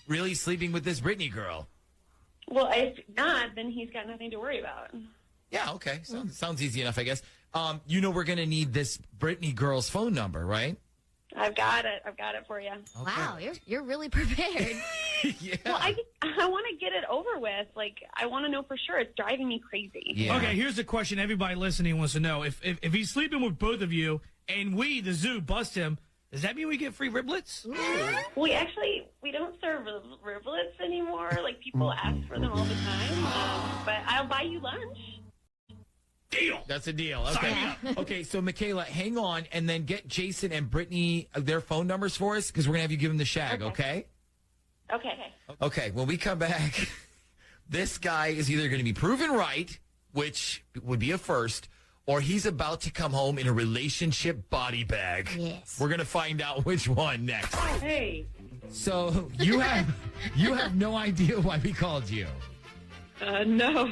really sleeping with this Brittany girl? Well, if not, then he's got nothing to worry about. Yeah, okay. Sounds easy enough, I guess. We're going to need this Brittany girl's phone number, right? I've got it for you. Okay. Wow, you're really prepared. Yeah. Well, I want to get it over with. Like, I want to know for sure. It's driving me crazy. Yeah. Okay, here's the question everybody listening wants to know. If he's sleeping with both of you and we, the zoo, bust him, does that mean we get free riblets? We don't serve riblets anymore. Like, people ask for them all the time. But I'll buy you lunch. Deal. That's a deal. Okay. Okay, so Michaela, hang on and then get Jason and Brittany their phone numbers for us, because we're going to have you give them the shag, okay? Okay. Okay, when we come back, this guy is either going to be proven right, which would be a first, or he's about to come home in a relationship body bag. Yes. We're going to find out which one next. Hey. So you have no idea why we called you. No,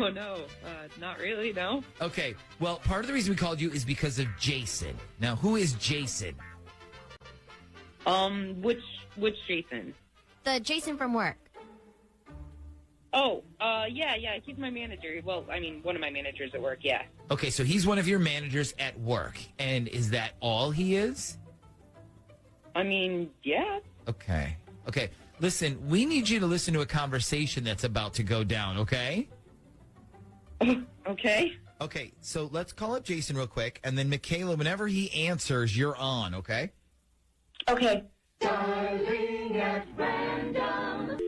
not really, no. Okay, well, part of the reason we called you is because of Jason. Now, who is Jason? Which Jason? The Jason from work. Oh, yeah, he's my manager. Well, I mean, one of my managers at work, yeah. Okay, so he's one of your managers at work. And is that all he is? I mean, yeah. Okay. Listen, we need you to listen to a conversation that's about to go down, okay? Okay. Okay, so let's call up Jason real quick, and then Michaela, whenever he answers, you're on, okay? Okay. Darling at random.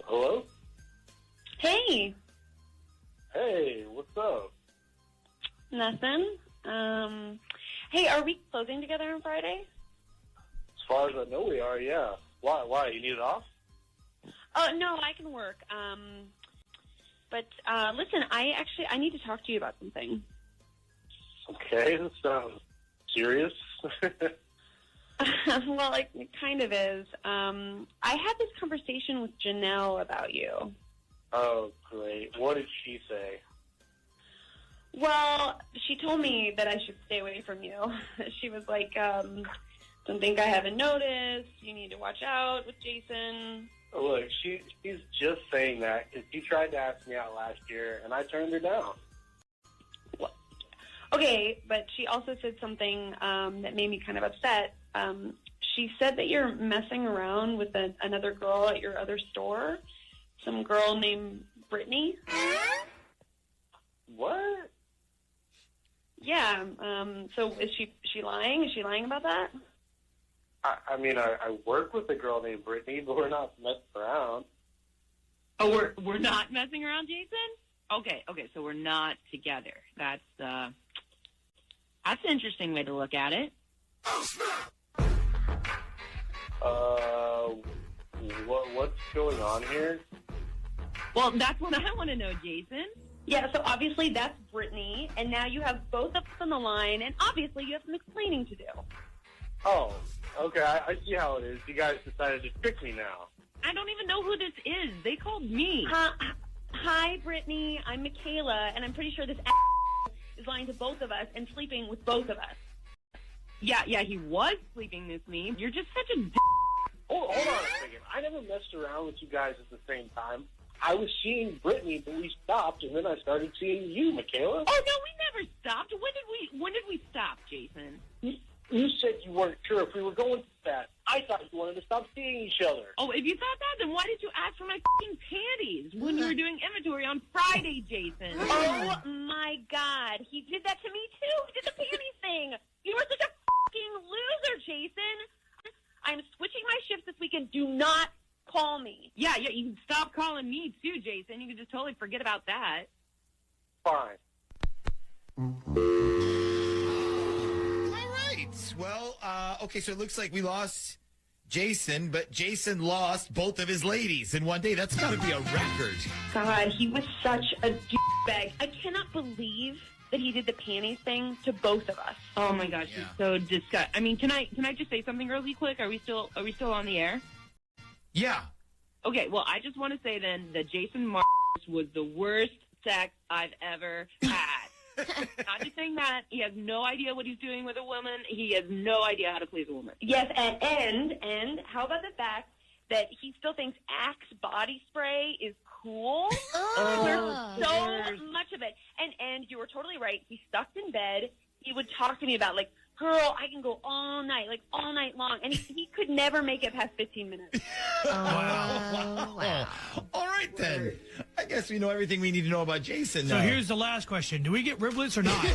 Hello? Hey. Hey, what's up? Nothing. Hey, are we closing together on Friday? As far as I know, we are, yeah. Why? You need it off? Oh, no, I can work. But listen, I need to talk to you about something. Okay, that sounds serious. Well, it kind of is. I had this conversation with Janelle about you. Oh, great. What did she say? Well, she told me that I should stay away from you. She was like, Don't think I haven't noticed. You need to watch out with Jason. Look, she's just saying that because she tried to ask me out last year, and I turned her down. Okay, but she also said something that made me kind of upset. She said that you're messing around with another girl at your other store, some girl named Brittany. What? Yeah. So is she lying? Is she lying about that? I mean, I work with a girl named Brittany, but we're not messing around. Oh, we're not messing around, Jason? Okay, so we're not together. That's an interesting way to look at it. What's going on here? Well, that's what I want to know, Jason. Yeah, so obviously that's Brittany, and now you have both of us on the line, and obviously you have some explaining to do. Oh, okay, I see how it is. You guys decided to trick me now. I don't even know who this is. They called me. Hi, Brittany. I'm Michaela, and I'm pretty sure this is lying to both of us and sleeping with both of us. Yeah, he was sleeping with me. You're just such a Hold on a second. I never messed around with you guys at the same time. I was seeing Brittany, but we stopped, and then I started seeing you, Michaela. Oh, no, we never stopped. When did we stop, Jason? You said you weren't sure if we were going to that. I thought you wanted to stop seeing each other. Oh, if you thought that, then why did you ask for my f***ing panties when we were doing inventory on Friday, Jason? Oh, my God. He did that to me, too. He did the panties thing. You were such a f***ing loser, Jason. I'm switching my shifts this weekend. Do not call me. Yeah, you can stop calling me, too, Jason. You can just totally forget about that. Fine. Well, okay, so it looks like we lost Jason, but Jason lost both of his ladies in one day. That's got to be a record. God, he was such a douchebag. I cannot believe that he did the panties thing to both of us. Oh my gosh, he's so disgusting. I mean, can I just say something really quick? Are we still on the air? Yeah. Okay, well, I just want to say then that Jason Mars was the worst sex I've ever had. Not just saying that. He has no idea what he's doing with a woman. He has no idea how to please a woman. Yes, and how about the fact that he still thinks Axe body spray is cool? There's so much of it. And you were totally right. He stuck in bed. He would talk to me about, like, girl, I can go all night long. And he could never make it past 15 minutes. Wow. All right, then. I guess we know everything we need to know about Jason now. So here's the last question. Do we get riblets or not?